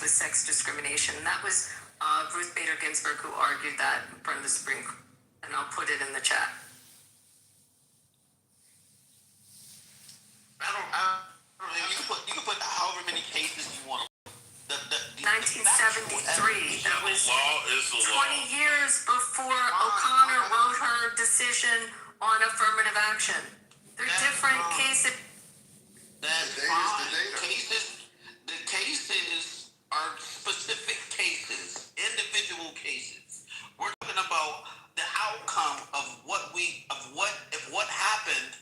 with sex discrimination. And that was Ruth Bader Ginsburg who argued that in front of the Supreme Court. And I'll put it in the chat. You can put however many cases you want. 1973. That was law is the 20 law. years before O'Connor wrote her decision on affirmative action. They're different cases. That's fine. The cases are specific cases, individual cases. We're talking about the outcome of what happened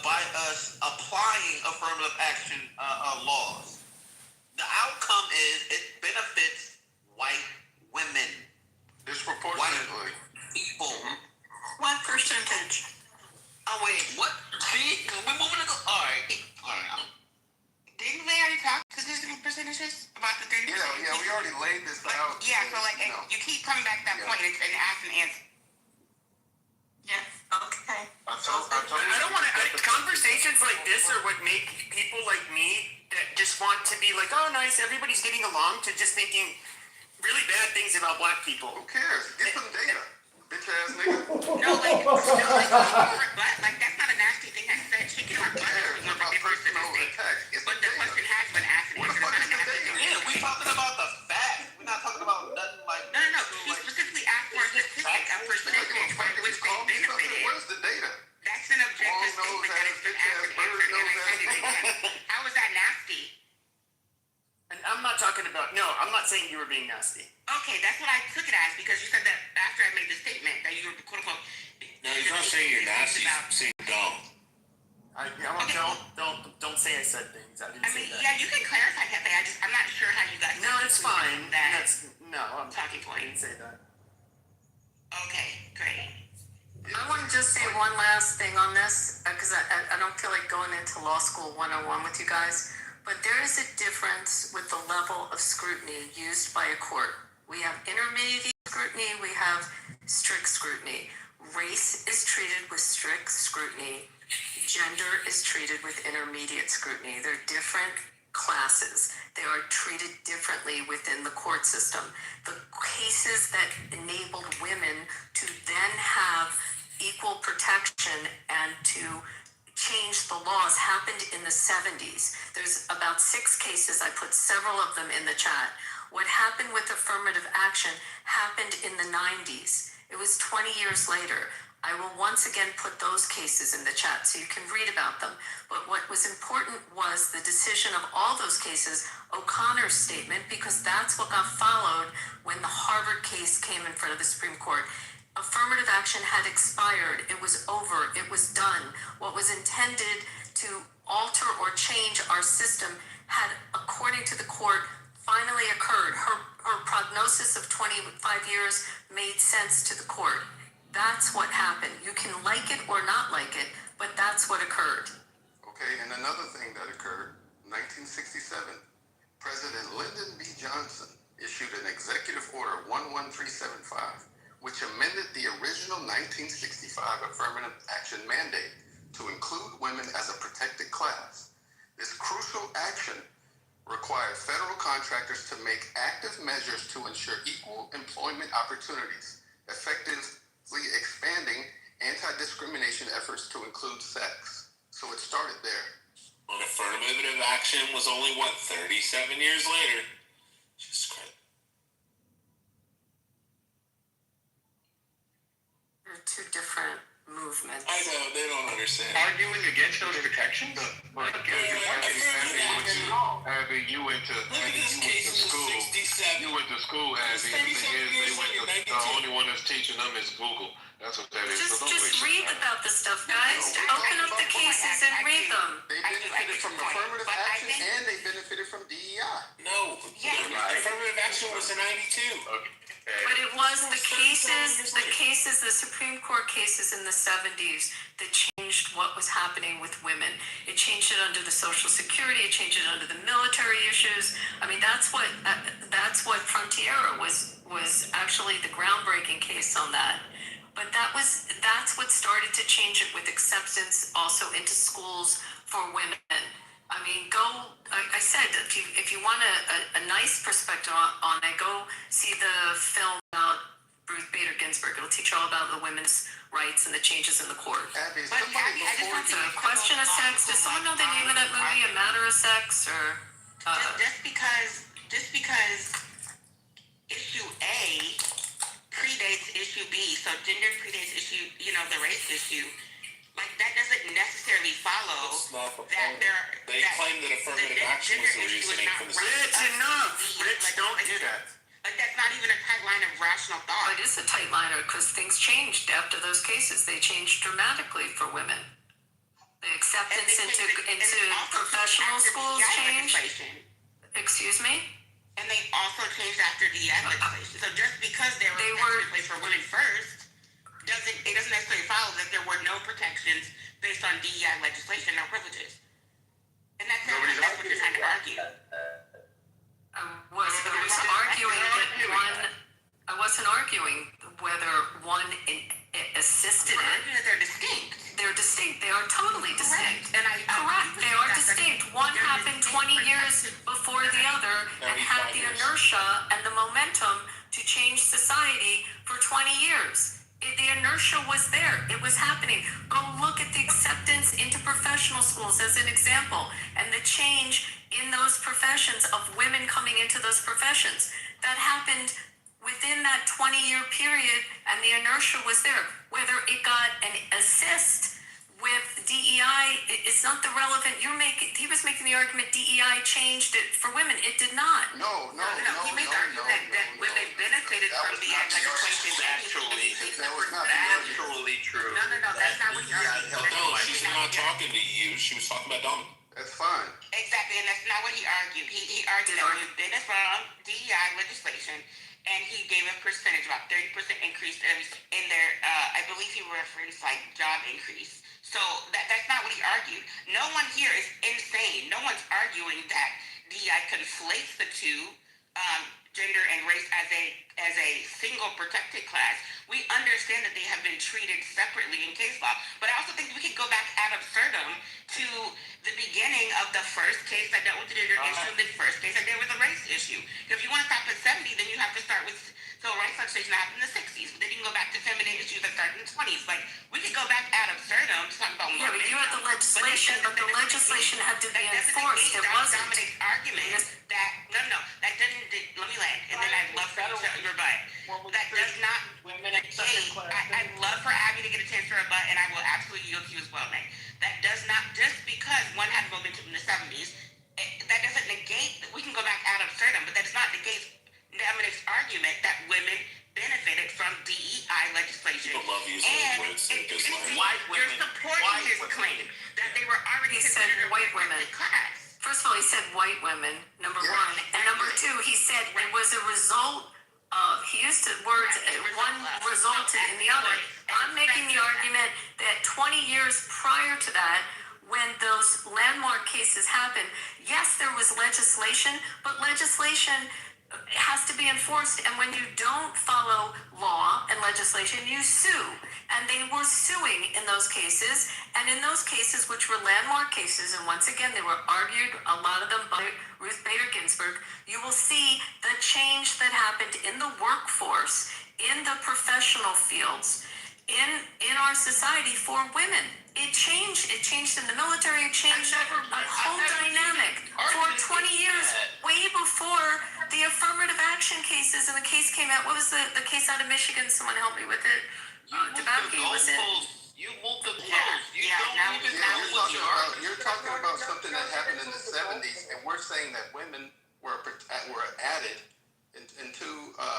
by us applying affirmative action laws. The outcome is it benefits white women. Disproportionately. White people. What percentage? Oh wait, what? See, we're moving to go. All right. Didn't we already talk statistical percentages about the 30%? Yeah, we already laid this out. Yeah, so like you keep coming back to that point and ask and answer. Yes. Okay. I don't want to. Conversations like this are what make people like me that just want to be like, oh, nice, everybo's getting along, to just thinking really bad things about black people. Who cares? Get some data, bitch ass nigga. Like that's not a nasty thing. That's that she can have black people About personal attacks. Get But some the data. question has been asked and What the answered. fuck It's is not a the nasty data? thing. Yeah, we're talking about the facts. We're not talking about nothing like. No. She specifically asked for a statistic, a percentage by which they benefited. Where's the data? That's an objective statement that has been asked and answered, and I said it again. How is that nasty? And I'm not talking about. No, I'm not saying you were being nasty. Okay, that's what I took it as, because you said that after I made the statement that you were quote unquote. No, he's not saying you're nasty. He's saying dumb. Don't say I said things. I didn't say that. Yeah, you can clarify that. I'm not sure how you got. No, it's fine. I'm talking point. I didn't say that. Okay, great. I want to just say one last thing on this, because I don't feel like going into law school 101 with you guys, but there is a difference with the level of scrutiny used by a court. We have intermediate scrutiny, we have strict scrutiny. Race is treated with strict scrutiny. Gender is treated with intermediate scrutiny. They're different classes. They are treated differently within the court system. The cases that enabled women to then have equal protection and to change the laws happened in the 70s. There's about 6 cases. I put several of them in the chat. What happened with affirmative action happened in the 90s. It was 20 years later. I will once again put those cases in the chat so you can read about them. But what was important was the decision of all those cases, O'Connor's statement, because that's what got followed when the Harvard case came in front of the Supreme Court. Affirmative action had expired. It was over. It was done. What was intended to alter or change our system had, according to the court, finally occurred. Her prognosis of 25 years made sense to the court. That's what happened. You can like it or not like it, but that's what occurred. Okay, and another thing that occurred, 1967, President Lyndon B. Johnson issued an executive order 11375, which amended the original 1965 affirmative action mandate to include women as a protected class. This crucial action required federal contractors to make active measures to ensure equal employment opportunities, effectively expanding anti-discrimination efforts to include sex. So it started there. But affirmative action was only, 37 years later? Jesus Christ. They're 2 different movements. I know, they don't understand. Arguing against those protections? But Abby, you went to school. You went to school, Abby. The thing is, the only one that's teaching them is Google. That's what that is. Just read about this stuff, guys. Open up the cases and read them. They benefited from affirmative action and they benefited from DEI. No, affirmative action was in 92. Okay. But it was the cases, the Supreme Court cases in the 70s that changed what was happening with women. It changed it under the Social Security. It changed it under the military issues. I mean, that's what Frontiera was actually the groundbreaking case on that. But that's what started to change it with acceptance also into schools for women. I mean, I said, if you want a nice perspective on it, go see the film about Ruth Bader Ginsburg. It'll teach you all about the women's rights and the changes in the court. Abby, But somebody Abby, I just before want It's to A Question of Sex. Does someone know the name of that movie? A Matter of Sex? Or just because issue A predates issue B, so gender predates issue, the race issue. Like that doesn't necessarily follow It's not the that point. They claim that affirmative action was the reasoning for the Rich, enough. Rich, don't do that. Like that's not even a tight line of rational thought. it is a tight liner because things changed after those cases. They changed dramatically for women. The acceptance into professional schools changed. Excuse me? And they also changed after DI legislation. So just because they were in place for women first, it doesn't necessarily follow that there were no protections based on DEI legislation, no privileges. And that's what you're trying to argue. I wasn't arguing whether one assisted it. They're distinct. They're distinct. They are totally distinct. And Correct. They are distinct. One happened 20 years before the other and had the inertia and the momentum to change society for 20 years. The inertia was there. It was happening. Go look at the acceptance into professional schools as an example and the change in those professions of women coming into those professions. That happened within that 20-year period and the inertia was there. Whether it got an assist with DEI, it's not the relevant. He was making the argument DEI changed it for women. It did not. No. He made the argument that women benefited from the legislation. That was not Actually true. No, that's not what he argued. No, she's not talking to you. She was talking about Donna. That's fine. Exactly, and that's not what he argued. He argued that women benefit from DEI legislation, and he gave a percentage, about 30% increase in their, I believe he referenced like job increase. So that's not what he argued. No one here is insane. No one's arguing that DEI conflates the two, gender and race as a single protected class. We understand that they have been treated separately in case law. But I also think we could go back ad absurdum to the beginning of the first case that dealt with the gender issue, the first case that dealt with the race issue. If you want to stop at 70, then you have to start with civil rights legislation that happened in the 60s. But then you can go back to feminine issues that started in the 20s. Like, we could go back ad absurdum to talk about Yeah, but you had the legislation, but the legislation had to be enforced. It wasn't. Dominic's argument that, no, that doesn't, let me land, and then I'd love for you to rebut. That does not, I'd love for Abby to get a chance to rebut, and I will absolutely yield to you as well, Nick. That does not, just because one had momentum in the 70s, that doesn't negate, we can go back ad absurdum, but that does not negate Dominic's argument that women benefited from DEI legislation. People love using words like this. You're supporting his claim that they were already considered a white women. class. First of all, he said white women, number one. And number two, he said it was a result of, he used the words, one resulted in the other. I'm making the argument that 20 years prior to that, when those landmark cases happened, yes, there was legislation, but legislation has to be enforced, and when you don't follow law and legislation, you sue. And they were suing in those cases, and in those cases, which were landmark cases, and once again, they were argued, a lot of them by Ruth Bader Ginsburg, you will see the change that happened in the workforce, in the professional fields, in our society for women. It changed in the military, it changed a whole dynamic for 20 years, way before the affirmative action cases, and the case came out. What was the case out of Michigan? Someone help me with it. Dabaki, was it? You moved the goals. You're talking about something that happened in the 70s, and we're saying that women were added into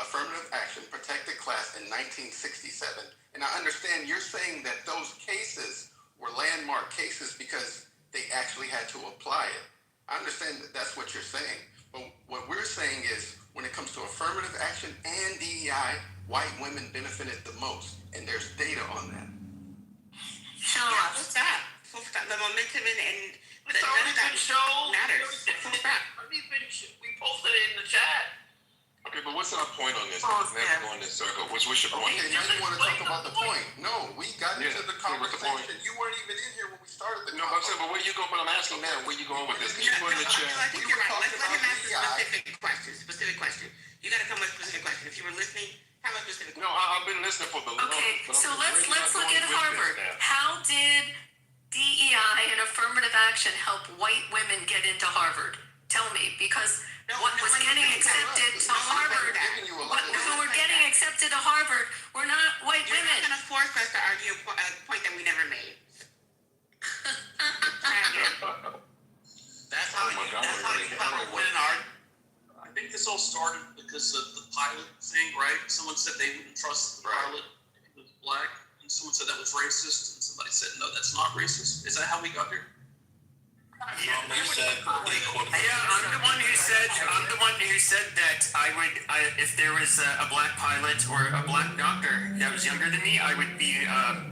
affirmative action, protected class in 1967. And I understand you're saying that those cases were landmark cases because they actually had to apply it. I understand that that's what you're saying. But what we're saying is when it comes to affirmative action and DEI, white women benefited the most. And there's data on that. Show Yeah, us. full stop. The momentum and It's already been shown. matters. Full stop. We posted it in the chat. Okay, but but what's our point on this? Oh, Never yeah. go in this circle. What's your point? Okay, now you want to talk about the point. No, we got Yeah, into the so what's the point? conversation. You weren't even in here when we started the No, but I'm saying, but where you going? But I'm asking now, where you going with this? You put in the chat. I think you're right. Let's let him ask a DEI. specific question. You gotta come with a specific question. If you were listening, have a specific No, I've been listening for the longest. Okay, but I'm so just let's really not look going at with this Harvard. now. How did DEI and affirmative action help white women get into Harvard? Tell me, because what was getting accepted to Harvard, who were getting accepted to Harvard were not white You're not women. gonna force us to argue a point that we never made. That's how you come up with an argument. I think this all started because of the pilot thing, right? Someone said they wouldn't trust the pilot if he was black, and someone said that was racist, and somebody said, no, that's not racist. Is that how we got here? Yeah, You said they quoted. I'm the one who said that if there was a black pilot or a black doctor that was younger than me, I would be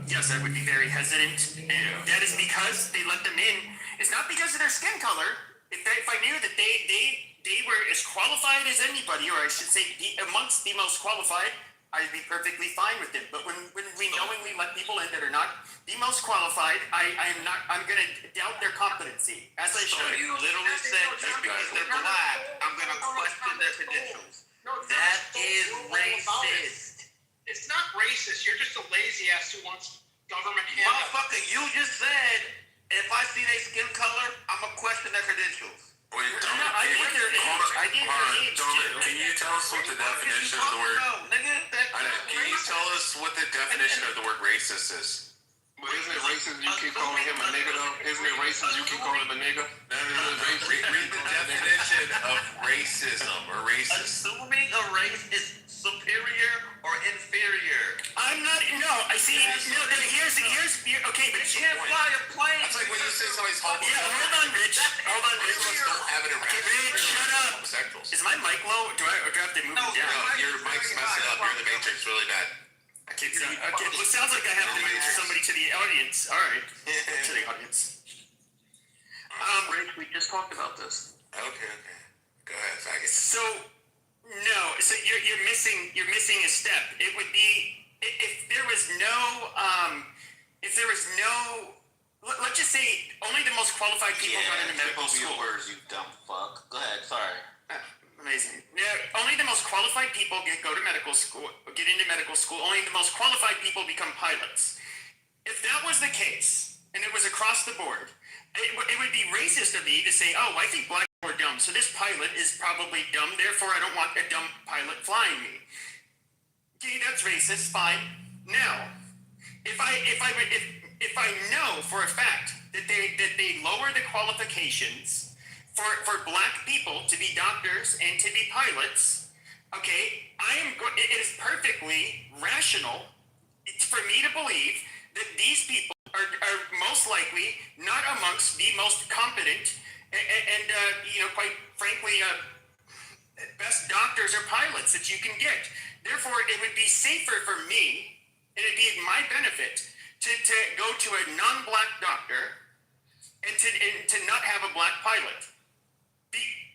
yes, I would be very hesitant. And that is because they let them in. It's not because of their skin color. If I knew that they were as qualified as anybody, or I should say amongst the most qualified, I'd be perfectly fine with it. But when we knowingly let people in that are not the most qualified, I'm gonna doubt their competency, as I So should. you literally said just because they're black, I'm gonna question their credentials. That is racist. It's not racist. You're just a lazy ass who wants government handouts. Motherfucker, you just said if I see their skin color, I'm gonna question their credentials. Wait, I did their age. I did their age too. Can you tell us what the definition of the word? Can you tell us what the definition of the word racist is? But isn't it racist you keep calling him a nigga though? Isn't it racist you keep calling him a nigga? Read the definition of racism or racist. Assuming a race is superior or inferior. I'm not. No, I see. No, here's. Okay, but You can't fly a plane. That's like when you say somebody's homosexual. yeah. Hold on, Rich. Hold on, Most of us Rich. don't have it around. Okay, Rich, shut up. Homosexuals. Is my mic low? Do I have to move it down? No, your mic's messing up. You're in the matrix really bad. Okay, well, it sounds like I have to move somebody to the audience. All right, to the audience. Rich, we just talked about this. Okay. Go ahead, faggot. So no, so you're missing a step. It would be if there was no let's just say only the most qualified people got into medical school. Words, you dumb fuck. Go ahead, sorry. Amazing. Yeah, only the most qualified people go to medical school, get into medical school. Only the most qualified people become pilots. If that was the case, and it was across the board, it would be racist of me to say, oh, I think black people are dumb, so this pilot is probably dumb, therefore I don't want a dumb pilot flying me. Okay, that's racist, fine. Now, if I know for a fact that they lower the qualifications for black people to be doctors and to be pilots, okay, it is perfectly rational for me to believe that these people are most likely not amongst the most competent and quite frankly, best doctors or pilots that you can get. Therefore, it would be safer for me, and it'd be my benefit to go to a non-black doctor and to not have a black pilot.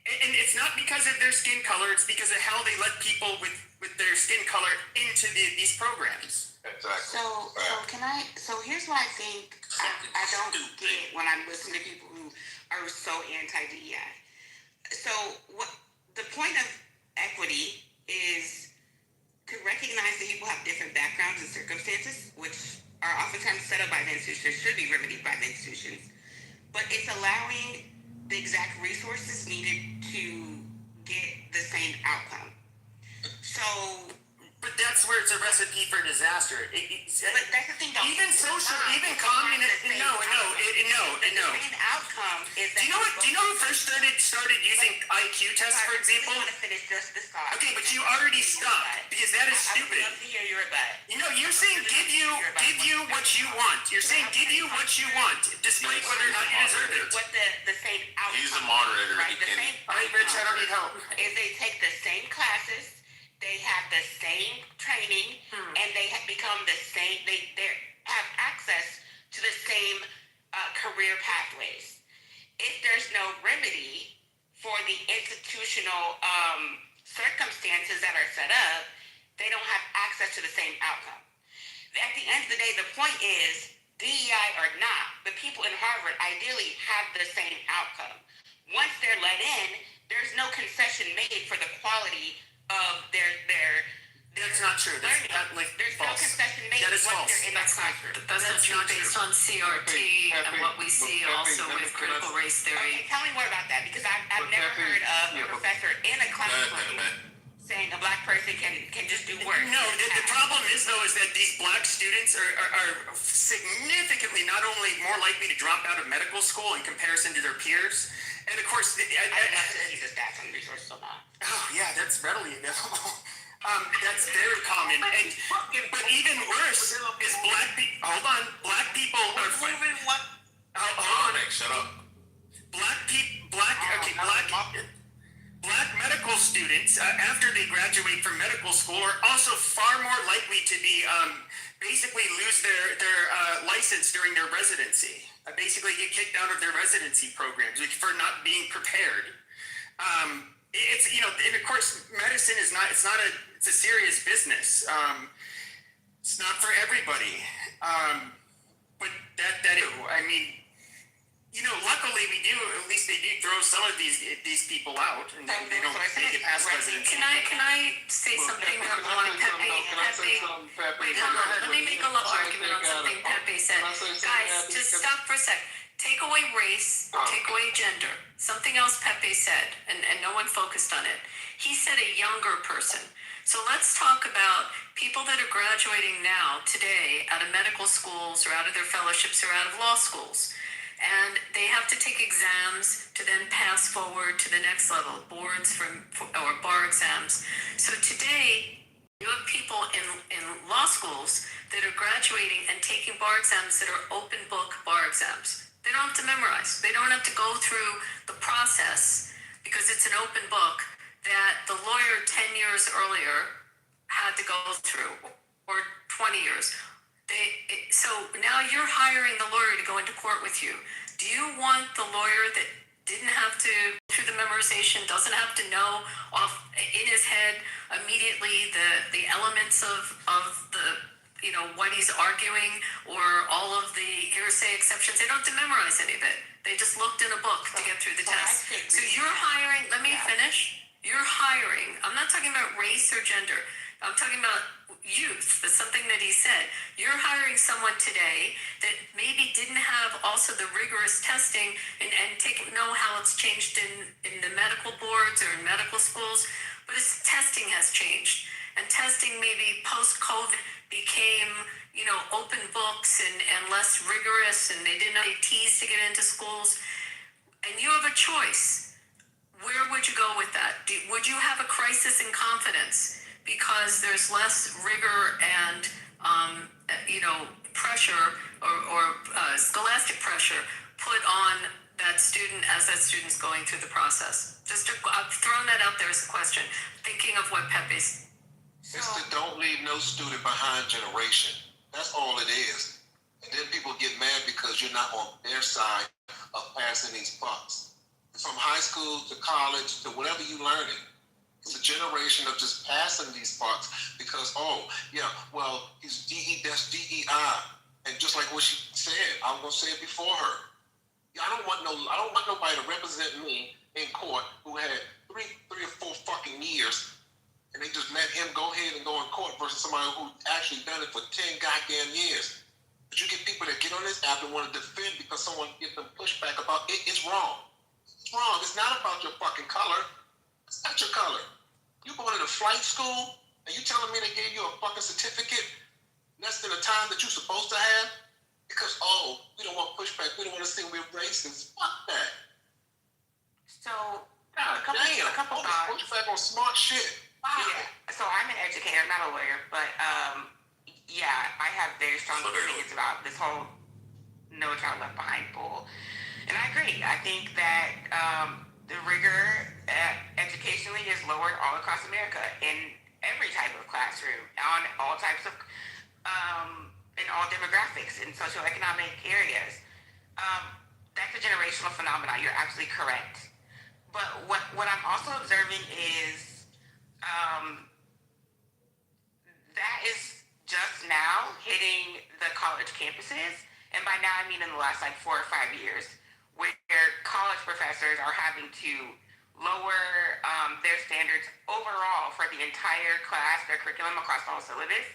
And it's not because of their skin color, it's because of how they let people with their skin color into these programs. Exactly. So here's what I think I don't get when I'm listening to people who are so anti-DEI. So what the point of equity is to recognize that people have different backgrounds and circumstances, which are oftentimes set up by the institution, should be remedied by the institutions. But it's allowing the exact resources needed to get the same outcome. So, but that's where it's a recipe for disaster. But that's the thing, though. Even social, even communist. No. The main outcome is that. Do you know who first started using IQ tests, for example? I want to finish just this thought. Okay, but you already stopped because that is stupid. I would love to hear your rebut. You're saying give you what you want. You're saying give you what you want, despite whether or not you deserve it. What the same outcome. He's a moderator. Right. The same. All right, Rich, I don't need help. Is they take the same classes, they have the same training, and they have become the same. They have access to the same career pathways. If there's no remedy for the institutional circumstances that are set up, they don't have access to the same outcome. At the end of the day, the point is, DEI or not, the people in Harvard ideally have the same outcome. Once they're let in, there's no concession made for the quality of their That's not true. That's there's false. no concession made That is once false. they're in that classroom. That's not based on CRT and what we see also with critical race theory. Okay, tell me more about that, because I've never heard of a professor in a classroom saying a black person can just do work. No, the problem is though is that these black students are significantly not only more likely to drop out of medical school in comparison to their peers, and of course, I don't have to see the stats on resources on that. oh yeah, that's readily available. That's very common, but even worse is black people. Hold on, black people are. Hold on, shut up. Black medical students, after they graduate from medical school, are also far more likely to be basically lose their license during their residency. Basically, get kicked out of their residency programs for not being prepared. It's and of course, medicine is not. It's a serious business. It's not for everybody. But I mean. Luckily we do. At least they do throw some of these people out, and they don't make it past residency. Can I say something along Pepe? Wait, hold on. Let me make a little argument on something Pepe said. Guys, just stop for a sec. Take away race, take away gender. Something else Pepe said, and no one focused on it. He said a younger person. So let's talk about people that are graduating now, today, out of medical schools or out of their fellowships or out of law schools. And they have to take exams to then pass forward to the next level, boards or bar exams. So today, you have people in law schools that are graduating and taking bar exams that are open book bar exams. They don't have to memorize. They don't have to go through the process because it's an open book that the lawyer 10 years earlier had to go through, or 20 years. So now you're hiring the lawyer to go into court with you. Do you want the lawyer that didn't have to through the memorization, doesn't have to know off in his head immediately the elements of the what he's arguing, or all of the hearsay exceptions? They don't have to memorize any of it. They just looked in a book to get through the test. So you're hiring. Let me finish. You're hiring. I'm not talking about race or gender. I'm talking about youth. That's something that he said. You're hiring someone today that maybe didn't have also the rigorous testing and know how it's changed in the medical boards or in medical schools, but its testing has changed. And testing maybe post-COVID became, open books and less rigorous, and they didn't have ATs to get into schools. And you have a choice. Where would you go with that? Would you have a crisis in confidence because there's less rigor and pressure or scholastic pressure put on that student as that student's going through the process? I've thrown that out there as a question, thinking of what Pepe's. It's the don't leave no student behind generation. That's all it is. And then people get mad because you're not on their side of passing these bucks. From high school to college to whatever you're learning, it's a generation of just passing these parts because, he's that's DEI. And just like what she said, I'm gonna say it before her. I don't want nobody to represent me in court who had three or four fucking years, and they just let him go ahead and go in court versus somebody who actually done it for 10 goddamn years. But you get people that get on this app and want to defend because someone gives them pushback about it. It's wrong. It's wrong. It's not about your fucking color. It's not your color. You going to flight school and you telling me they gave you a fucking certificate less than the time that you're supposed to have? Because, we don't want pushback. We don't want to say we're racist. Fuck that. So, a couple thoughts. Pushback on smart shit. Yeah. So I'm an educator, I'm not a lawyer, but I have very strong opinions about this whole No Child Left Behind bull. And I agree. I think that the rigor educationally is lowered all across America in every type of classroom, on all types of, in all demographics, in socioeconomic areas. That's a generational phenomenon. You're absolutely correct. But what I'm also observing is that is just now hitting the college campuses, and by now I mean in the last like 4 or 5 years, where college professors are having to lower their standards overall for the entire class, their curriculum across the whole syllabus,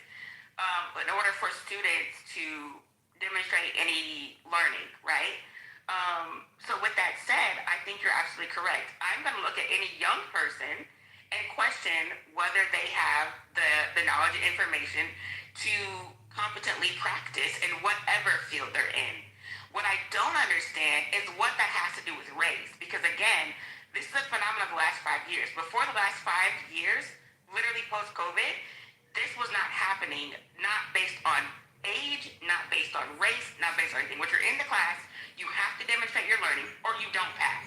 in order for students to demonstrate any learning, right? So with that said, I think you're absolutely correct. I'm going to look at any young person and question whether they have the knowledge and information to competently practice in whatever field they're in. What I don't understand is what that has to do with race. Because again, this is a phenomenon of the last 5 years. Before the last 5 years, literally post-COVID, this was not happening, not based on age, not based on race, not based on anything. When you're in the class, you have to demonstrate your learning or you don't pass.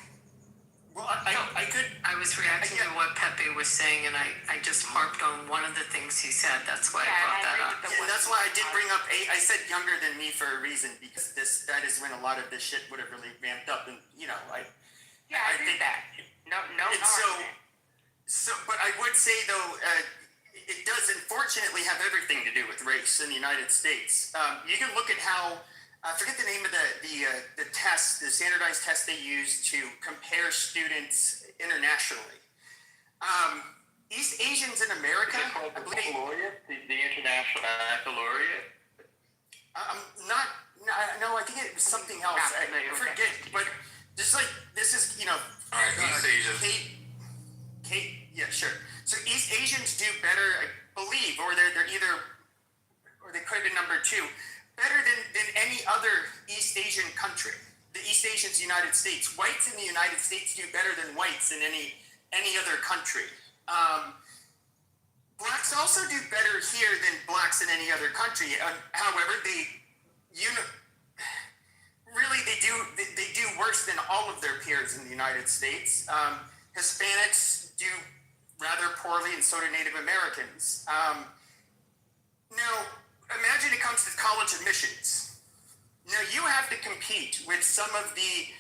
Well, I was reacting to what Pepe was saying, and I just harped on one of the things he said. That's why I brought that up. and that's why I did bring up I said younger than me for a reason, because that is when a lot of this shit would have really ramped up, and I agree with that. No argument. But I would say though, it does unfortunately have everything to do with race in the United States. You can look at how. I forget the name of the test, the standardized test they use to compare students internationally. East Asians in America, I believe. The International Baccalaureate? No, I think it was something else. I forget, but just like, this is, All right, East Asians. Yeah, sure. So East Asians do better, I believe, or they're either, or they could have been number 2. Better than any other East Asian country. The East Asians, United States. Whites in the United States do better than whites in any other country. Blacks also do better here than blacks in any other country. However, they do worse than all of their peers in the United States. Hispanics do rather poorly, and so do Native Americans. Now, imagine it comes to college admissions. Now, you have to compete with some of the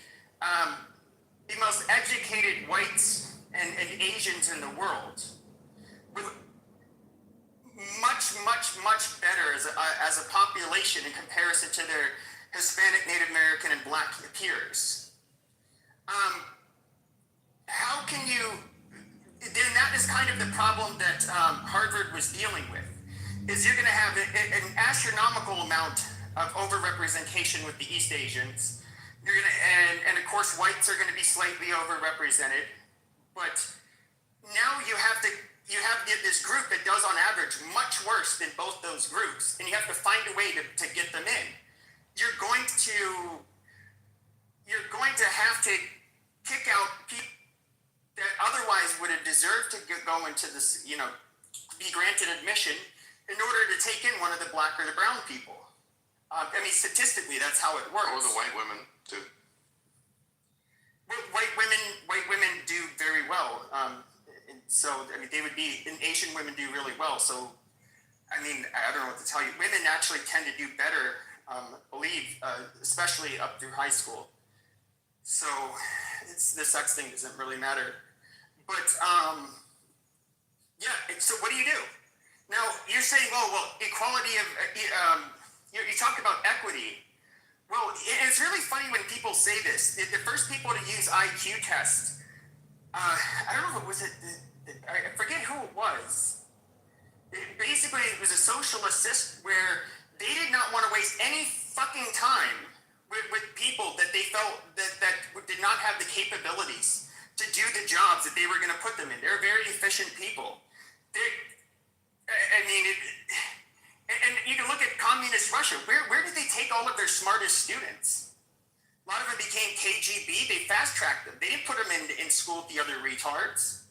most educated whites and Asians in the world, with much better as a population in comparison to their Hispanic, Native American, and Black peers. How can you? Then that is kind of the problem that Harvard was dealing with. Is you're going to have an astronomical amount of overrepresentation with the East Asians. You're going to, and of course, whites are going to be slightly overrepresented. But now you have this group that does, on average, much worse than both those groups, and you have to find a way to get them in. You're going to have to kick out people that otherwise would have deserved to go into this, be granted admission, in order to take in one of the black or the brown people. Statistically, that's how it works. Or the white women, too. White women do very well. And Asian women do really well. So, I don't know what to tell you. Women actually tend to do better, I believe, especially up through high school. So, the sex thing doesn't really matter. But, so what do you do? Now, you're saying, equality of, you talk about equity. Well, it's really funny when people say this. The first people to use IQ tests, I don't know if it was, I forget who it was. Basically, it was a social assist where they did not want to waste any fucking time with people that they felt that did not have the capabilities to do the jobs that they were going to put them in. They're very efficient people. And you can look at communist Russia. Where did they take all of their smartest students? A lot of them became KGB. They fast-tracked them. They didn't put them in school with the other retards.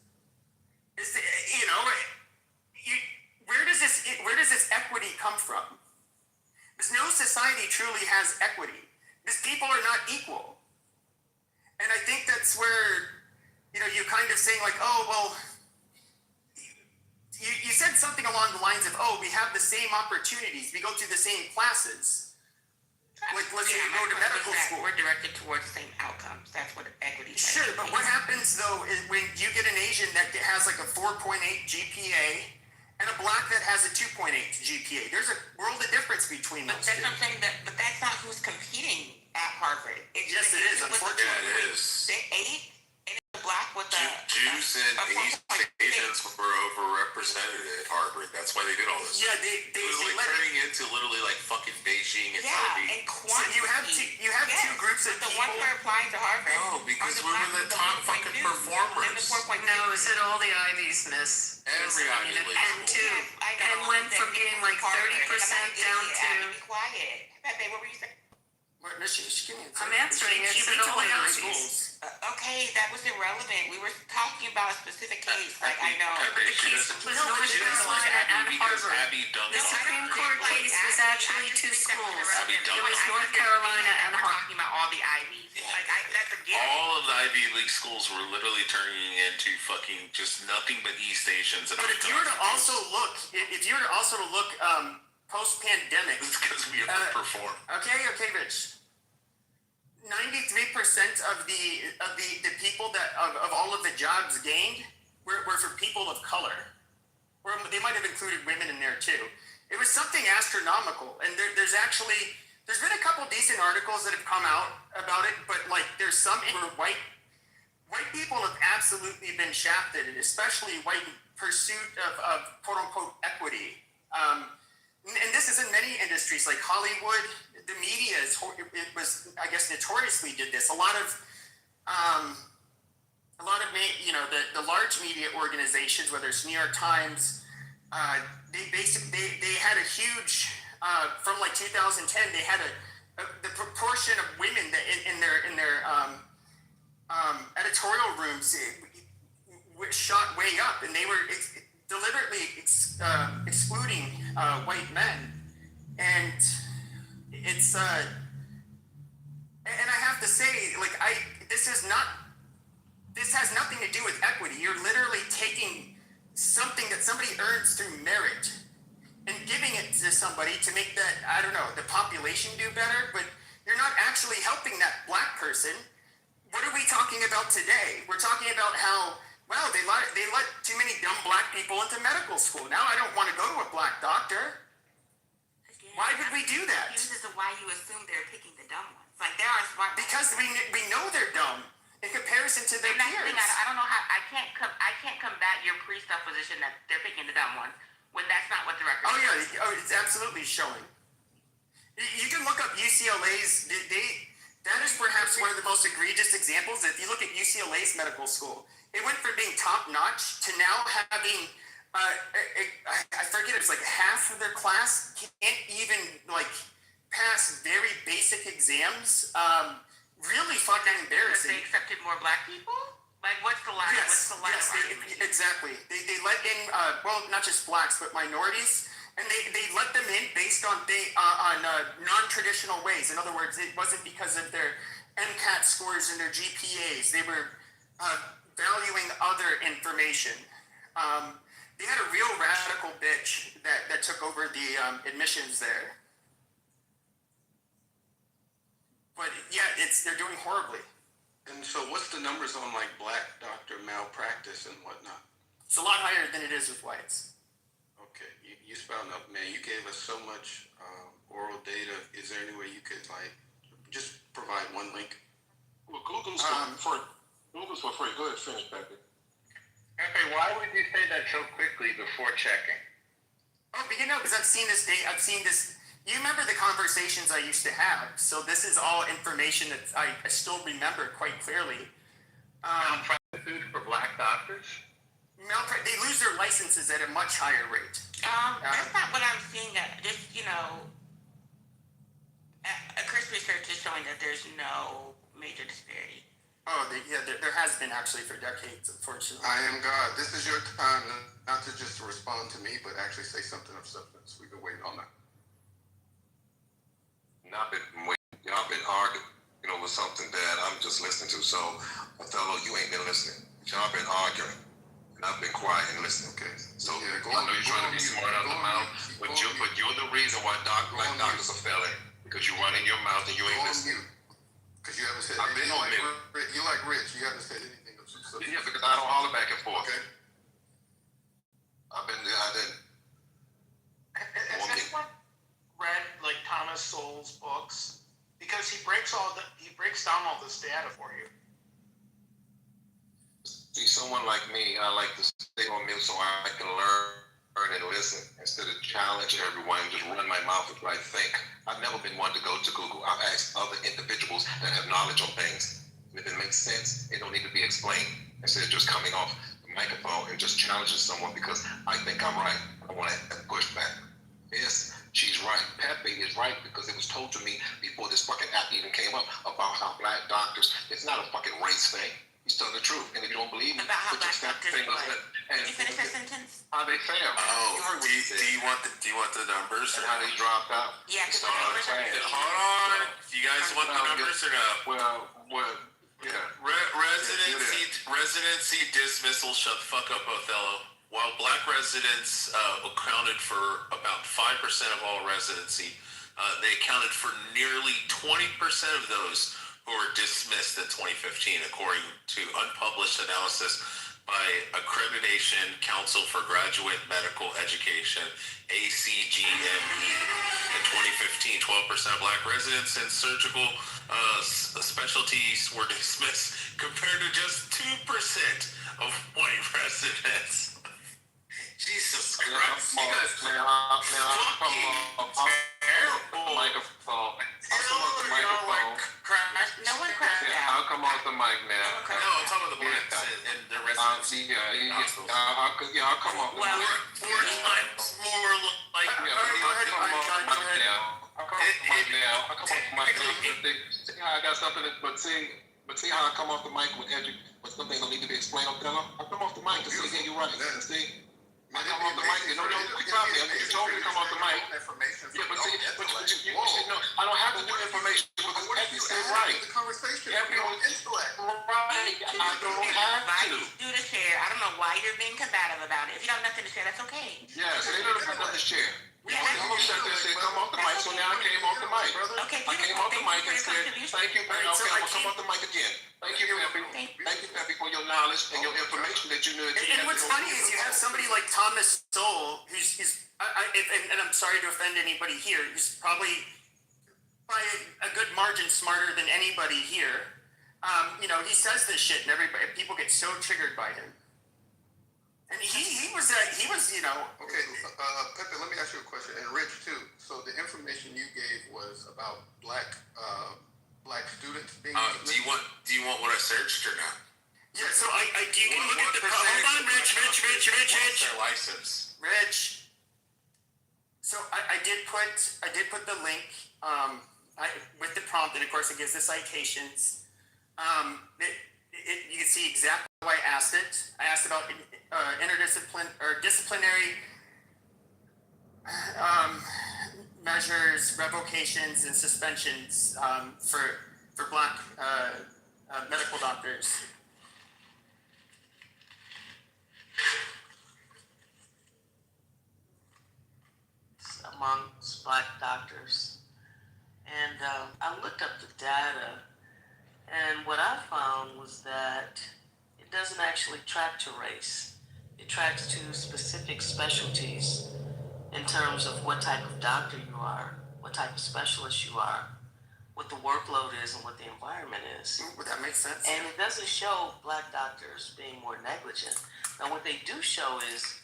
Where does this equity come from? Because no society truly has equity. Because people are not equal. And I think that's where, you kind of saying like, you said something along the lines of, we have the same opportunities. We go through the same classes. Like, let's say you go to medical school. We're directed towards the same outcomes. That's what equity is. Sure, but what happens though is when you get an Asian that has like a 4.8 GPA and a black that has a 2.8 GPA, there's a world of difference between But those that's two. what I'm saying. But that's not who's competing at Harvard. Yes, it is, unfortunately. Yeah, it is. The 8 and it's the black with the Jews and Asians were overrepresented at Harvard. That's why they did all this. Yeah, they It was like let it. turning into literally like fucking Beijing and Yeah, Taipei. and So quantity. you have two groups of The people. ones that are applying to Harvard. No, because are we were black the with top 1.2 fucking and the performers. 4.2. No, is it all the Ivies, miss? Every Ivy League And school. two, Yes, I know. and went from That being like Harvard. 30% I'm down not an idiot. to. Be quiet. Pepe, what were you saying? What, Miss, she can answer. I'm answering. She It's went to all all the the Ivies. schools. Okay, that was irrelevant. We were talking about a specific case. Like, I know. Pepe, she case doesn't was no, North she doesn't like Carolina Abby and because Harvard. Abby dunked The on Supreme her. Court case was actually two schools. It was North Carolina and We're Harvard. talking about all the Ivies. Like, that's a given. All of the Ivy League schools were literally turning into fucking just nothing but East Asians. And But if you were to also look, post-pandemic, it's because we overperform. okay, Rich. 93% of the people that of all of the jobs gained were for people of color. Or they might have included women in there too. It was something astronomical, and there's been a couple decent articles that have come out about it, but like there's some where white people have absolutely been shafted, and especially white in pursuit of quote unquote equity. And this is in many industries like Hollywood. The media it was, I guess, notoriously did this. A lot of the large media organizations, whether it's New York Times, they had a huge from like 2010. They had the proportion of women that in their editorial rooms shot way up, and they were deliberately excluding white men, and it's and I have to say, like, this has nothing to do with equity. You're literally taking something that somebody earns through merit and giving it to somebody to make that, I don't know, the population do better, but you're not actually helping that black person. What are we talking about today? We're talking about how, well, they let too many dumb black people into medical school. Now I don't want to go to a black doctor. Why would we do that? This is why you assume they're picking the dumb ones. Like, there are smart. Because we know they're dumb in comparison to their peers. I don't know how I can't combat your presupposition that they're picking the dumb ones when that's not what the record. Oh yeah, it's absolutely showing. You can look up UCLA's. That is perhaps one of the most egregious examples. If you look at UCLA's medical school, it went from being top notch to now having. I forget, it was like half of their class can't even like pass very basic exams. Really fucking embarrassing. They accepted more black people. Like, what's the line? Yes, exactly. They let in well, not just blacks but minorities, and they let them in based on non-traditional ways. In other words, it wasn't because of their MCAT scores and their GPAs. They were valuing other information. They had a real radical bitch that took over the admissions there. But yeah, they're doing horribly. And so what's the numbers on like black doctor malpractice and whatnot? It's a lot higher than it is with whites. Okay, you spelled up, man. You gave us so much oral data. Is there any way you could like just provide one link? Well, Google's for free. Go ahead, finish, Pepe. Okay, why would you say that so quickly before checking? Oh, but because I've seen this. You remember the conversations I used to have. So this is all information that I still remember quite clearly. Malpractice for black doctors? They lose their licenses at a much higher rate. That's not what I'm seeing. Just, Chris research is showing that there's no major disparity. Oh, there has been actually for decades, unfortunately. I am God. This is your time not to just respond to me, but actually say something of substance. We've been waiting on that. Y'all been arguing, with something that I'm just listening to. So, Othello, you ain't been listening. Y'all been arguing, and I've been quiet and listening. Okay. So, Yeah, I know you're trying to be smart out the mouth, but you're the reason why doctors are failing. because you're running your mouth and you Go ain't on listening. mute. Because you haven't said I've been anything. on mute. You like Rich. You haven't said anything of substance. Yeah, because I don't holler back and forth. Okay. I didn't. Has anyone read like Thomas Sowell's books? Because he breaks down all this data for you. See, someone like me, I like to stay on mute so I can learn and listen instead of challenge everyone and just run my mouth and try to think. I've never been one to go to Google. I've asked other individuals that have knowledge on things. And if it makes sense, it don't need to be explained instead of just coming off the microphone and just challenging someone because I think I'm right. I want to push back. Yes, she's right. Pepe is right because it was told to me before this fucking app even came up about how black doctors, it's not a fucking race thing. He's telling the truth. And if you don't believe me, About how put your black doctors fingers what? and Did you finish that sentence? how they fail. Oh, do you want the numbers? And how they dropped out. Yeah, because Hold on. Do you guys want the numbers or no? Well, yeah. Residency dismissal. Shut the fuck up, Othello. While black residents accounted for about 5% of all residency, they accounted for nearly 20% of those who were dismissed in 2015, according to unpublished analysis by Accreditation Council for Graduate Medical Education, ACGME. In 2015, 12% of black residents in surgical specialties were dismissed, compared to just 2% of white residents. Jesus Christ, you guys are terrible. Microphone. I'll come off the microphone. No one crashed Yeah, out. I'll come off the mic now. No, I'm talking about the blacks and their residency. I'll come off the Well, mic. Four times more like. I'll come off the mic now. I'll come off the mic now. See how I got something, but see how I come off the mic with something that need to be explained, Othello? I come off the mic to say, yeah, you're right. See? I come off the mic. No, stop me. You told me to come off the mic. Yeah, but see, you said no. I don't have to do information because Effie said right. The conversation. Effie on intellect. Right. I don't have to. Do the share. I don't know why you're being combative about it. If you don't have nothing to share, that's okay. Yes, they don't have another share. Yeah, I'm upset that said come off the mic, so now I came off the mic. Okay, I came off the mic and said, thank you, Peppy. So Okay, I I'm gonna come off the mic again. Thank you, Peppy. Thank you, Peppy, for your knowledge and your information that you knew. And what's funny is you have somebody like Thomas Sowell, who's and I'm sorry to offend anybody here, who's probably by a good margin smarter than anybody here. He says this shit, and people get so triggered by him. And he was. Okay, Pepe, let me ask you a question, and Rich too. So the information you gave was about black students being. Do you want what I searched or not? Yeah. So you can look at the. Hold on, Rich. What's their license? Rich. So I did put the link with the prompt, and of course it gives the citations. You can see exactly why I asked it. I asked about disciplinary measures, revocations, and suspensions for black medical doctors. Amongst black doctors. And I looked up the data, and what I found was that it doesn't actually track to race. It tracks to specific specialties in terms of what type of doctor you are, what type of specialist you are, what the workload is, and what the environment is. Would that make sense? And it doesn't show black doctors being more negligent. Now, what they do show is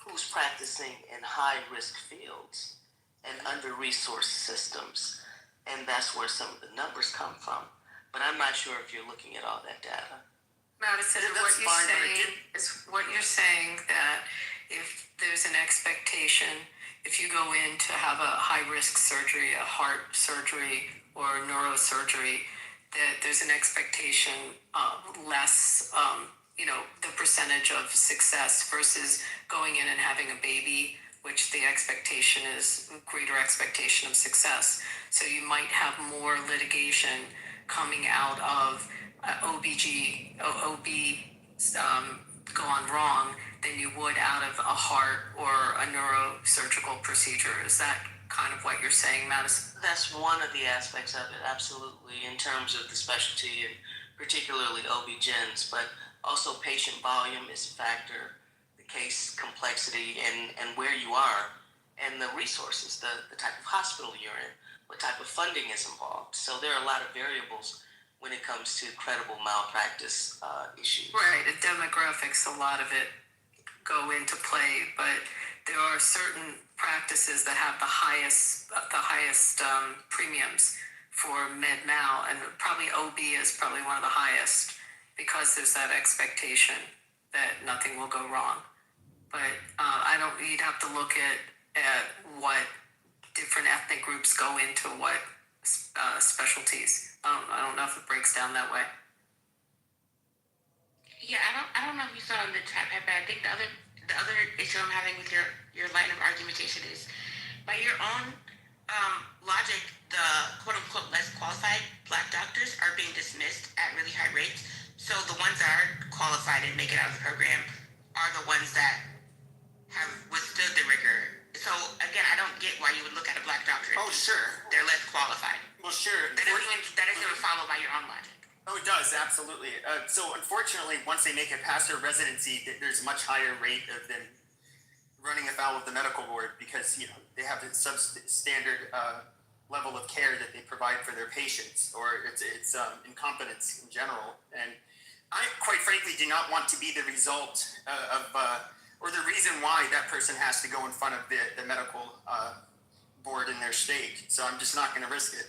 who's practicing in high-risk fields and under-resourced systems. And that's where some of the numbers come from. But I'm not sure if you're looking at all that data. Madison, what you're saying that if there's an expectation, if you go in to have a high-risk surgery, a heart surgery or neurosurgery, that there's an expectation less, the percentage of success versus going in and having a baby, which the expectation is greater expectation of success. So you might have more litigation coming out of OB gone wrong than you would out of a heart or a neurosurgical procedure. Is that kind of what you're saying, Madison. That's one of the aspects of it, absolutely, in terms of the specialty and particularly OB-GYNs, but also patient volume is a factor, the case complexity and where you are, and the resources, the type of hospital you're in, what type of funding is involved. So there are a lot of variables when it comes to credible malpractice issues. Right, the demographics, a lot of it go into play, but there are certain practices that have the highest premiums for med mal, and probably OB is probably one of the highest because there's that expectation that nothing will go wrong. But you'd have to look at what different ethnic groups go into what specialties. I don't know if it breaks down that way. Yeah, I don't know if you saw in the chat, Pepe. I think the other issue I'm having with your line of argumentation is, by your own logic, the quote unquote less qualified Black doctors are being dismissed at really high rates. So the ones that are qualified and make it out of the program are the ones that have withstood the rigor. So again, I don't get why you would look at a Black doctor. Oh, sure. They're less qualified. Well, sure. That doesn't even follow by your own logic. Oh, it does, absolutely. So unfortunately, once they make it past their residency, there's a much higher rate of them running afoul of the medical board because, they have a substandard level of care that they provide for their patients, or it's incompetence in general. And I, quite frankly, do not want to be the result or the reason why that person has to go in front of the medical board in their state. So I'm just not going to risk it.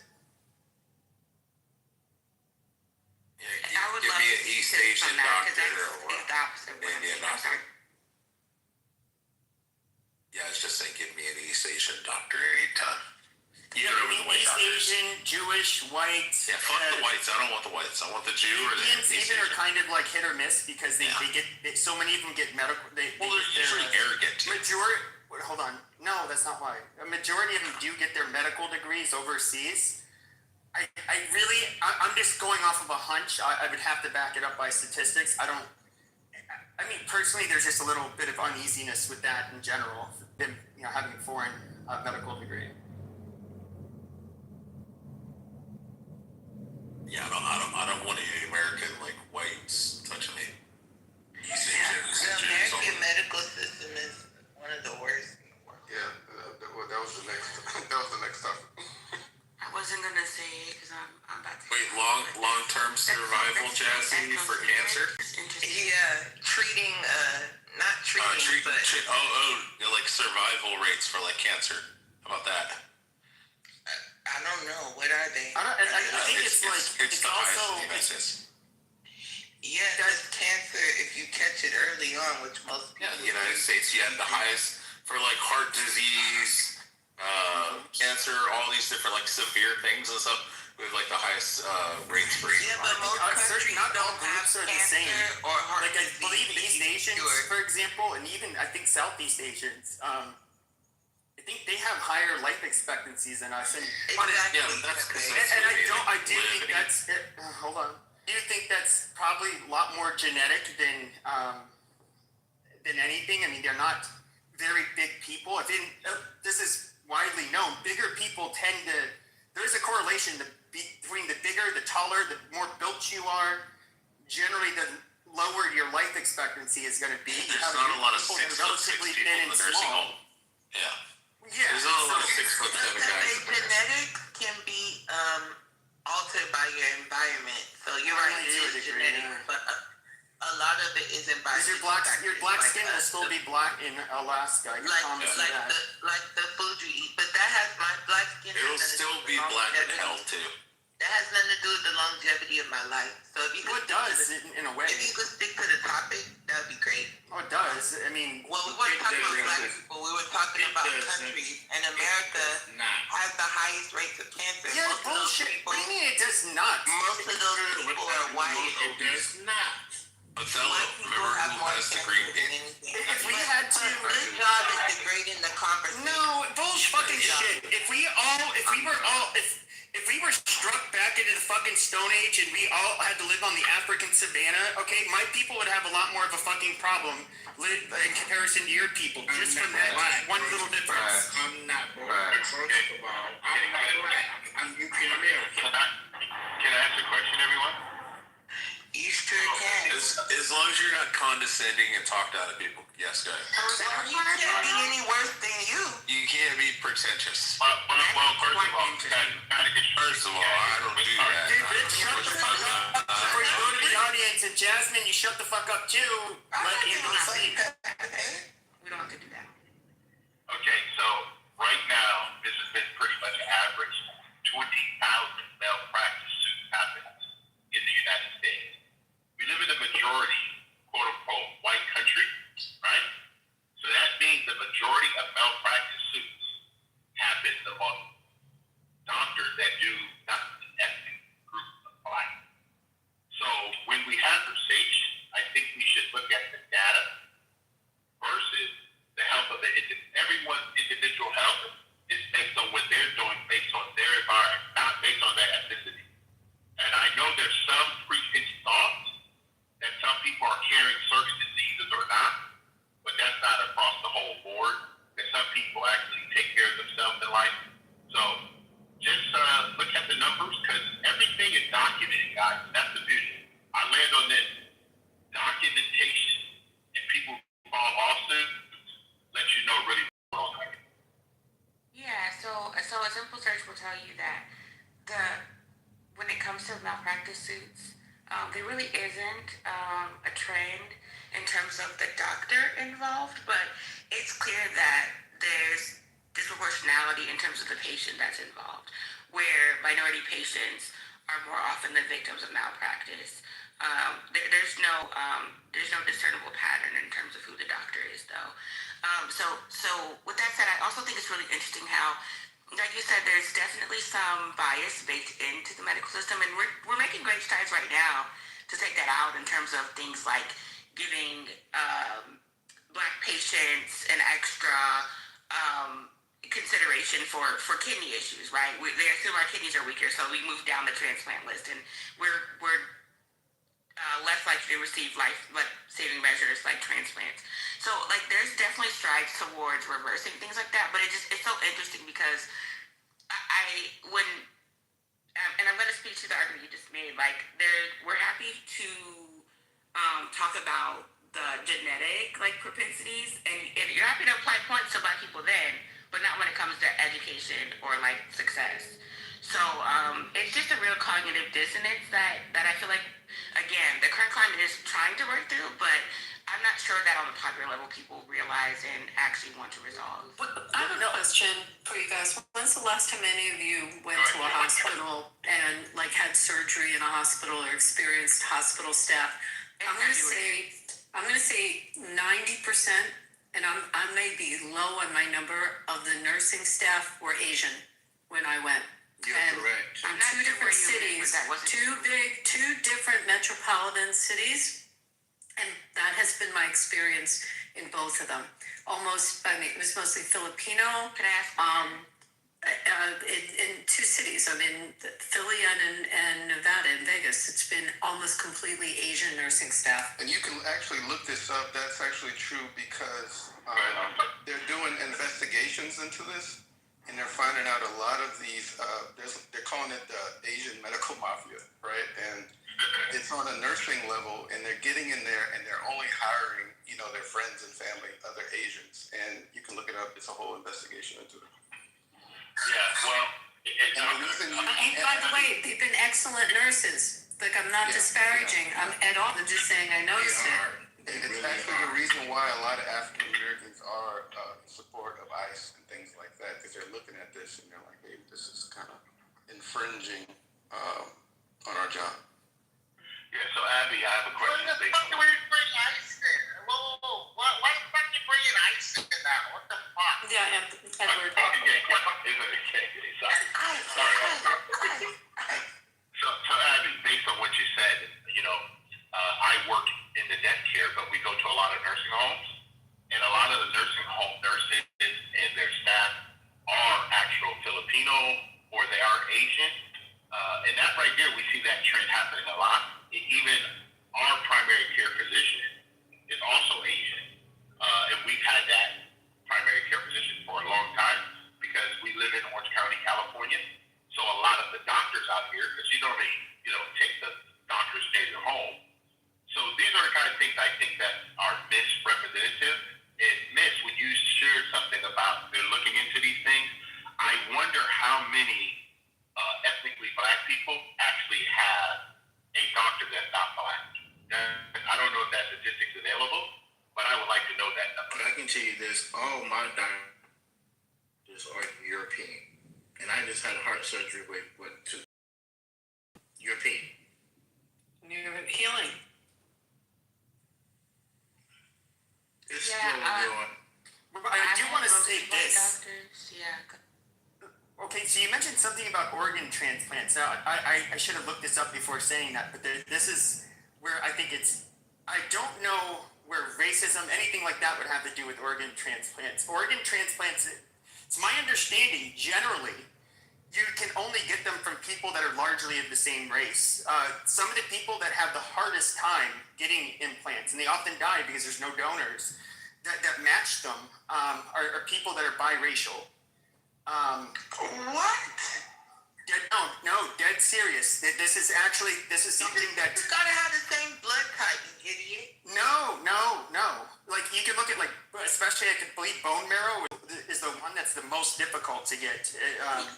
Yeah, I would give love me to an see East tips Asian on that, 'cause doctor that's or the opposite of what I'm Indian saying. I'm doctor. sorry. Yeah, I was just saying, give me an East Asian doctor anytime. Yeah, Even over the white East doctors. Asian, Jewish, white. Yeah, fuck the whites. I don't want the whites. I want the Jew or the Indians East even are Asian. kind of like hit or miss because they get so many of them get medical. Well, they're usually arrogant too. Hold on. No, that's not why. A majority of them do get their medical degrees overseas. I'm just going off of a hunch. I would have to back it up by statistics. I mean, personally, there's just a little bit of uneasiness with that in general. Them, having a foreign medical degree. Yeah, I don't want any American whites touching me. East Asians, The Jews, American all- medical system is one of the worst in the world. Yeah, that was the next topic. I wasn't gonna say it because I'm about to. Wait, long-term survival, Jazzy, for cancer? Yeah, treating, not treating, but like survival rates for like cancer. How about that? I don't know. What are they? I think it's the highest also. in the United States. Yeah, that's cancer if you catch it early on, which most people. Yeah, in the United States, you have the highest for like heart disease, cancer, all these different like severe things and stuff. We have like the highest rates for. Yeah, but most countries Not all don't have groups are the cancer same. or heart Like I disease. believe East Asians, Sure. for example, and even I think Southeast Asians, I think they have higher life expectancies than us. And Exactly. Yeah, that's and I do live think and that's hold on. I do think that's probably a lot more genetic than anything. I mean, they're not very big people. This is widely known. Bigger people tend to. There's a correlation between the bigger, the taller, the more built you are. Generally, the lower your life expectancy is going to be. There's not a lot of 6'6" people in the nursing home. Yeah. Yeah. There's not a lot of 6'7" guys. Genetics can be altered by your environment. So you're right, it is genetic, but a lot of it is environment. Your black skin will still be black in Alaska. I can promise you that. Like the food you eat, but that has my black skin. It'll still be black in hell too. That has nothing to do with the longevity of my life. So if you could Well, it does in a way. if you could stick to the topic, that would be great. Oh, it does. I mean, Well, we weren't talking about black does. people. We were talking about countries, and America has the highest rates of cancer. yeah, Most of those bullshit. people, What do you mean it does not? most of those people are white. It does not. Othello, White people remember have who more has the cancer green than bean? anything. If we had to, This job is degrading the conversation. no, bullshit fucking shit. If we were struck back into the fucking Stone Age and we all had to live on the African savannah, okay, my people would have a lot more of a fucking problem in comparison to your people, just from that one little difference. I'm not black. First of all, I'm not black. I'm European American. Can I ask a question, everyone? Easter cat. As long as you're not condescending and talked out of people. Yes, go ahead. He can't be any worse than you. You can't be pretentious. Well, first of all, I don't do that. Dude, bitch, shut the fuck up before you go to the audience, and Jasmine, you shut the fuck up too. Let Anthony speak. We don't have to do that. okay, so right now, this has been pretty much average 20,000 malpractice suits happening in the United States. We live in a majority, quote unquote, white country, right? So that means the majority of malpractice suits happen among doctors that do not an ethnic group of black. So when we have conversation, I think we should look at the data versus the health of everyone's individual health is based on what they're doing, based on their environment, not based on their ethnicity. And I know there's some preconceived thoughts that some people are carrying certain diseases or not, but that's not across the whole board. And some people actually take care of themselves in life. So just look at the numbers because everything is documented, guys. That's the beauty. I land on this. Documentation and people who file lawsuits let you know really what's going on. Yeah, so a simple search will tell you that when it comes to malpractice suits, there really isn't a trend in terms of the doctor involved, but it's clear that there's disproportionality in terms of the patient that's involved, where minority patients are more often the victims of malpractice. There's no discernible pattern in terms of who the doctor is, though. So with that said, I also think it's really interesting how, like you said, there's definitely some bias baked into the medical system, and we're making great strides right now to take that out in terms of things like giving black patients an extra consideration for kidney issues, right? They assume our kidneys are weaker, so we move down the transplant list, and we're less likely to receive life-saving measures like transplants. So, like, there's definitely strides towards reversing things like that, but it's so interesting because and I'm going to speak to the argument you just made, like, we're happy to talk about the genetic, like, propensities, and you're happy to apply points to black people then, but not when it comes to education or, like, success. So, it's just a real cognitive dissonance that I feel like, again, the current climate is trying to work through, but I'm not sure that on the popular level people realize and actually want to resolve. I have a question for you guys. When's the last time any of you went to a hospital and like had surgery in a hospital or experienced hospital staff? I'm gonna say 90%, and I may be low on my number of the nursing staff were Asian when I went. You're correct. In two different cities, two different metropolitan cities, and that has been my experience in both of them. It was mostly Filipino. Can I ask? In two cities, Philly and Nevada and Vegas. It's been almost completely Asian nursing staff. And you can actually look this up. That's actually true because they're doing investigations into this, and they're finding out a lot of these. They're calling it the Asian medical mafia, right? And it's on a nursing level, and they're getting in there, and they're only hiring, their friends and family, other Asians. And you can look it up. It's a whole investigation into it. Yeah, well, And by the way, they've been excellent nurses. Like, I'm not disparaging at all. I'm just saying I noticed it. It's actually the reason why a lot of African Americans are in support of ICE and things like that, because they're looking at this and they're like, hey, this is kind of infringing on our job. Yeah, so Abby, I have a question. Why the fuck do we bring ICE in? Whoa. Why the fuck are you bringing ICE in now? What the fuck? Yeah, Edward. Sorry. So Abby, based on what you said, I work in the death care, but we go to a lot of nursing homes, and a lot of the nursing home nurses and their staff are actual Filipino or they are Asian, and that right you this: all my doctors are European, and I just had heart surgery with two European. You're healing. It's Yeah, still going. I do want to say this. Doctors, yeah. Okay, so you mentioned something about organ transplants. Now, I should have looked this up before saying that, but this is where I think I don't know where racism, anything like that would have to do with organ transplants. Organ transplants, it's my understanding, generally, you can only get them from people that are largely of the same race. Some of the people that have the hardest time getting implants, and they often die because there's no donors that match them, are people that are biracial. What? No, dead serious. This is something that. You gotta have the same blood type, you idiot. No. Like, you can look at, like, especially I could believe bone marrow is the one that's the most difficult to get.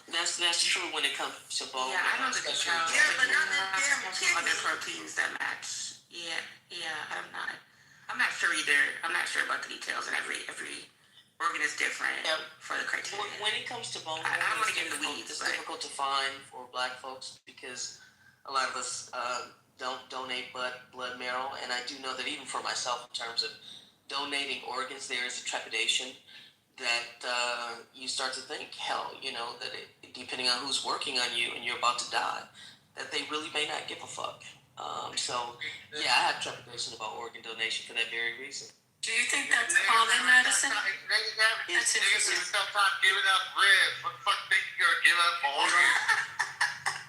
That's true when it comes to bone. Yeah, I don't think it's especially- Yeah, but not the damn Have some other other proteins that match. Yeah, I'm not sure either. I'm not sure about the details, and every organ is different Yeah. for the criteria. When it comes to bone I don't marrow, wanna it's get in the difficult- weeds, It's but- difficult to find for Black folks because a lot of us don't donate blood marrow, and I do know that even for myself, in terms of donating organs, there is a trepidation that you start to think, hell, that depending on who's working on you and you're about to die, that they really may not give a fuck. So, yeah, I have trepidation about organ donation for that very reason. Do you think that's common medicine? It's interesting. Stop giving up ribs. What the fuck think you're gonna give up organs?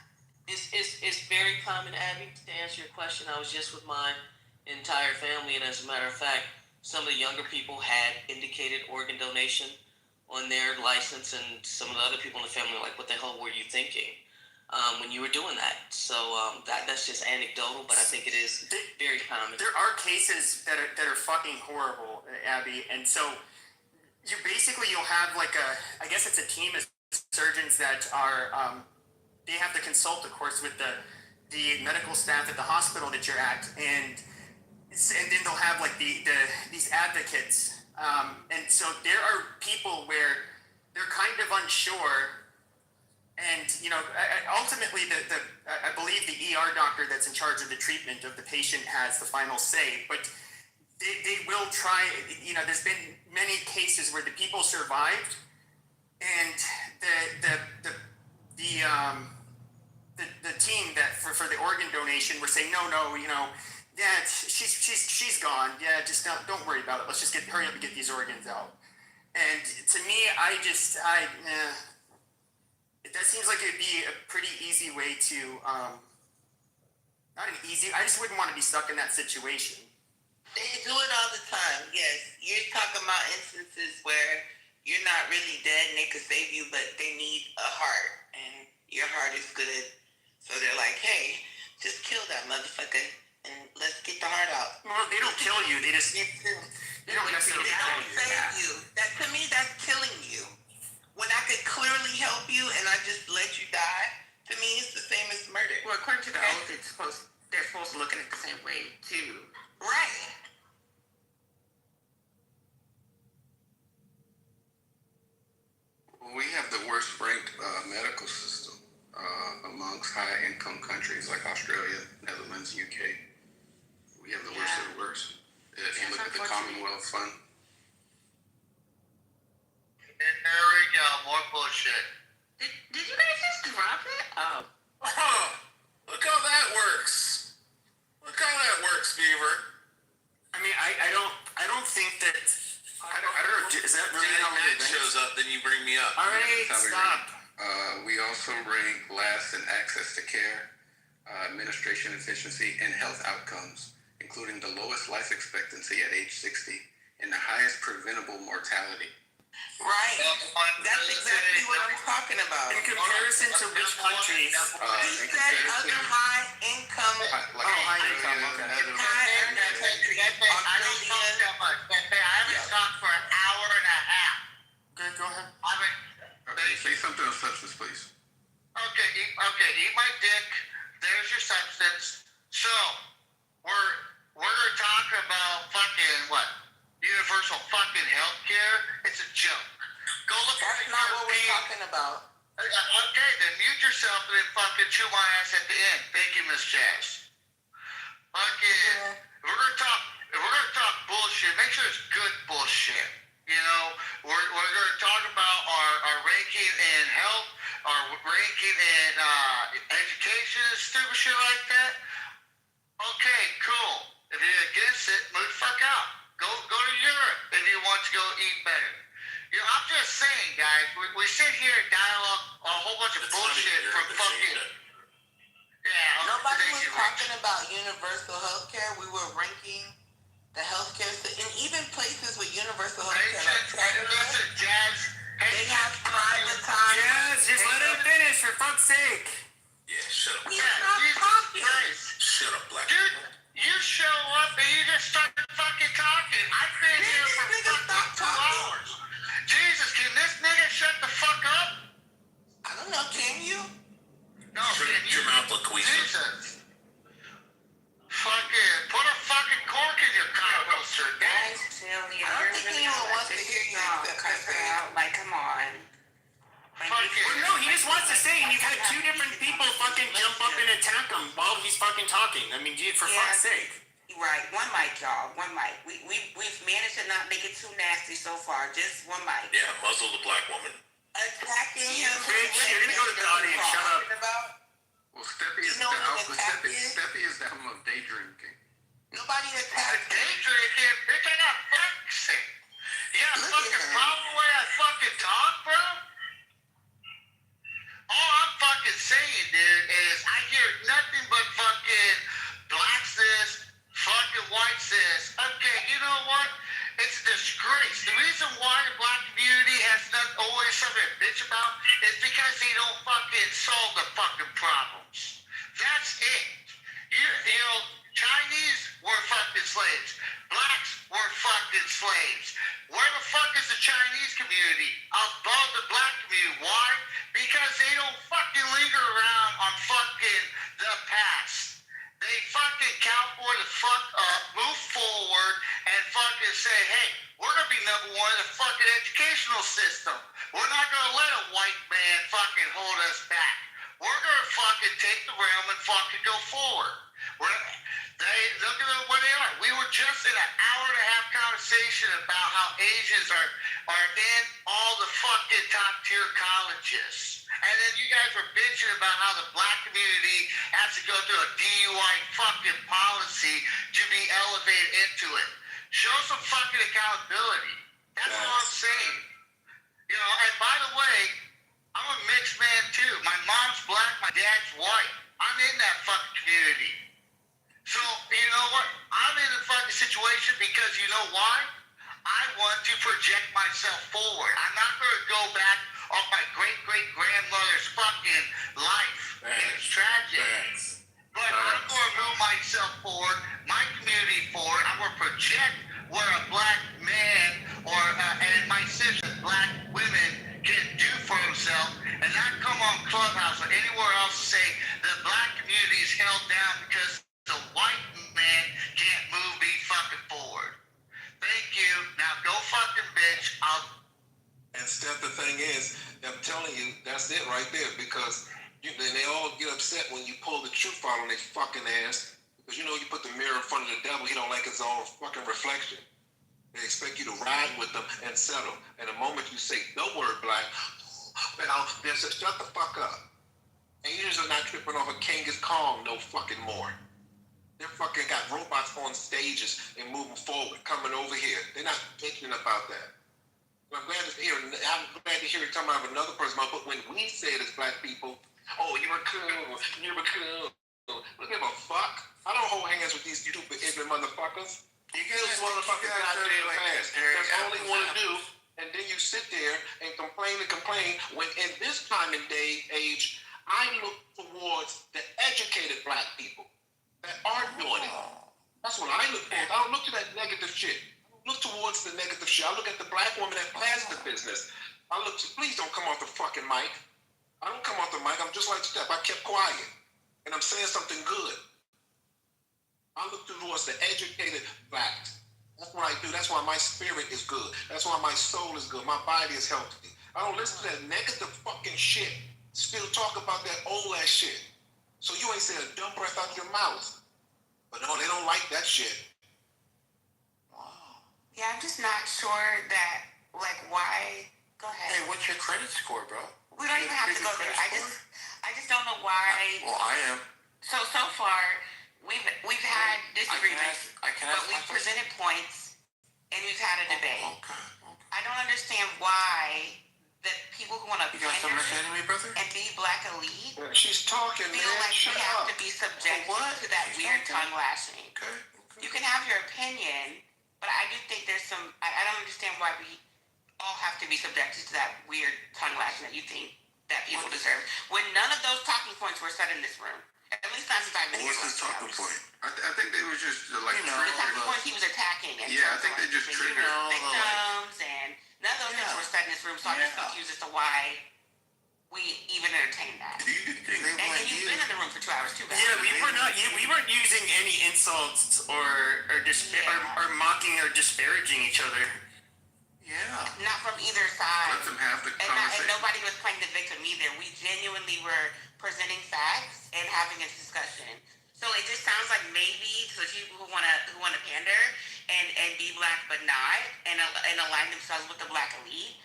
It's very common, Abby, to answer your question. I was just with my entire family, and as a matter of fact, some of the younger people had indicated organ donation on their license, and some of the other people in the family were like, what the hell were you thinking when you were doing that? So that's just anecdotal, but I think it is very common. There are cases that are fucking horrible, Abby, and so you'll have like I guess it's a team of surgeons that are they have to consult, of course, with the medical staff at the hospital that you're at, and then they'll have like these advocates, and so there are people where they're kind of unsure. And ultimately, I believe the ER doctor that's in charge of the treatment of the patient has the final say. But they will try. There's been many cases where the people survived, and the team that for the organ donation were saying no, yeah, she's gone. Yeah, just don't worry about it. Let's just hurry up and get these organs out. And to me, that seems like it'd be a pretty easy way to, I just wouldn't want to be stuck in that situation. They do it all the time, yes. You're talking about instances where you're not really dead and they could save you, but they need a heart, and your heart is good. So they're like, hey, just kill that motherfucker, and let's get the heart out. Well, they don't kill you. They just, They don't save you. That, to me, that's killing you. When I could clearly help you and I just let you die, to me, it's the same as murder. Well, according to the oath, they're supposed to look at it the same way, too. Right. We have the worst ranked medical system amongst high-income countries like Australia, Netherlands, UK. We have the worst of the worst. If you look at the Commonwealth Fund. There we go. More bullshit. Did you guys just drop it? Oh. Oh, look how that works. Look how that works, Beaver. I mean, I don't think that. I don't know. Is that really how Matt it ranks? shows up, then you bring me up. All right, That's how we stop. We also rank last in access to care, administration efficiency, and health outcomes, including the lowest life expectancy at age 60 and the highest preventable mortality. Right. That's exactly what I'm talking about. In comparison to which countries? He said other high-income. High income. Okay. I don't talk that much. I haven't talked for an hour and a half. Okay, go ahead. Say something of substance, please. Okay, eat my dick. There's your substance. So, we're talking about fucking what? Universal fucking health care. here, it's a joke. Go look at That's the not what we're European. talking about. Okay, then mute yourself and then fucking chew my ass at the end. Thank you, Miss Jazz. Fucking, if we're gonna talk bullshit, make sure it's good bullshit. You know, we're gonna talk about our ranking in health, our ranking in education, stupid shit like that. Okay, cool. If you're against it, move the fuck out. Go to Europe if you want to go eat better. You know, I'm just saying, guys, we sit here and dialogue a whole bunch of It's not bullshit even from Europe, fucking. it's Yeah, Nobody thank was you, talking about universal health care. We were ranking the healthcare and even places with universal health care, like Canada, listen, Jazz. they have privatized. Yes, just let him finish, for fuck's sake. Yeah, shut up. He's Yeah, not Jesus talking. Christ. Shut up, black Dude, people. you show up and you just start fucking talking. I've been here for Nigga, stop fucking 2 talking. hours. Jesus, can this nigga shut the fuck up? I don't know, can you? No, Shut can you? your mouth, LaQuisha. Jesus. Fucking put a fucking cork in your composter, I guys. don't think anyone wants to hear you except for out. Like, come on. Fucking. Well, no, he just wants to say, and you've had two different people fucking jump up and attack him while he's fucking talking. I mean, for fuck's sake. Right, one mic, y'all. One mic. We've managed to not make it too nasty so far. Just one mic. Yeah, muzzle the black woman. Attacking him. Bitch, you're gonna go to the audience. Shut up. Well, Steppy is You know what an attack is? Steppy is the album of day drinking. Nobody attacked him. Day drinking, bitch, I got fucking sick. You got a Look at fucking him. problem the way I fucking talk, bro? All I'm fucking saying, dude, is I hear nothing but fucking black cis, fucking white cis. Okay, you know what? It's a disgrace. The reason why the black community has not always something to bitch about is because they don't fucking solve the fucking problems. That's it. You know, Chinese were fucking slaves. Blacks were fucking slaves. Where the fuck is the Chinese community above the black community? Why? Because they don't fucking linger around on fucking the past. They fucking cowboy the fuck up, move forward, and fucking say, hey, we're gonna be number one in the fucking educational system. We're not gonna let a white man fucking hold us back. We're gonna fucking take the realm and fucking go forward. They look at where they are. We were just in an hour-and-a-half conversation about how Asians are in all the fucking top-tier colleges. And then you guys were bitching about how the black community has to go through a DUI fucking policy to be elevated into it. Show some fucking accountability. That's all I'm saying. You know, and by the way, I'm a mixed man too. My mom's black, my dad's white. I'm in that fucking community. So, you know what? I'm in a fucking situation because you know why? I want to project myself forward. I'm not going to go back on my great-great-grandmother's fucking life. It's tragic. But I'm going to move myself forward, my community forward. I'm going to project where a black man and my sister, black women, can do for themselves and not come on Clubhouse or anywhere else and say the black community is held down because the white man can't move me fucking forward. Thank you. Now go fucking bitch. And Steph, the thing is, I'm telling you, that's it right there. Because then they all get upset when you pull the truth out on their fucking ass. Because you know you put the mirror in front of the devil, he don't like his own fucking reflection. They expect you to ride with them and settle. And the moment you say the word black, well, then shut the fuck up. Asians are not tripping off a Genghis Khan no fucking more. They're fucking got robots on stages and moving forward, coming over here. They're not thinking about that. And I'm glad to hear it come out of another person. But when we say it as black people, oh, you're cool, you're cool. Don't give a fuck. I don't hold hands with these stupid ignorant motherfuckers. You guys motherfuckers goddamn fast. That's all they want to do. And then you sit there and complain when in this time and age, I look towards the educated black people that are doing it. That's what I look for. I don't look to that negative shit. I don't look towards the negative shit. I look at the black woman that has the business. I look to, please don't come off the fucking mic. I don't come off the mic. I'm just like Steph. I kept quiet. And I'm saying something good. I look towards the educated blacks That's what I do. That's why my spirit is good. That's why my soul is good. My body is healthy. I don't listen to that negative fucking shit. Still talk about that old ass shit. So you ain't say a dumb breath out your mouth. But no, they don't like that shit. Yeah, I'm just not sure that, like, why. Go ahead. Hey, what's your credit score, bro? We don't even have to go there. I just don't know why. Well, I am. So far, we've had disagreements, I can but ask we've my question? presented points, and we've had a debate. Okay. I don't understand why the people who want to You got something to say to me, brother? and be black elite She's talking, feel man. like Shut we have up. to be subjected what? to that She's weird talking. tongue lashing. Okay. You can have your opinion, but I do think there's some. I don't understand why we all have to be subjected to that weird tongue lashing that you think that people deserve. When none of those talking points were said in this room, at least not since I've been here. What's his talking point? I think they were just like You know, The talking points he was attacking. And Yeah, I think they just triggered. victims, and none of those things were said in this room. So I'm just confused as to why we even entertained that. Do you think They And want you've you. been in the room for 2 hours too, bad. Yeah, we weren't using any insults or mocking or disparaging each other. Yeah. Not from either side. Let them have the And conversation. nobody was playing the victim either. We genuinely were presenting facts and having a discussion. So it just sounds like maybe to the people who wanna pander and be black but not and align themselves with the black elite.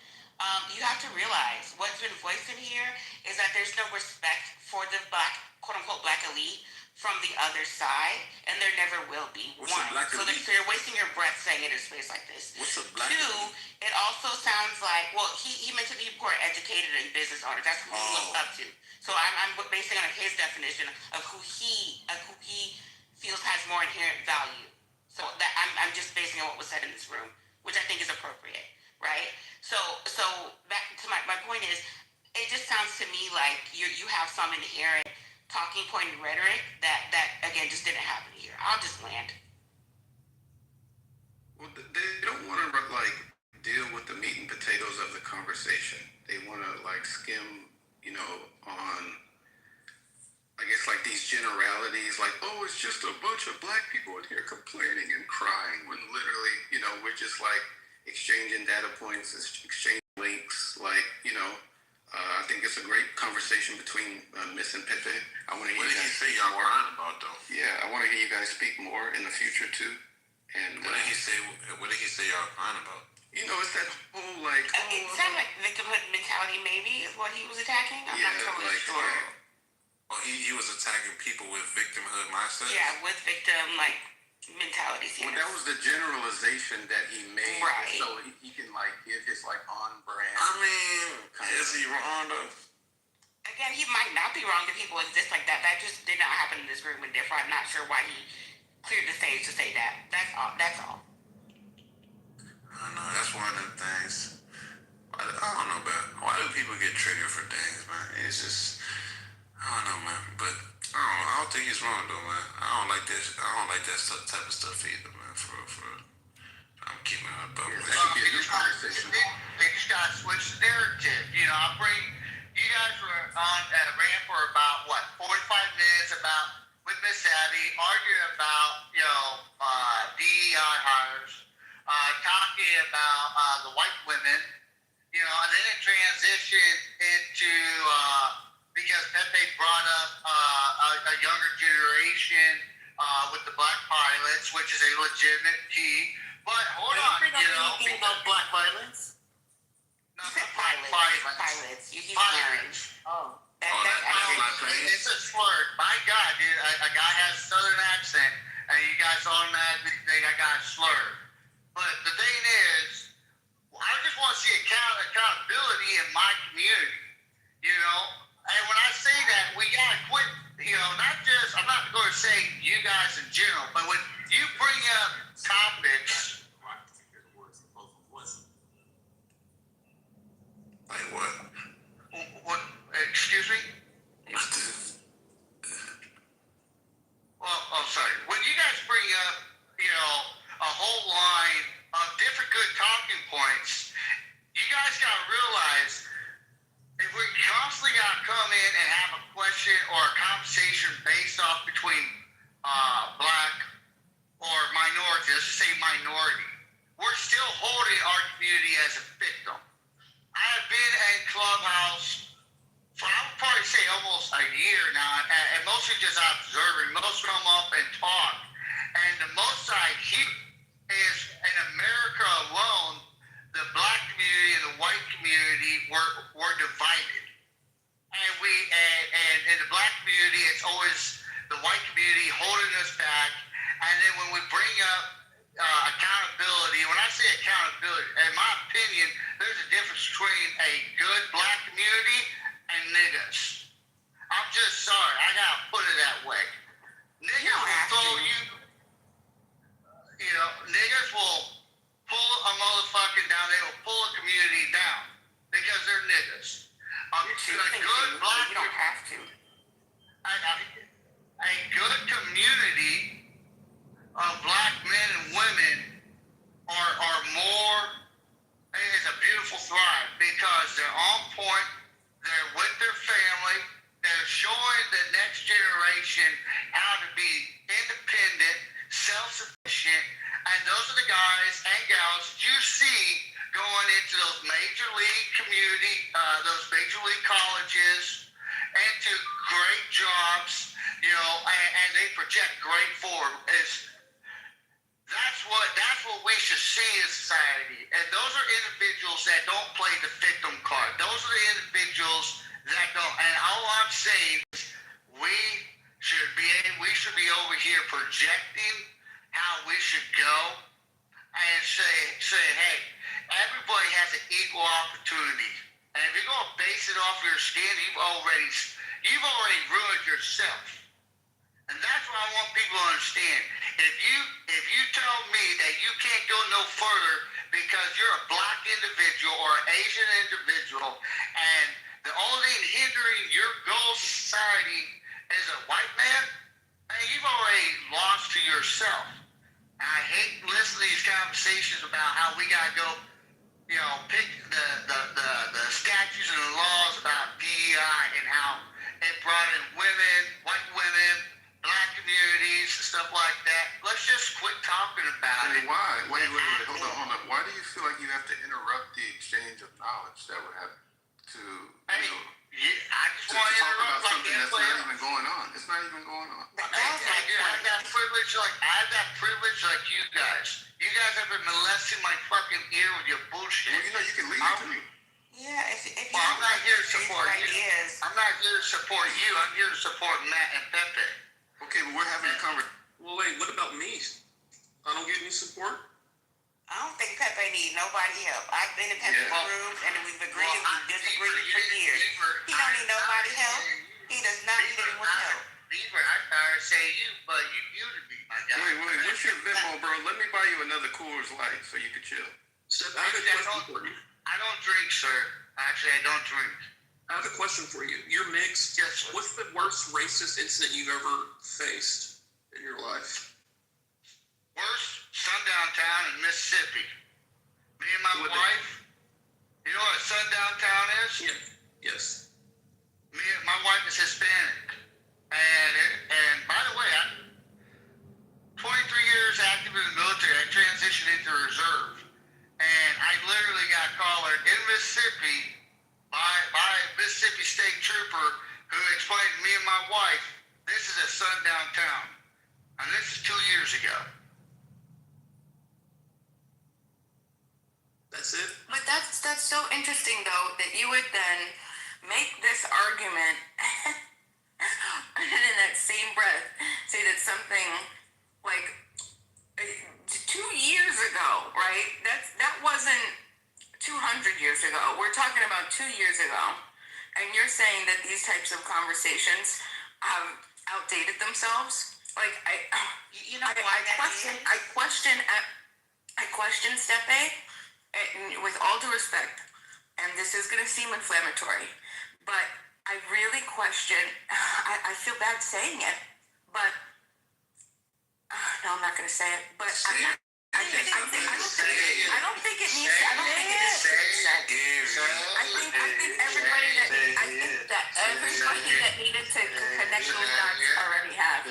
You have to realize what's been voiced in here is that there's no respect for the black, quote unquote, black elite from the other side, and there never will be. What's a One, black so elite? you're wasting your breath saying it in a space like this. What's a black Two, elite? it also sounds like, well, he mentioned people who are educated and business owners. That's who he looks up to. So I'm basing on his definition of who he feels has more inherent value. So that I'm just basing on what was said in this room, which I think is appropriate, right? So back to my point is, it just sounds to me like you have some inherent talking point rhetoric that again just didn't happen here. I'll just land. Well, they don't want to like deal with the meat and potatoes of the conversation. They want to like skim, on, I guess, like these generalities, like, oh, it's just a bunch of black people in here complaining and crying, when literally, we're just like exchanging data points, exchanging links, like, I think it's a great conversation between Miss and Pepe. I want to hear What you did he guys say speak y'all more. crying about though? Yeah, I want to hear you guys speak more in the future too. And What did he say? What did he say y'all crying about? it's that whole like, It sounded like victimhood mentality maybe is what he was attacking. I'm not totally like, sure. Oh, he was attacking people with victimhood mindset. Yeah, with victim mentalities. Well, that was the generalization that he made, Right. so he can like give his like on brand. I mean, is he wrong though? Again, he might not be wrong if people exist like that. That just did not happen in this room, and therefore I'm not sure why he cleared the stage to say that. That's all. I don't know. That's one of them things. I don't know, man. Why do people get triggered for things, man? It's just, I don't know, man. But I don't think he's wrong though, man. I don't like this. I don't like that type of stuff either, man. I'm keeping it up. That should be a good conversation. They just got to switch the narrative. You guys were on ran for about 45 minutes with Miss Abby arguing about DEI hires, talking about the white women, and then it transitioned into because Pepe brought up a younger generation with the black pilots, which is a legitimate key. But hold on, Anything about black violence? You said pilots. He's married. Oh. It's a slur. My God, dude, a guy has a southern accent, and you guys automatically think I got slurred. But the thing is, I just want to see accountability in my community. And when I say that, we gotta quit. Not just, I'm not going to say you guys in general, but when you bring up topics. Like what? What? Excuse me? Well, I'm sorry. When you guys bring up, a whole line of different victim. I have been in Clubhouse for, I would probably say, almost a year now, and mostly just observing. Most come up and talk. And the most I hear is in America alone, the black community and the white community were divided. And in the black community, it's always the white community holding us back. And then when we bring up accountability, when I say accountability, in my opinion, there's a difference between a good black community and niggas. I'm just sorry, I gotta put it that way. Niggas will throw you, niggas will pull a motherfucker down, they will pull a community down because they're niggas. You don't have to. A good community of black men and women are more, it's a beautiful thrive because they're on point, they're with their family, they're showing the next generation how to be independent, self-sufficient, and those are the guys and gals you see going into those major league community, those major league colleges, into great jobs, and they project great forward. That's what we should see in society. And those are individuals that don't play the victim card. Those are the individuals that don't. And all I'm saying is we should be over here projecting how we should go and say, hey, everybody has an equal opportunity. And if you're gonna base it off your skin, you've already ruined yourself. And that's what I want people to understand. If you tell me that you can't go no further because you're a black individual or an Asian individual, and the only thing hindering your goals in society is a white man, man, you've already lost to yourself. And I hate listening to these conversations about how we gotta go, pick the statutes and the laws about DEI and how it brought in women, white women, black communities, and stuff like that. Let's just quit talking about it. Why? Wait, hold on. Why do you feel like you have to interrupt the exchange of knowledge that would happen to, I just want to talk interrupt about something that's everybody not even going on? It's not even going on. I have that privilege like you guys. You guys have been molesting my fucking ear with your bullshit. Well, you can leave too. Yeah, if you I'm not here to support you. ideas. I'm not here to support you. I'm here to support Matt and Pepe. Okay, but we're having a conversation. Well, wait, what about me? I don't get any support? I don't think Pepe needs nobody help. I've been in Pepe's rooms and we've agreed and we've disagreed for years. He don't need nobody help. He does not need anyone's help. Beaver, I started saying you, but you to be my guy. Wait, what's your Venmo, bro? Let me buy you another Coors Light so you can chill. Seth, I have a question for you. I don't drink, sir. Actually, I don't drink. I have a question for you. You're mixed. Yes, sir. What's the worst racist incident you've ever faced in your life? Worst sundown town in Mississippi. Me and my wife. You know what a sundown town is? Yeah. Yes. My wife is Hispanic. And by the way, I'm 23 years active in the military. I transitioned into reserve. And I literally got collared in Mississippi by a Mississippi State Trooper who explained to me and my wife, this is a sundown town. And this is 2 years ago. That's it? But that's so interesting, though, that you would then make this argument and in that same breath say that something like 2 years ago, right? That wasn't 200 years ago. We're talking about 2 years ago. And you're saying that these types of conversations have outdated themselves? Like, I question Stepe, with all due respect, and this is going to seem inflammatory, but I really question, I feel bad saying it, but, no, I'm not going to say it, but I don't think it needs to be said. I think everybody that needed to connect those dots already have.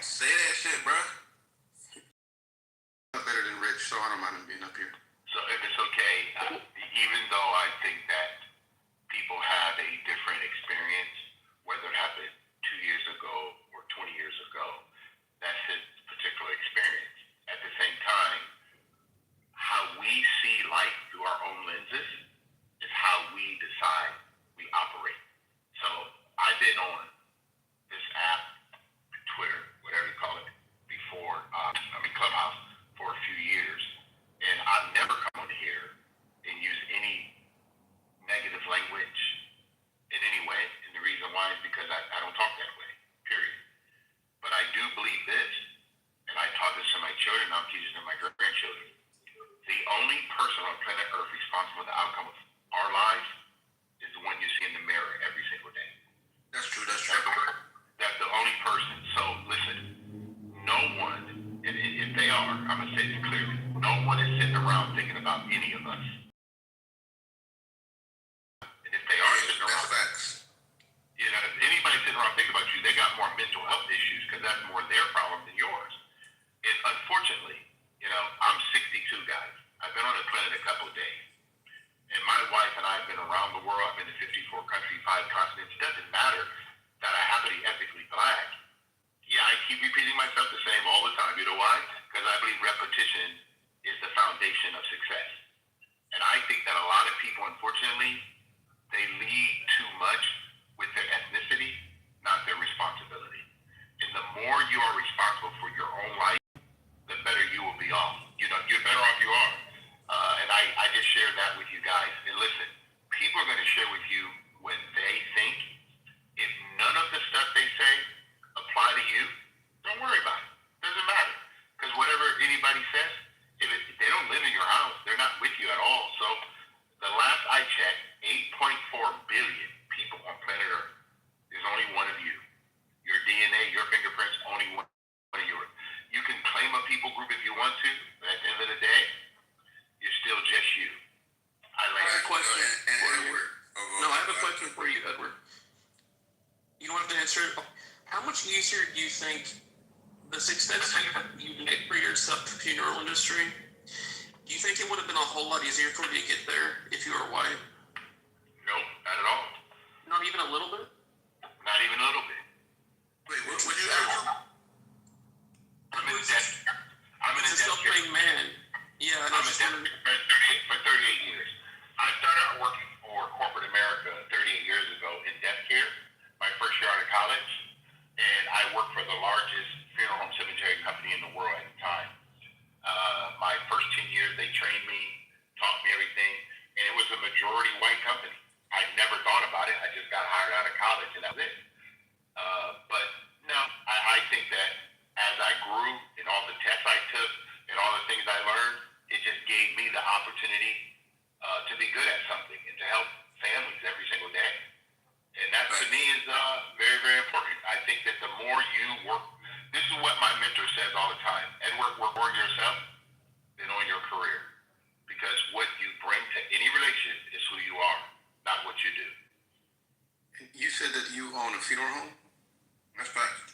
Say that shit, bro. I'm better than Rich, so I don't mind him being up here. So if it's okay, even though I think that people have a different experience, whether it happened 2 years ago or 20 years ago, that's his particular experience. At the same time, how we see life through our own lenses is how we decide we operate. So I've been on this app, Twitter, whatever you call it, before, Clubhouse, for a few years. And I've never come on here and used any negative language in any way. And the reason why is because I don't talk that way, period. But I do believe this, and I taught this to my children, I'm teaching it to my grandchildren. The only person on planet Earth responsible for the outcome of our lives is the one you see in the mirror every single day. That's true. That's true. That's the only person. So listen, no one, and if they are, I'm going to say this clearly, no one is sitting around thinking about any of us. And if they are sitting around, that's facts. you know, if anybody sitting around thinking about you, they got more mental health issues because that's more their problem than yours. And unfortunately, you know, I'm 62, guys. I've been on the planet a couple of days. And my wife and I have been around the world. I've been to 54 countries, 5 continents. It doesn't matter that I happen to be ethnically black. Yeah, I keep repeating myself the same all the time. You know why? Because I believe repetition is the foundation of success. And I think that a lot of people, unfortunately, they lead too much with their ethnicity, not their responsibility. And the more you are responsible for your own life, the better you will be off. You know, you're better off you are. And I just shared that with you guys. And listen, people are going to share with you what they think. If none of the stuff they say apply to you, don't worry about it. Doesn't matter. Because whatever anybody says, if they don't live in your house, they're not with you at all. So the last I checked, 8.4 billion people on planet Earth. There's only one of you. Your DNA, your fingerprints, only one of yours. You can claim a people group if you want to, but at the end of the day, you're still just you. I have a question for you. Edward. No, I have a question for you, Edward. You don't have to answer it. How much easier do you think the success you made for yourself in the funeral industry, do you think it would have been a whole lot easier for you to get there if you were white? Nope, not at all. Not even a little bit? Not even a little bit. Wait, what would you ever? I'm in debt. I'm in a As a debt self-made man. Yeah, I'm in debt for 38 years. I started working for corporate America 38 years ago in death care, my first year out of college, and I worked for the largest funeral home cemetery company in the world at the time. My first 10 years, they trained me, taught me everything, and it was a majority white company. I never thought about it. I just got hired out of college, and that was it. But no, I think that as I grew and all the tests I took and all the things I learned, it just gave me the opportunity to be good at something and to help families every single day. And that to me is very, very important. I think that the more you work, this is what my mentor says all the time. Edward, work on yourself than on your career. Because what you bring to any relationship is who you are, not what you do. You said that you own a funeral home? That's facts.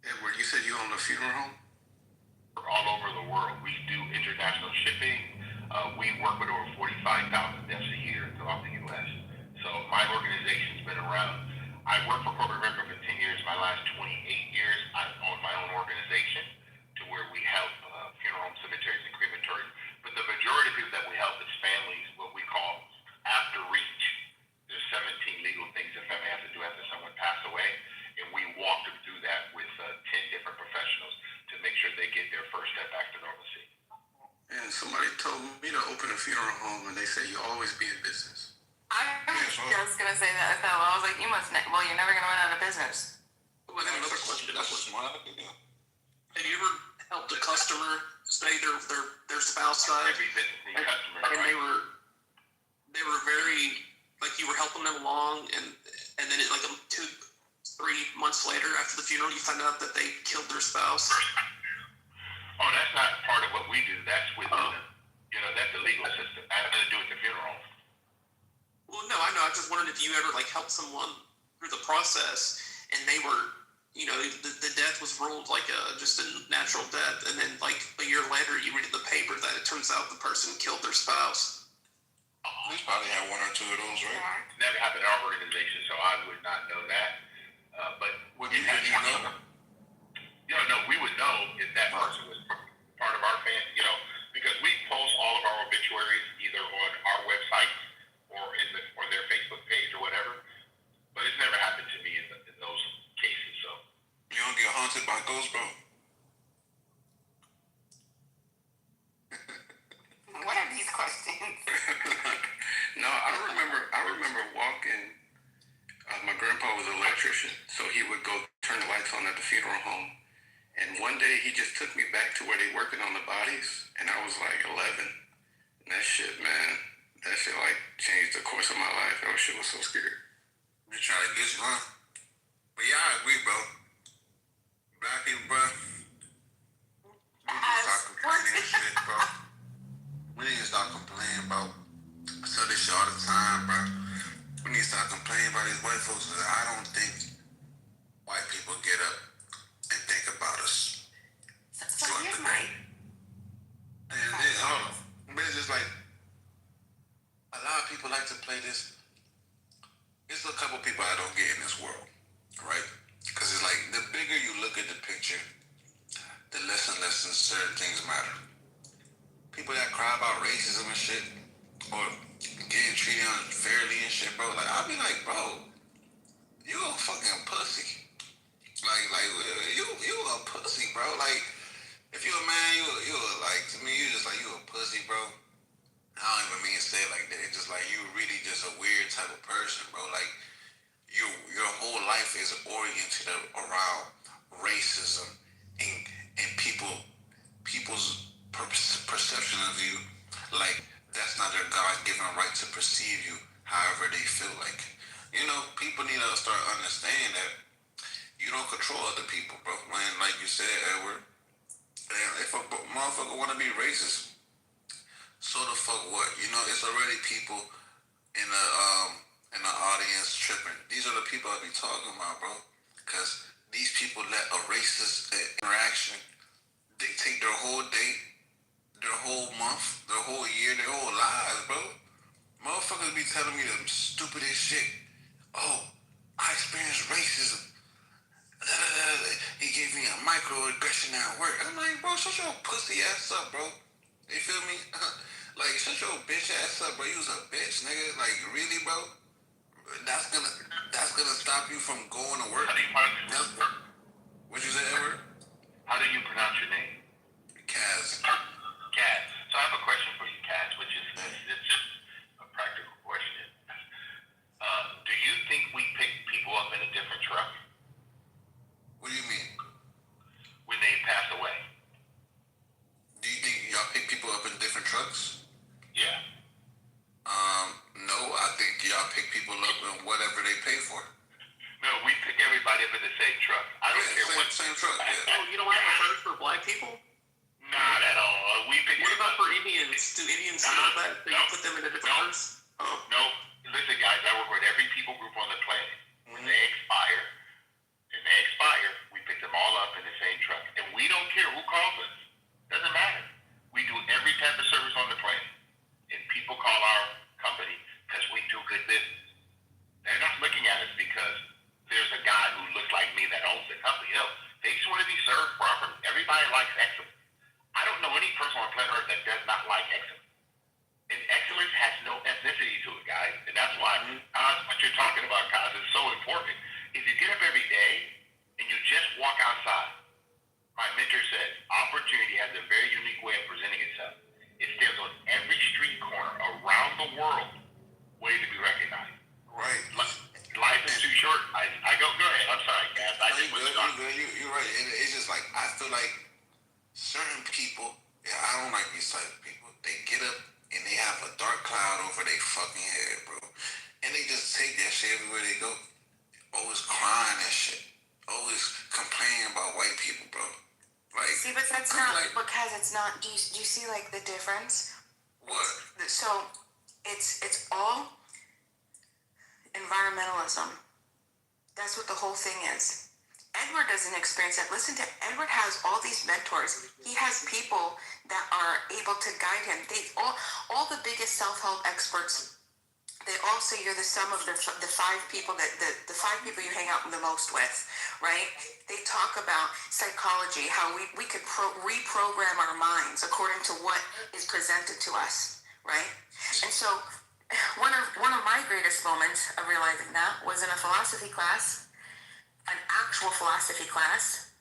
Edward, you said you own a funeral home? We're all over the world. We do international shipping. We work with over 45,000 deaths a year throughout the U.S. So my organization's been around. I worked for corporate America for 10 years. My last 28 years, I own my own organization to where we help funeral homes, cemeteries, and crematories. But the majority of people that we help is families, what we call after reach. There's 17 legal things a family has to do after someone passed away. And we walk them through that with 10 different professionals to make sure they get their first step back to normalcy. And somebody told me to open a funeral home, and they say you always be in business. I was gonna say that. I was like, you must. Well, you're never gonna run out of business. Oh, I got another question. That's what's smart. Yeah. Have you ever helped a customer stay their spouse died, Every business needs customers, and right? they were very like you were helping them along, and then it like 2-3 months later after the funeral, you find out that they killed their spouse. Oh, that's not part of what we do. That's within that's the legal system. That has nothing to do with the funeral. Well, no, I know. I just wondered if you ever like helped someone through the process, and they were the death was ruled like just a natural death, and then like a year later, you read in the paper that it turns out the person killed their spouse. We probably had one or two of those, right? It never happened in our organization, so I would not know that. But Would you know? No, we would know if that person was part of our family, because we post all of our obituaries either on our website or or their Facebook page or whatever. But it's never happened to me in those cases. So You don't get haunted by ghosts, bro? What are these questions? No, I remember walking. My grandpa was an electrician, so he would go turn the lights on at the funeral home. And one day he just took me back to where they working on the bodies, and I was like 11. And that shit like changed the course of my life. That shit was so scary. They try to get you, huh? But yeah, I agree, bro. Black people, bro. We need to stop complaining and shit, bro. We need to stop complaining, bro. I tell this shit all the time, bro. We need to stop complaining about these white folks. I don't think white people get up and think about us. So here's my. And then, hold on. But it's just like, a lot of people like to play this. There's a couple people I don't get in this world, right? Because it's like, the bigger you look at the picture, the less and less certain things matter. People that cry about racism and shit, or getting treated unfairly and shit, bro. Like, I'll be like, bro, you a fucking pussy. Like you a pussy, bro. Like, if you a man, you like, to me, you just like, you a pussy, bro. I don't even mean to say it like that. It's just like, you really just a weird type of person, bro. Like, your whole life is oriented around racism and people's perception of you. Like, that's not their God-given right to perceive you however they feel like. People need to start understanding that you don't control other people, bro. When, like you said, Edward, if a motherfucker want to be racist, so the fuck what? It's already people in the audience tripping. These are the people I be talking about, bro. Because these people let a racist interaction dictate their whole day, their whole month, their whole year, their whole lives, bro. Motherfuckers be telling me the stupidest shit. Oh, I experienced racism. He gave me a microaggression at work. I'm like, bro, shut your pussy ass up, bro. You feel me? Like, shut your bitch ass up, bro. You was a bitch, nigga. Like, really, bro? That's gonna stop you from going to work. How do you pronounce your name? What you say, Edward? How do you pronounce your name? Kaz. Kaz. So I have a question for you, Kaz, which is it's just a practical question. Do you think we pick people up in a different truck What do you mean? when they pass away? Do you think y'all pick people up in different trucks? Yeah. No, I think y'all pick people up in whatever they pay for. No, we pick everybody up in the same truck. I don't care what. Same truck, yeah. Oh, you don't have a hearse for black people? Not at all. We pick. What about for Indians? Do Indians know that? They put them in a different hearse? Oh. No. Listen, guys, I work with every people group on the planet. When they expire, we pick them all up in the same truck. And we don't care who calls us. Doesn't matter. We do every type of service on the planet. And people call our company because we do good business. They're not looking at us because there's a guy who looks like me that owns the company. No, they just want to be served properly. Everybody likes excellence. I don't know any person on planet Earth that does not like excellence. And excellence has no ethnicity to it, guys. And that's why what you're talking about, guys, is so important. If you get up every day and you just walk outside, my mentor said, opportunity has a very unique way of presenting itself. It stands on every street corner around the world, waiting to be recognized. Right. Life is too short. I go ahead. I'm sorry, guys. You're right. And it's just like, I feel like certain people, I don't like these type of people. They get up and they have a dark cloud over their fucking head, bro. And they just take that shit everywhere they go. Always crying and shit. Always complaining about white people, bro. Like, See, but that's not because it's not. Do you see like the difference? What? So it's all environmentalism. That's what the whole thing is. Edward doesn't experience that. Listen to Edward has all these mentors. He has people that are able to guide him. They all the biggest self-help experts, they all say you're the sum of the five people that the five people you hang out the most with, right? They talk about psychology, how we could reprogram our minds according to what is presented to us, right? And so one of my greatest moments of realizing that was in a philosophy class, an actual philosophy class.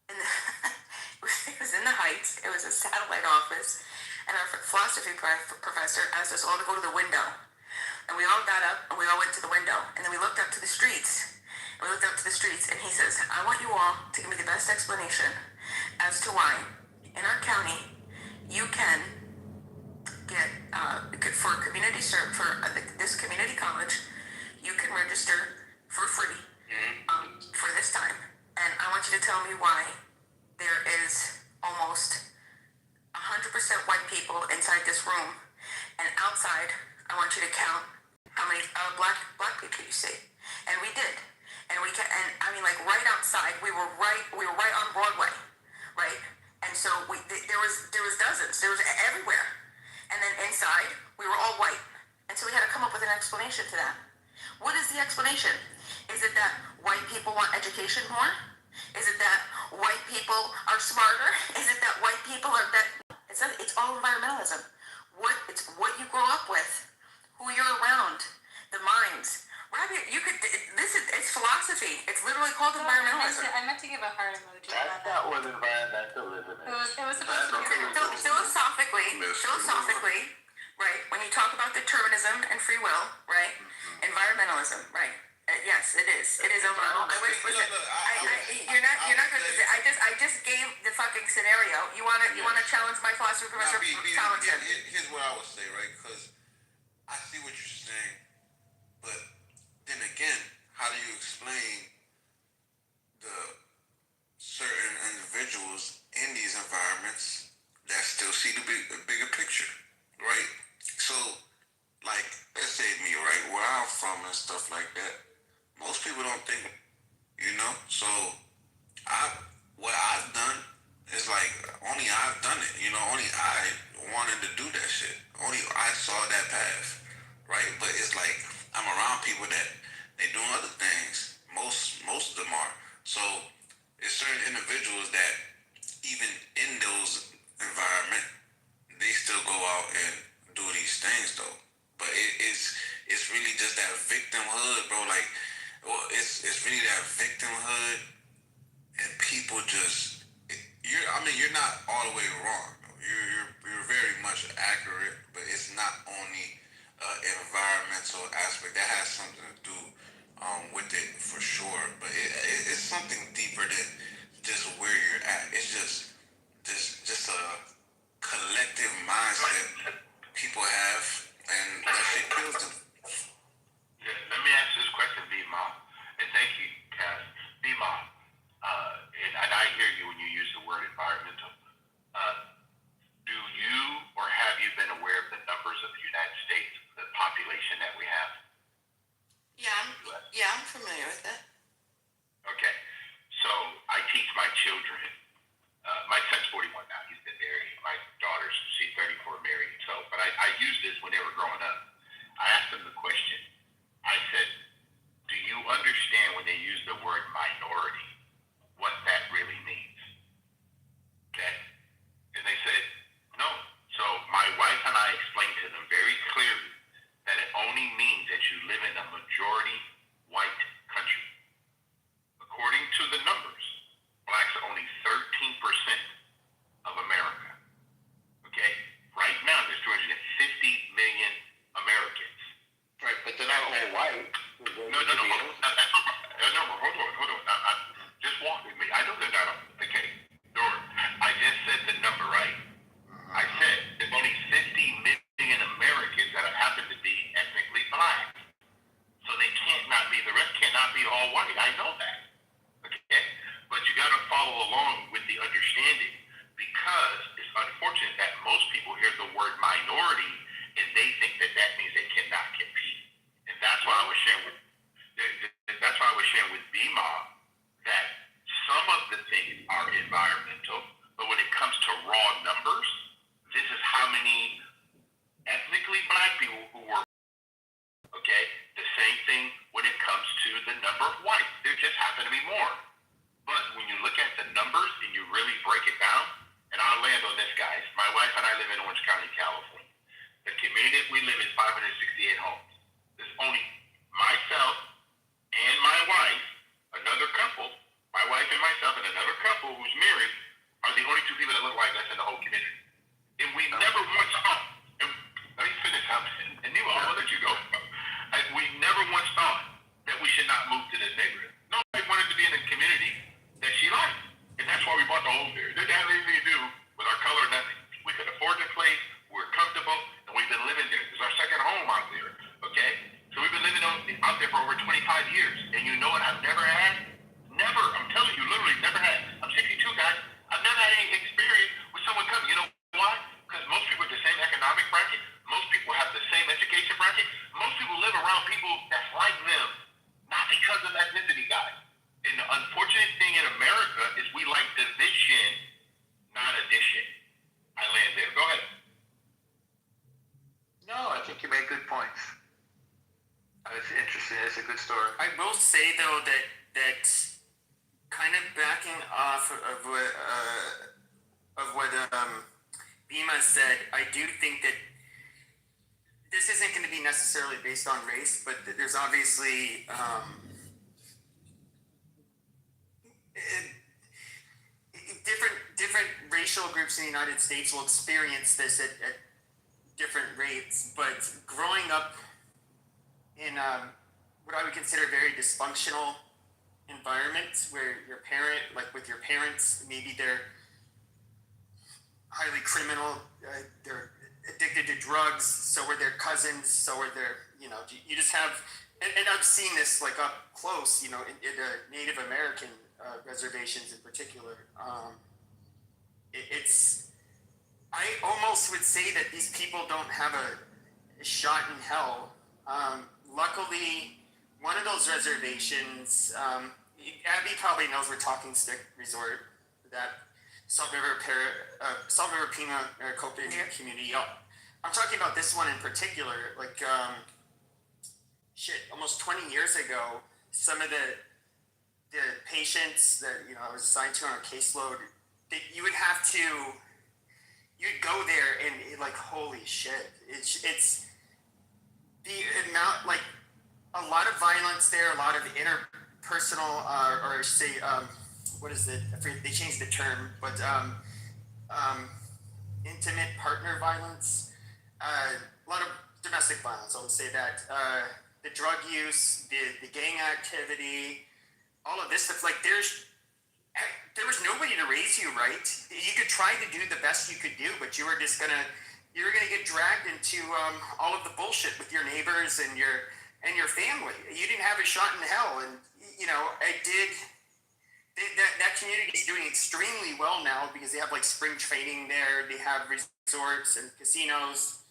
And it was in the Heights. It was a satellite office, and our philosophy professor asked us all to go to the window. And we all got up and we all went to the window, and then we looked up to the streets. And he says, "I want you all to give me the best explanation as to why in our county you can get for this community college, you can register for free for this time. And I want you to tell me why there is almost 100% white people inside this room, and outside, I want you to count how many black people you see." And we did, and I mean, like, right outside, we were right on Broadway, right? And so there was dozens, there was everywhere, and then inside we were all white, and so we had to come up with an explanation to that. What is the explanation? Is it that white people want education more? Is it that white people are smarter? Is it that white people are that? It's all environmentalism. It's what you grow up with, who you're around, the minds. Robbie, it's philosophy. It's literally called environmentalism. I meant to give a heart emoji. That's not what environmentalism is. It was supposed to be. Philosophically, right? When you talk about determinism and free will, right? Environmentalism, right? Yes, it is. It is environmentalism. You're not gonna. I just gave the fucking scenario. You wanna challenge my philosophy professor? Challenge him. Here's what I would say, right? Because I see what you're saying, but then again, how do you explain the certain individuals in these environments that still see the bigger picture, right? So, like, let's say me, right, where I'm from and stuff like that, most people don't think, so what I've done is like, only I've done it, only I wanted to do that shit. Only I saw that path, right? But it's like, I'm around people that they doing other things. Most of them are. So it's certain individuals that even in those environment, they still go out and do these things though. But it's really just that victimhood, bro. Like, it's really that victimhood, and people just you're not all the way wrong. You're very much accurate, but it's not only environmental aspect that has something to do with it for sure. But it's something deeper than just where you're at. It's just a collective mindset people have, and that shit kills them. Yeah, let me ask this question, B-Ma, and thank you, Cass. B-Ma, and I hear you when you use the word environmental. Do you or have you been aware of the numbers of the United States, the population that we have? Yeah, I'm familiar with it. Okay, so I teach my children. My son's 41 now. He's been married. My daughter's, she's 34, married. So, but I used this when they were growing up. I asked them the question. I said, "Do you understand when they use the word minority, what that really means?" Okay, and they said, "No." So my wife and I explained to them very clearly that it only means that you live in a majority white country. According to the numbers, blacks are only 13% of America. Okay? Right now, there's 250 million Americans. Right, but they're not all white. No, hold on. Just walk with me. I know they're not all. Okay, Dora, I just said the number right. I said there's only 50 million Americans that happen to be ethnically black. So they the rest cannot be all white. I know that. Okay? But you got to follow along with the understanding, because it's unfortunate that most people hear the word minority and they think that that means they cannot compete. And that's why I was mom, that some of the things are environmental, but when it comes to raw numbers, this is how many ethnically black people who were, okay? The same thing when it comes to the number of whites. There just happen to be more. But when you look at the numbers and you really break it down, and I'll land on this, guys. My wife and I live in Orange County, California. The community that we live in is 568 homes. There's only myself and my wife, another couple, my wife and myself and another couple who's married are the only two people that look like us in the whole community. And we never once thought, and let me finish up, and Nemo, I'll let you go. We never once thought that we should not move to this neighborhood. Nobody wanted to be in a community that she liked. And that's why we bought the home there. It didn't have anything to do with our color or nothing. We could afford the place, we were comfortable, and we've been living there. It's our second home out there, okay? So we've been living out there for over 25 years. And you know what I've never had? Never, I'm telling you, literally never had. I'm 62, guys. I've never had any experience with someone coming. You know why? Because most people are the same economic bracket. Most people have the same education bracket. Most people live around people that's like them. Not because of ethnicity, guys. And the unfortunate thing in America is we like division, not addition. I land there. Go ahead. No, I think you make good points. It's interesting. It's a good story. I will say though that kind of backing off of what Bima said, I do think that this isn't going to be necessarily based on race, but there's obviously different racial groups in the United States will experience this at different rates. But growing up in what I would consider very dysfunctional environments, where your parents, maybe they're highly criminal, they're addicted to drugs, so are their cousins, so are their, you just have, and I've seen this like up close, in Native American reservations in particular. I almost would say that these people don't have a shot in hell. Luckily, one of those reservations, Abby probably knows we're Talking Stick Resort, that Salt River Pima Maricopa Indian community. I'm talking about this one in particular. Like, almost 20 years ago, some of the patients that I was assigned to on a caseload, you would have to, you'd go there and like, holy shit, it's the amount, like a lot of violence there, a lot of interpersonal, or say, what is it? I forget, they changed the term, but intimate partner violence, a lot of domestic violence. I would say that the drug use, the gang activity, all of this stuff. Like there was nobody to raise you right. You could try to do the best you could do, but you were gonna get dragged into all of the bullshit with your neighbors and your family. You didn't have a shot in hell, and I did. That community is doing extremely well now because they have like spring training there. They have resorts and casinos.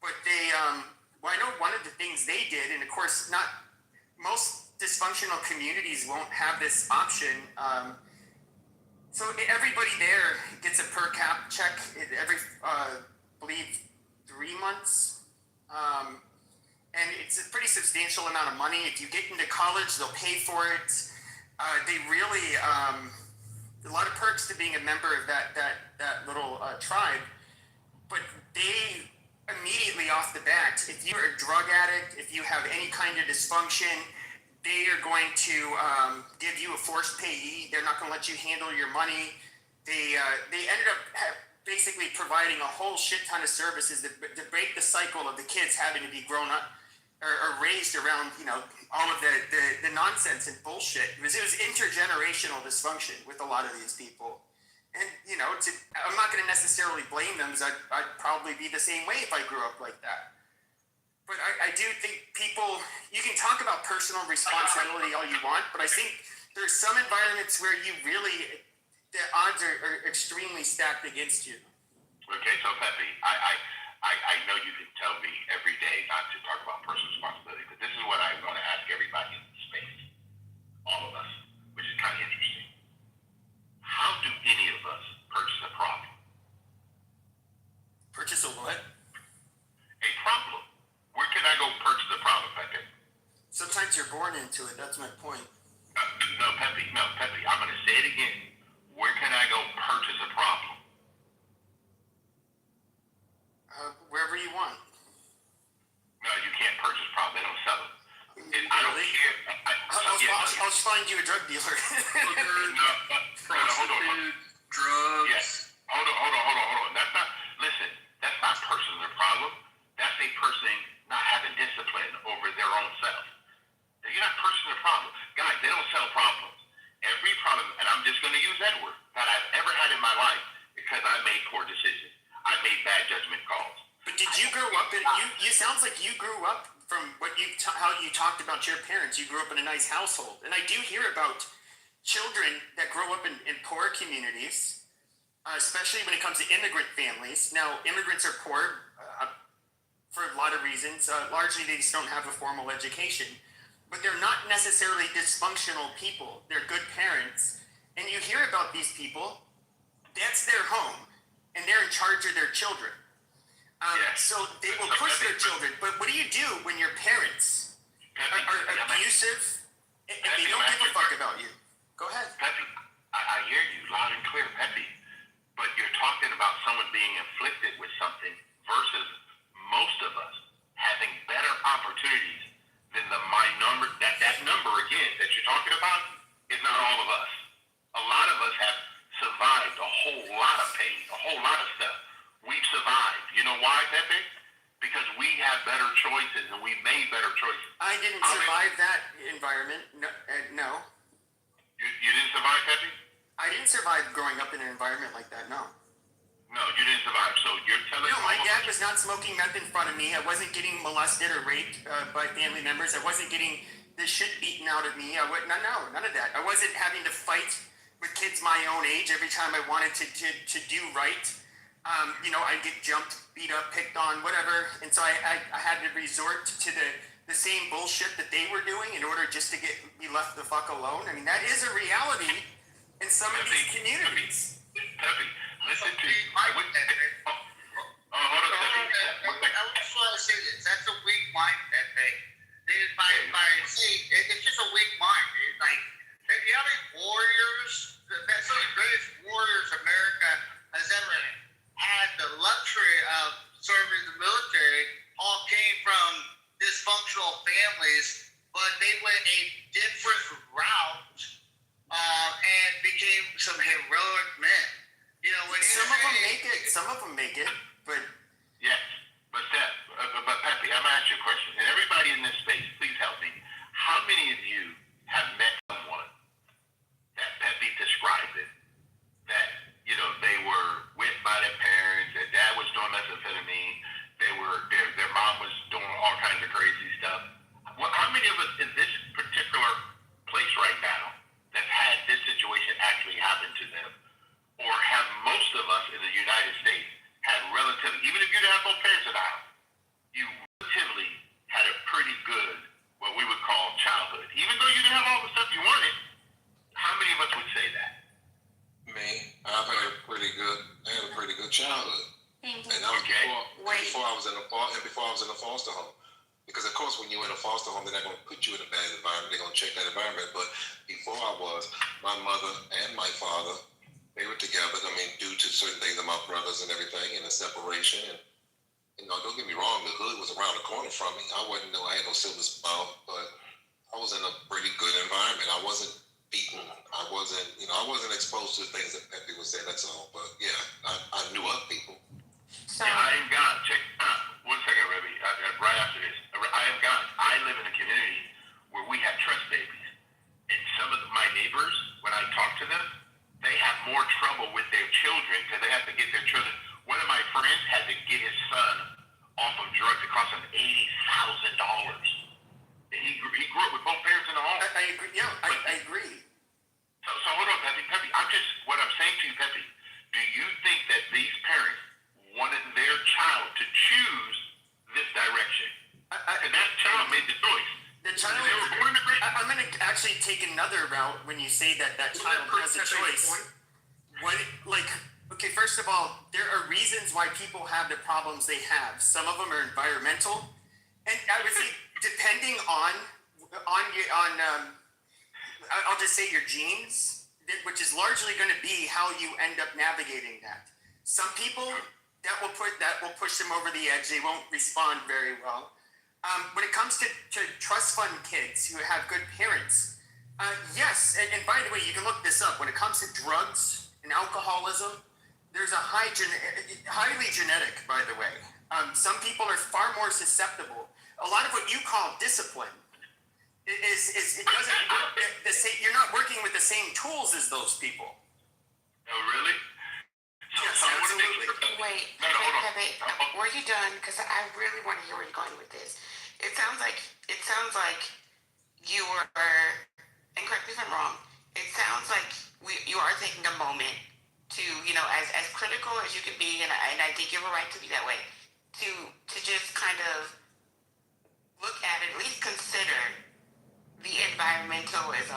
But I know one of the things they did, and of course, not most dysfunctional communities won't have this option. So everybody there gets a per cap check every, believe, 3 months. And it's a pretty substantial amount of money. If you get into college, they'll pay for it. They really, a lot of perks to being a member of that little tribe. But they immediately off the bat, if you're a drug addict, if you have any kind of dysfunction, they are going to give you a forced payee. They're not going to let you handle your money. They ended up basically providing a whole shit ton of services to break the cycle of the kids having to be grown up or raised around, all of the nonsense and bullshit. It was intergenerational dysfunction with a lot of these people. And, I'm not going to necessarily blame them, because I'd probably be the same way if I grew up like that. But I do think people, you can talk about personal responsibility all you want, but I think there's some environments where you really, the odds are extremely stacked against you. Okay, so Pepe, I know you can tell me every day not to talk about personal responsibility, but this is what I'm going to ask everybody in the space, all of us. you're born into it. That's my point. No, Pepe, I'm going to say it again. Where can I go purchase a problem? Wherever you want. No, you can't purchase problem. They don't sell it. I don't care. I'll just find you a drug dealer. Hold on. Drugs. Yes. Hold on. That's not purchasing a problem. That's a person not having discipline over their own self. You're not purchasing a problem. Guys, they don't sell problems. Every problem, and I'm just going to use that word, that I've ever had in my life because I made poor decisions. I made bad judgment calls. But did you grow up in, you sounds like you grew up from what how you talked about your parents. You grew up in a nice household. And I do hear about children that grow up in poor communities, especially when it comes to immigrant families. Now, immigrants are poor for a lot of reasons. Largely, they just don't have a formal education. But they're not necessarily dysfunctional people. They're good parents. And you hear about these people, that's their home, and they're in charge of their children. So they will push their children. But what do you do when your parents are abusive and they don't give a fuck about you? Go ahead. Pepe, I hear you loud and clear, Pepe. But you're talking about someone being inflicted with something versus most of us having better opportunities than number. That number again that you're talking about is not all of us. A lot of us have survived a whole lot of pain, a whole lot of stuff. We've survived. You know why, Pepe? Because we have better choices and we made better choices. I didn't survive that environment. No. You didn't survive, Pepe? I didn't survive growing up in an environment like that, no. No, you didn't survive. So you're telling me... No, my dad was not smoking meth in front of me. I wasn't getting molested or raped by family members. I wasn't getting the shit beaten out of me. No, none of that. I wasn't having to fight with kids my own age every time I wanted to do right. I'd get jumped, beat up, picked on, whatever. And so I had to resort to the same bullshit that they were doing in order just to be left the fuck alone. I mean, that is a reality in some of these communities. Pepe, listen to you. I just want to say this. That's a weak mindset thing. It's just a weak mind. It's like, you know how many warriors, some of the greatest warriors America has ever had the luxury of serving the military, all came from dysfunctional families, but they went a different route and became some heroic men. Some of them make it, but... Yes, but Pepe, I'm going to ask you a question. And everybody in this space, please help me. How many of you have met someone that Pepe described it, that, they were whipped by their parents, their dad was doing methamphetamine, their mom was doing all kinds of crazy stuff. How many of us in this particular place right now that's had this situation actually happen to them? Or have most of us in the United States had relatively, even if you didn't have both parents in the house, you relatively had a pretty good, what we would call childhood. Even though you didn't have all the stuff you wanted, how many of us would say that? Me, I've had a pretty good childhood. Thank you. And that was before I was in a foster home. Because of course, when you're in a foster home, they're not going to put you in a bad environment. They're going to check that environment. But before I was, my mother and my father, they were together. I mean, due to certain things of my brothers and everything, and the separation. And don't get me wrong, the hood was around the corner from me. I had no silver spoon, but I was in a pretty good environment. I wasn't beaten. I wasn't exposed to things that Pepe was saying. That's all. But yeah, I knew of people. Yeah, I am God. Check. One second, Rebby. Right after this, I am God. I live in a community where we have trust babies, and some of my neighbors, when I talk to them, they have more trouble with their children because they have to get their children. One of my friends had to get his son off of drugs. It cost him $80,000. And he grew up with both parents in the home. I agree. Yeah, I agree. So hold on, Pepe. What I'm saying to you, Pepe, do you think that these parents wanted their child to choose this direction? And that child made the choice. The child. I'm going to actually take another route when you say that child has a choice. Okay, first of all, there are reasons why people have the problems they have. Some of them are environmental, and I would say depending on I'll just say your genes, which is largely going to be how you end up navigating that. Some people that will push them over the edge. They won't respond very well. When it comes to trust fund kids who have good parents, yes, and by the way, you can look this up. When it comes to drugs and alcoholism, there's a highly genetic, by the way. Some people are far more susceptible. A lot of what you call discipline is it doesn't work the same. You're not working with the same tools as those people. Oh, really? Yes, So what do they absolutely. Wait, No, hold on. were you done? Because I really want to hear where you're going with this. It sounds like you are, and correct me if I'm wrong. It sounds like you are taking a moment to, as critical as you can be, and I think you have a right to be that way. To just kind of look at least consider the environmentalist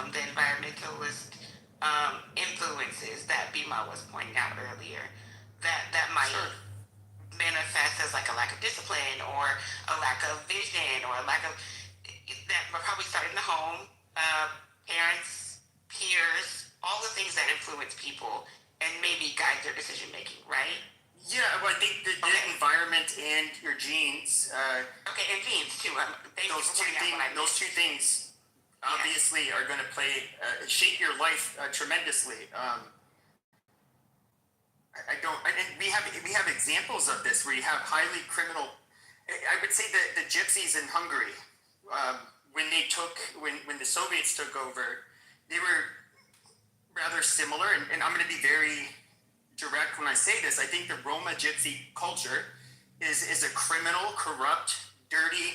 influences that Bima was pointing out earlier, that might manifest as like a lack of discipline or a lack of vision or a lack of that probably start in the home, parents, peers, all the things that influence people and maybe guide their decision making, right? Yeah, well, I think the environment and your genes. Okay, and genes too. Those two things obviously are going to shape your life tremendously. And we have examples of this where you have highly criminal. I would say the gypsies in Hungary, when the Soviets took over, they were rather similar. And I'm going to be very direct when I say this. I think the Roma gypsy culture is a criminal, corrupt, dirty,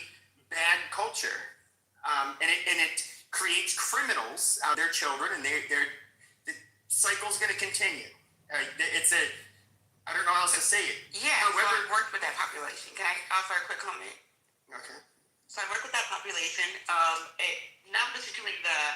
bad culture, and it creates criminals out of their children, and the cycle's going to continue. I don't know how else to say it. Yeah. However, so I worked with that population. Can I offer a quick comment? Okay. So I worked with that population. Not particularly the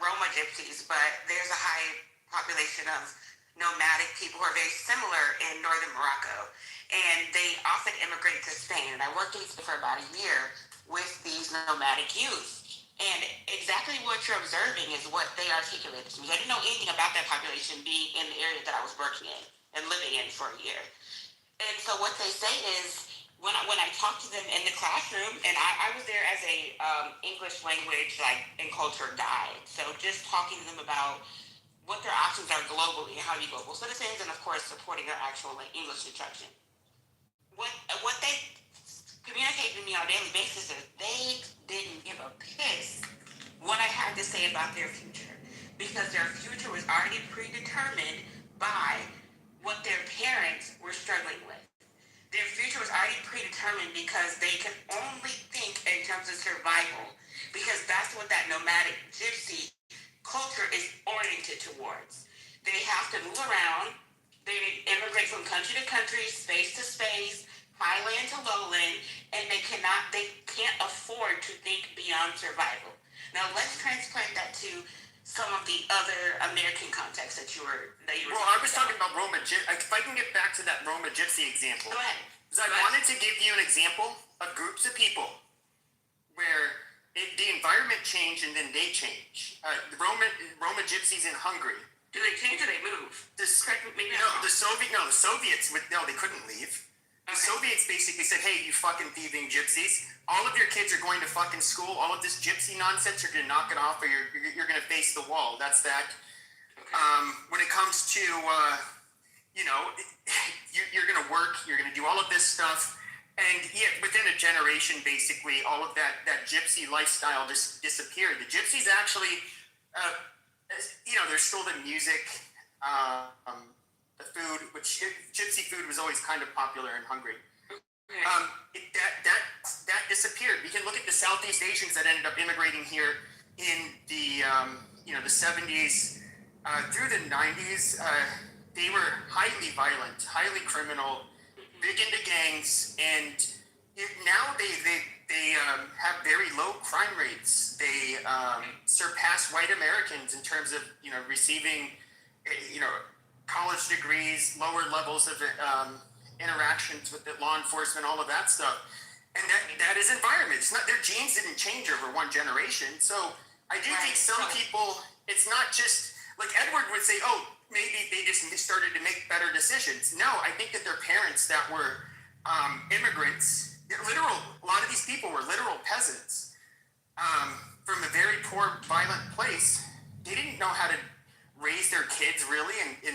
Roma gypsies, but there's a high population of nomadic people who are very similar in northern Morocco, and they often immigrate to Spain. And I worked in Spain for about a year with these nomadic youth, and exactly what you're observing is what they articulated to me. I didn't know anything about that population being in the area that I was working in and living in for a year. And so what they say is when I talk to them in the classroom, and I was there as a English language and culture guide, so just talking to them about what their options are globally and how you global citizens, and of course supporting their actual English instruction. What they communicate to me on a daily basis is they didn't give a piss what I had to say about their future, because their future was already predetermined by what their parents were struggling with. Their future was already predetermined because they could only think in terms of survival, because that's what that nomadic gypsy culture is oriented towards. They have to move around. They immigrate from country to country, space to space, highland to lowland, and they can't afford to think beyond survival. Now let's transplant that to some of the other American contexts that you were. Well, I was talking about Roma. If I can get back to that Roma gypsy example, go ahead. Because I wanted to give you an example of groups of people where the environment changed and then they change. The Roma gypsies in Hungary. Do they change or they move? The Soviets they couldn't leave. The Soviets basically said, hey, you fucking thieving gypsies, all of your kids are going to fucking school, all of this gypsy nonsense, you're going to knock it off or you're going to face the wall. That's that. Okay. When it comes to, you're going to work, you're going to do all of this stuff. And within a generation, basically, all of that gypsy lifestyle just disappeared. The gypsies actually, there's still the music, the food, which gypsy food was always kind of popular in Hungary. That disappeared. We can look at the Southeast Asians that ended up immigrating here in the 70s through the 90s. They were highly violent, highly criminal, big into gangs, and now they have very low crime rates. They surpass white Americans in terms of receiving college degrees, lower levels of interactions with the law enforcement, all of that stuff. And that is environment. It's not, their genes didn't change over one generation. So I do think some people, it's not just, like Edward would say, oh, maybe they just started to make better decisions. No, I think that their parents that were immigrants, literal, a lot of these people were literal peasants from a very poor, violent place. They didn't know how to raise their kids really in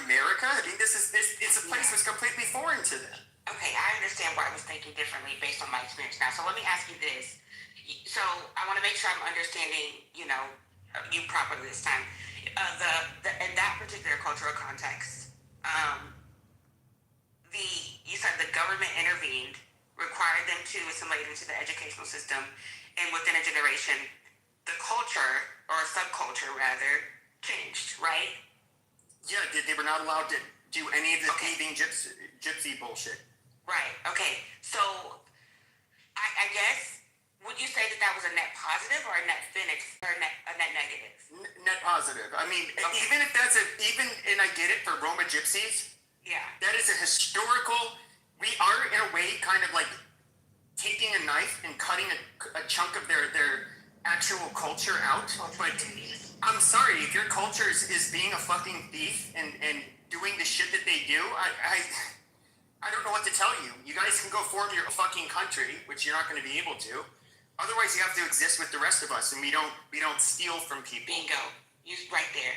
America. I mean, it's a place that's completely foreign to them. Okay, I understand why I was thinking differently based on my experience now. So let me ask you this. So I want to make sure I'm understanding, you properly this time. In that particular cultural context, you said the government intervened, required them to assimilate into the educational system, and within a generation, the culture, or subculture rather, changed, right? Yeah, they were not allowed to do any of the thieving gypsy bullshit. Right. Okay. So, I guess, would you say that was a net positive or a net or a net negative? Net positive. I mean, even if and I get it for Roma gypsies. Yeah. That is a historical. We are in a way kind of like taking a knife and cutting a chunk of their actual culture out. But I'm sorry if your culture is being a fucking thief and doing the shit that they do. I don't know what to tell you. You guys can go form your fucking country, which you're not going to be able to. Otherwise, you have to exist with the rest of us, and we don't steal from people. Bingo. You right there.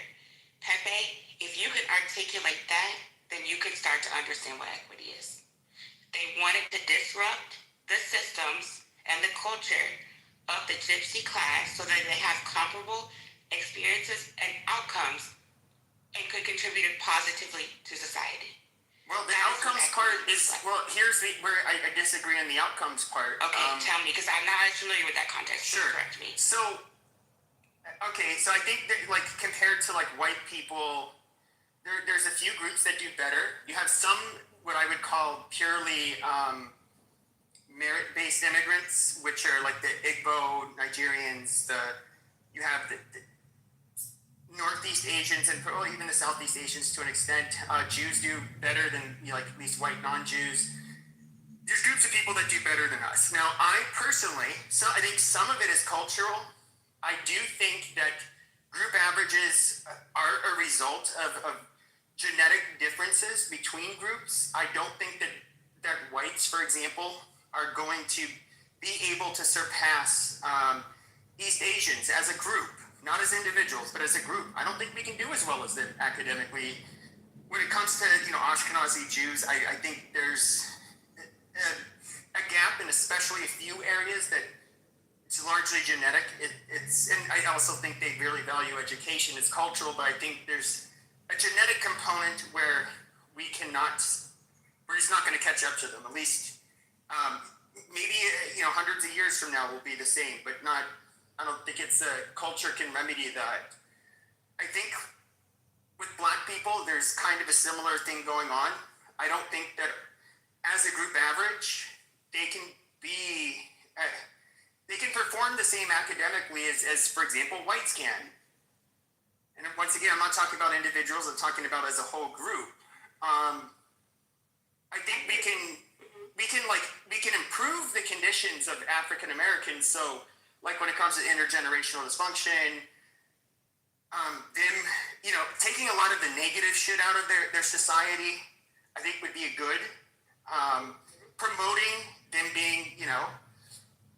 Pepe, if you can articulate that, then you can start to understand what equity is. They wanted to disrupt the systems and the culture of the gypsy class so that they have comparable experiences and outcomes and could contribute positively to society. Well, the outcomes part is, here's where I disagree on the outcomes part. Okay, tell me, because I'm not as familiar with that context. Sure. Correct me. So I think that, like, compared to, like, white people, there's a few groups that do better. You have some, what I would call purely merit-based immigrants, which are, like, the Igbo, Nigerians, you have the Northeast Asians and even the Southeast Asians to an extent. Jews do better than at least white non-Jews. There's groups of people that do better than us. Now, I personally, I think some of it is cultural. I do think that group averages are a result of genetic differences between groups. I don't think that whites, for example, are going to be able to surpass East Asians as a group. Not as individuals, but as a group. I don't think we can do as well as them academically. When it comes to Ashkenazi Jews, I think there's a gap in especially a few areas that it's largely genetic. And I also think they really value education. It's cultural, but I think there's a genetic component where we're just not going to catch up to them. At least maybe hundreds of years from now we'll be the same, but not. I don't think culture can remedy that. I think with black people, there's kind of a similar thing going on. I don't think that as a group average, they can perform the same academically as for example, whites can. And once again, I'm not talking about individuals, I'm talking about as a whole group. I think we can improve the conditions of African Americans. So, like when it comes to intergenerational dysfunction, them, taking a lot of the negative shit out of their society, I think would be a good. Promoting them being,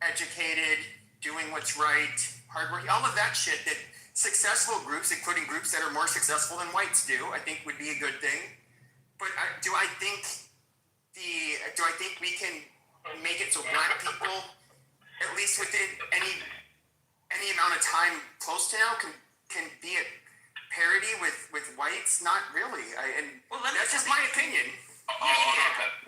educated, doing what's right, hardworking, all of that shit that successful groups, including groups that are more successful than whites do, I think would be a good thing. But do I think we can make it so black people, at least within any amount of time close to now, can be at parity with whites? Not really. That's just my opinion. So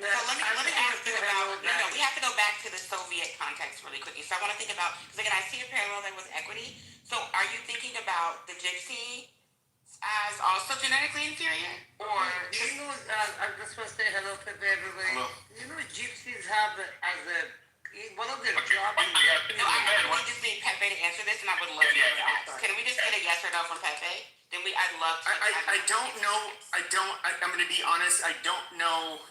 let me ask you about, we have to go back to the Soviet context really quickly. So I want to think about, because again, I see a parallel there with equity. So are you thinking about the gypsy as also genetically inferior? Or I just want to say hello to everybody. Hello. Gypsies have one of their jobs. I really just need Pepe to answer this, and I would love to hear that. Can we just get a yes or no from Pepe? I'd love to. I don't know. I'm going to be honest. I don't know.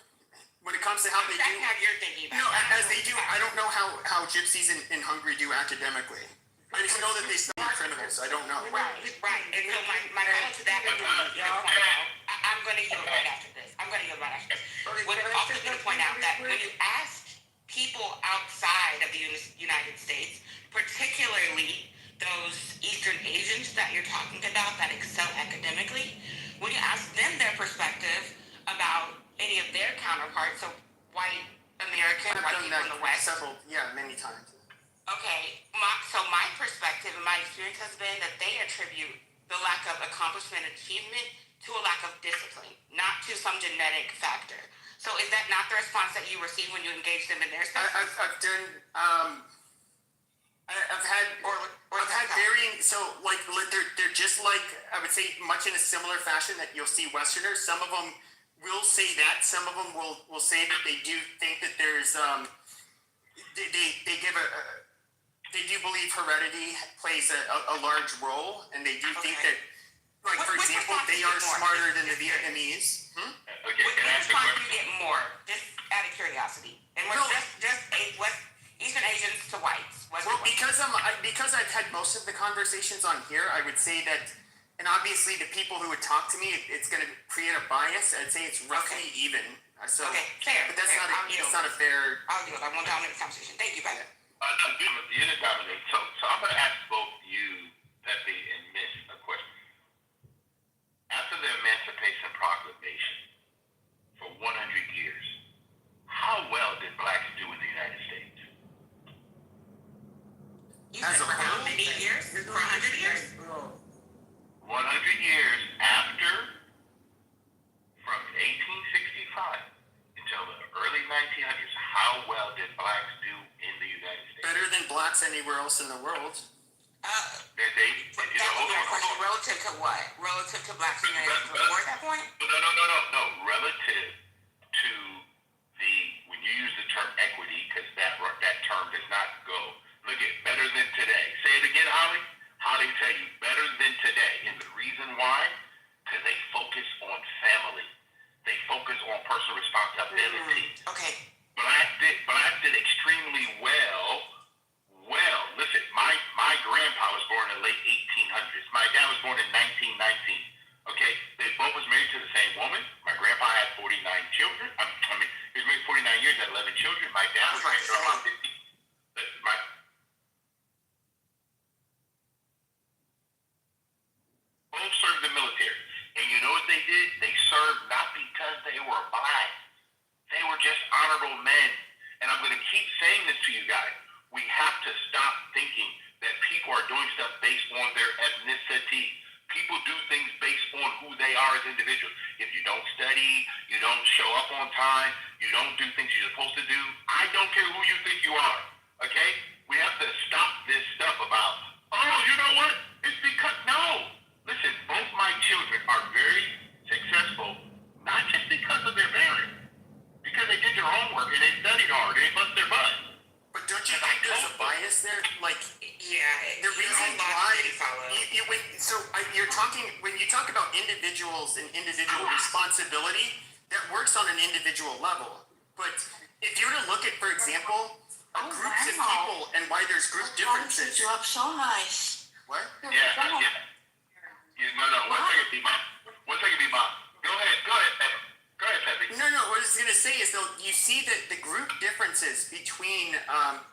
when it comes to how they do. That's how you're thinking about No, it. as they do. I don't know how gypsies in Hungary do academically. I just know that they study criminals. I don't know. Right. And so my follow to that would be I'm going to yield right after this. Would also going to point out that when you ask people outside of the United States, particularly those Eastern Asians that you're talking about that excel academically, when you ask them their perspective about any of their counterparts, so white American, white people in the West. Many times. Okay, so my perspective and my experience has been that they attribute the lack of accomplishment and achievement to a lack of discipline, not to some genetic factor. So is that not the response that you receive when you engage them in their stuff? I've had varying. So like they're just like, I would say, much in a similar fashion that you'll see Westerners. Some of them will say that. Some of them will say that they do think that there's they do believe heredity plays a large role, and they do think that, like, for example, they are smarter than the Vietnamese. Okay, Which can I ask a response do question? you get more? Just out of curiosity. And we're just Eastern Asians to whites. Well, because I've had most of the conversations on here, I would say that, and obviously the people who would talk to me, it's going to create a bias. I'd say it's roughly even. So, fair. But that's not a fair. I'll yield. I won't dominate the conversation. Thank you, Beth. No, you didn't dominate. So I'm going to ask both you, Pepe and Miss, a question. After the Emancipation Proclamation, for 100 years, how well did blacks do in the United States? You said for how many years? For 100 years? 100 years after, from 1865 until the early 1900s, how well did blacks do in the United States? Better than blacks anywhere else in the world. Relative to what? Relative to blacks in the United States before that point? No. Relative to when you use the term equity, because that term does not go. Look at better than today. Say it again, Holly. Holly tell you better than today. And the reason why? Because they focus on family. They focus on personal responsibility. Okay. Blacks did extremely well. Well, listen, my grandpa was born in the late 1800s. My dad was born in 1919. Okay, they both was married to the same woman. My grandpa had 49 children. He was married 49 years, had 11 children. My dad was married to about 50. Both served the military. And you know what they did? They served not because they were black. They were just honorable men. And I'm going to keep saying this to you guys. We have to stop thinking that people are doing stuff based on their ethnicity. People do things based on who they are as individuals. If you don't study, you don't show up on time, you don't do things you're supposed to do, I don't care who you think you are, okay? We have to stop this stuff about, oh, you know what? It's because, no. Listen, both my children are very successful, not just because of their parents, because they did their homework and they studied hard, they bust their butt. But don't you think there's a bias there? Like, the reason why you're talking, when you talk about individuals and individual responsibility, that works on an individual level. But if you were to look at, for example, groups of people and why there's group differences. You up so nice. What? No, one second, B-Mom. Go ahead, Pepe. No, what I was going to say is, though, you see that the group differences between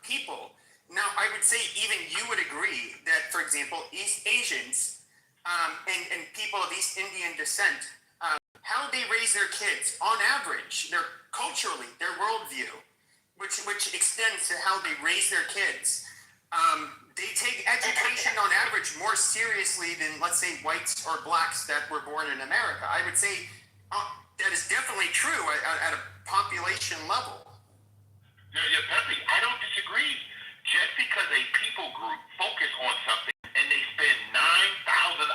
people. Now, I would say even you would agree that, for example, East Asians and people of East Indian descent, how they raise their kids, on average, culturally, their worldview, which extends to how they raise their kids, they take education on average more seriously than, let's say, whites or blacks that were born in America. I would say that is definitely true at a population level. Yeah, Pepe, I don't disagree. Just because a people group focus on something and they spend 9,000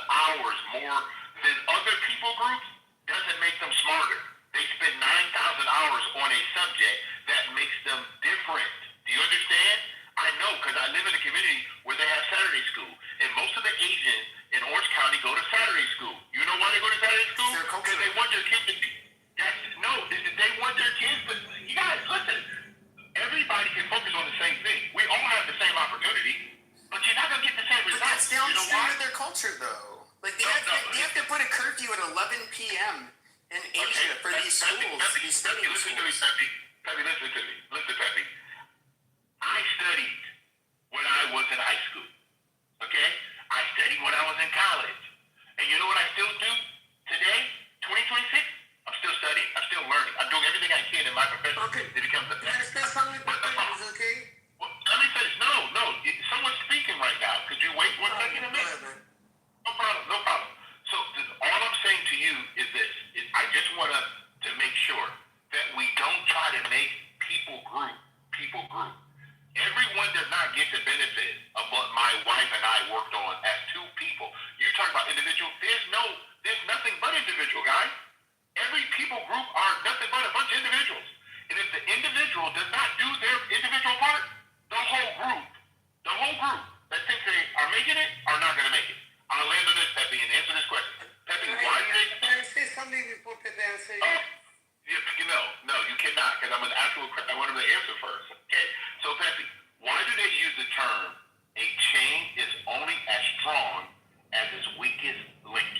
hours more than other people groups doesn't make them smarter. They spend 9,000 hours on a subject that makes them different. Do you understand? I know, because I live in a community where they have Saturday school, and most of the Asians in Orange County go to Saturday school. You know why they go to Saturday school? Because they want their kids to be. They want their kids to culture, though. Like they have to put a curfew at 11 p.m. in Asia for these schools. These studying listen to me, schools. Peppy, listen to me. Listen, Peppy. I studied when I was in high school. Okay? I studied when I was in college. And you know what I still do today, 2026? I'm still studying. I'm still learning. I'm doing everything I can in my profession to become the best. That's something is okay? Well, let me finish. No. Someone's speaking right now. Could you wait 1 second a minute? No problem. So all I'm saying to you is this: I just want to make sure that we don't try to make people group. Everyone does not get the benefit of what my wife and I worked on as two people. You talk about individual. There's nothing but individual, guys. Every people group are nothing but a bunch of individuals. And if the individual does not do their individual part, the whole group that thinks they are making it are not going to make it. I'll land on this, Peppy, and answer this question. Peppy, why do they... Can I say something before Pepe answer you? No, you cannot, because I'm an actual... I want him to answer first. Okay? So, Peppy, why do they use the term, a chain is only as strong as its weakest link?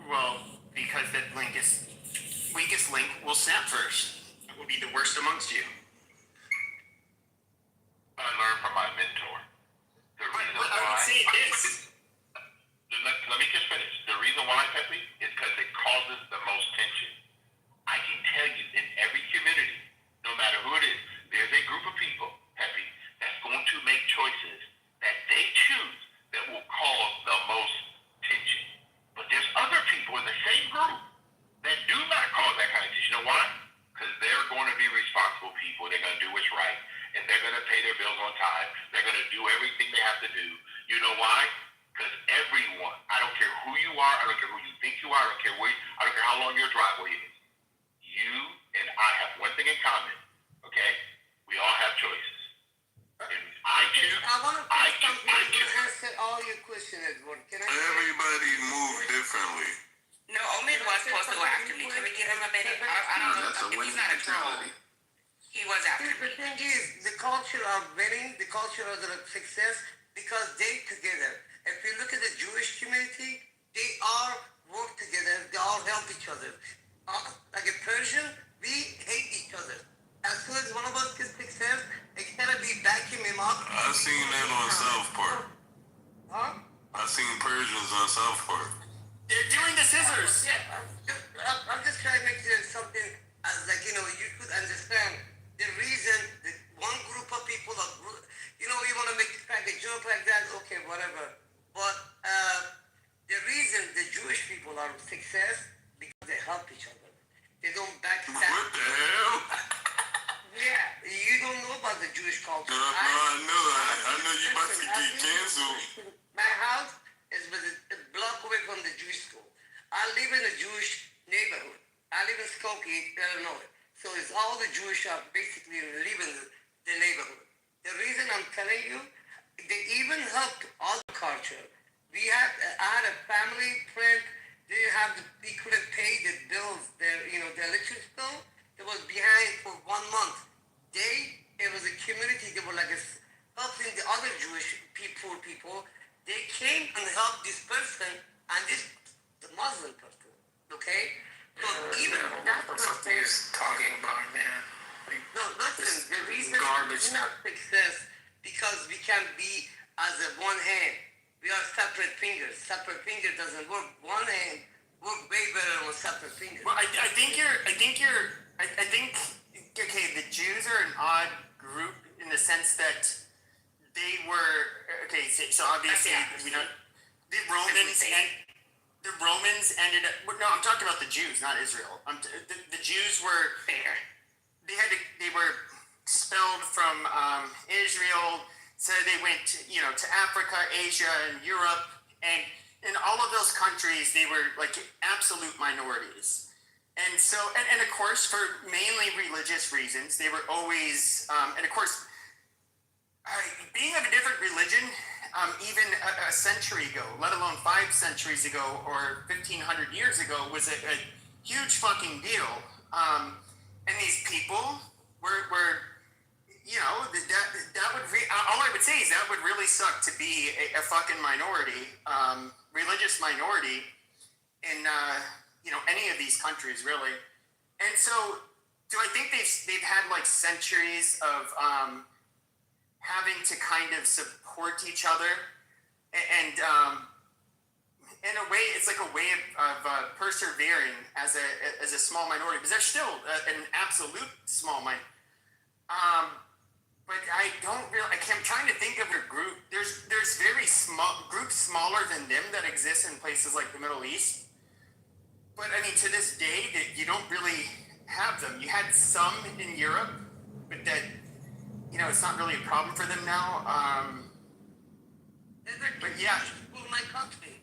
Well, because that weakest link will snap first. It will be the worst amongst you. I learned from my mentor. The reason I would say this. Let me just finish. The reason why, Peppy, is because it causes the most tension. I can tell you in every community, no matter who it is, there's a group of people, Peppy, that's going to make choices that they choose that will cause the most tension. But there's other people in the same group that do not cause that kind of tension. You know why? Because they're going to be responsible people. They're going to do what's right. And they're going to pay their bills on time. They're going to do everything they have to do. You know why? Because everyone, I don't care who you are, I don't care who you think you are, I don't care how long your driveway is. You and I have one thing in common, okay? We all have choices. And I choose. I want to answer all your questions, Edward. Can I? Everybody move differently. No, Omid was supposed to go after me. Can we give him a minute? I don't know. That's a If he's winning not a troll. mentality. He was after The me. thing is, the culture of winning, the culture of the success, because they together. If you look at the Jewish community, they all work together. They all help each other. Like a Persian, we hate each other. As soon as one of us gets success, it's gotta be backing him up. I seen that on South Park. Huh? I seen Persians on South Park. They're doing the scissors. Yeah, I'm just trying to make sure something as you could understand the reason that one group of people you want to make a joke like that, okay, whatever. But the reason the Jewish people are success because they help each other. They don't backstab. What the hell? Yeah, you don't know about the Jewish culture. No, I know. I know you about to get canceled. My house is a block away from the Jewish school. I live in a Jewish neighborhood. I live in Skokie, Illinois. So it's all the Jewish are basically live in the neighborhood. The reason I'm telling you, they even helped all the culture. I had a family friend. They couldn't pay the bills, the electric bill. It was behind for 1 month. It was a community. They were helping the other Jewish poor people. They came and helped this person and the Muslim person. Okay, so even that's what they're talking about, man. No, listen. The reason Garbage. we're not success because we can't be as a one hand. We are separate fingers. Separate finger doesn't work. One hand work way better with separate fingers. Well, I think okay, the Jews are an odd group in the sense that they were so obviously the Romans ended up. No, I'm talking about the Jews, not Israel. The Jews were Fair. They were expelled from Israel, so they went to Africa, Asia, and Europe, and in all of those countries they were absolute minorities. And so, and of course, for mainly religious reasons, they were always, and of course, being of a different religion, even a century ago, let alone 5 centuries ago or 1,500 years ago, was a huge fucking deal. And these people were that would all I would say is that would really suck to be a fucking minority, religious minority in any of these countries really. And so, do I think they've had like centuries of having to kind of support each other, and in a way, it's like a way of persevering as a small minority, because they're still an absolute small minority. But I don't really. I'm trying to think of a group. There's very small groups smaller than them that exist in places like the Middle East. But I mean, to this day, that you don't really have them. You had some in Europe, but that it's not really a problem for them now. But yeah, my country.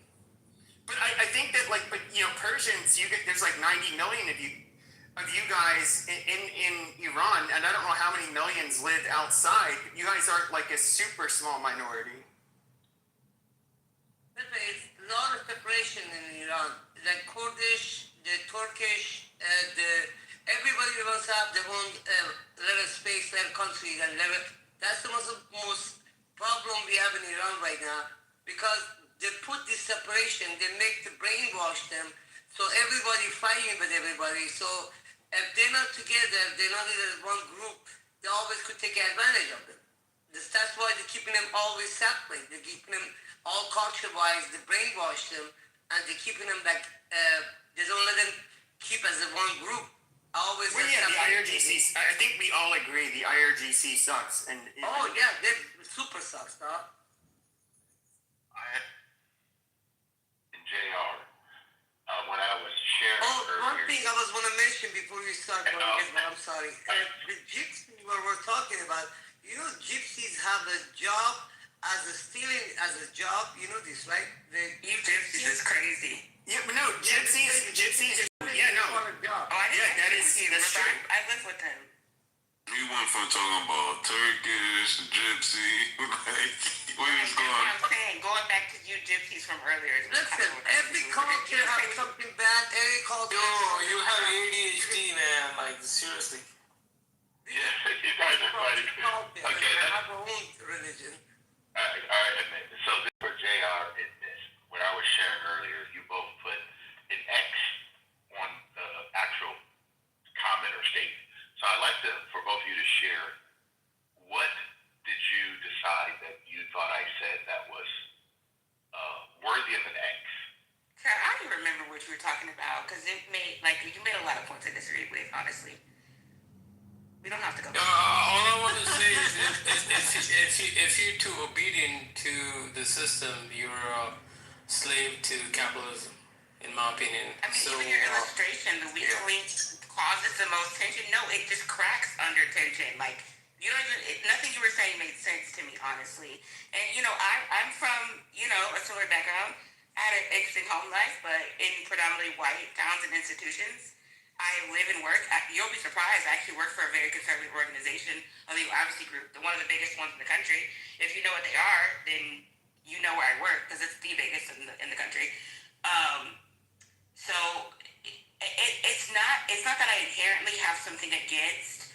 But I think that Persians, there's like 90 million of you guys in Iran, and I don't know how many millions live outside. But you guys aren't like a super small minority. There's a lot of separation in Iran. The Kurdish, the Turkish, everybody wants to have their own little space, little country, and that's the most problem we have in Iran right now, because they put this separation, they make the brainwash them, so everybody fighting with everybody. So if they're not together, they're not in one group, they always could take advantage of them. That's why they're keeping them always separate. They're keeping them all culture-wise, they brainwash them, and they're keeping them like, they don't let them keep as a one group. Well, yeah, the IRGC, I think we all agree the IRGC sucks. And they super sucks, dog. In JR, when I was sharing one earlier. thing I was want to mention before you start, I'm sorry. The gypsies we're talking about, gypsies have a job as a job. You know this, right? Gypsies is crazy. Yeah, but no, gypsies. That's true. I live with them. We went from talking about Turkish, gypsy, where was going? I'm saying, going back to you gypsies from earlier. Listen, every culture has something bad. Every culture. Yo, you have ADHD, man. Like, seriously. Yeah, you guys are fighting. Okay, they have their own religion. All right, admit. So this for JR in this, what I was sharing earlier, you both put an X on the actual comment or statement. So I'd like for both of you to share, what did you decide that you thought I said that was worthy of an X? Sir, I don't remember what you were talking about, because you made a lot of points I disagree with, honestly. We don't have to go. All I want to say is if you're too obedient to the system, you're a slave to capitalism, in my opinion. I mean, even your illustration, the weak link causes the most tension. No, it just cracks under tension. Like, you don't even, nothing you were saying made sense to me, honestly. And, I'm from, a similar background. I had an interesting home life, but in predominantly white towns and institutions. I live and work. You'll be surprised. I actually work for a very conservative organization, a legal advocacy group, one of the biggest ones in the country. If you know what they are, then you know where I work, because it's the biggest in the country. So it's not that I inherently have something against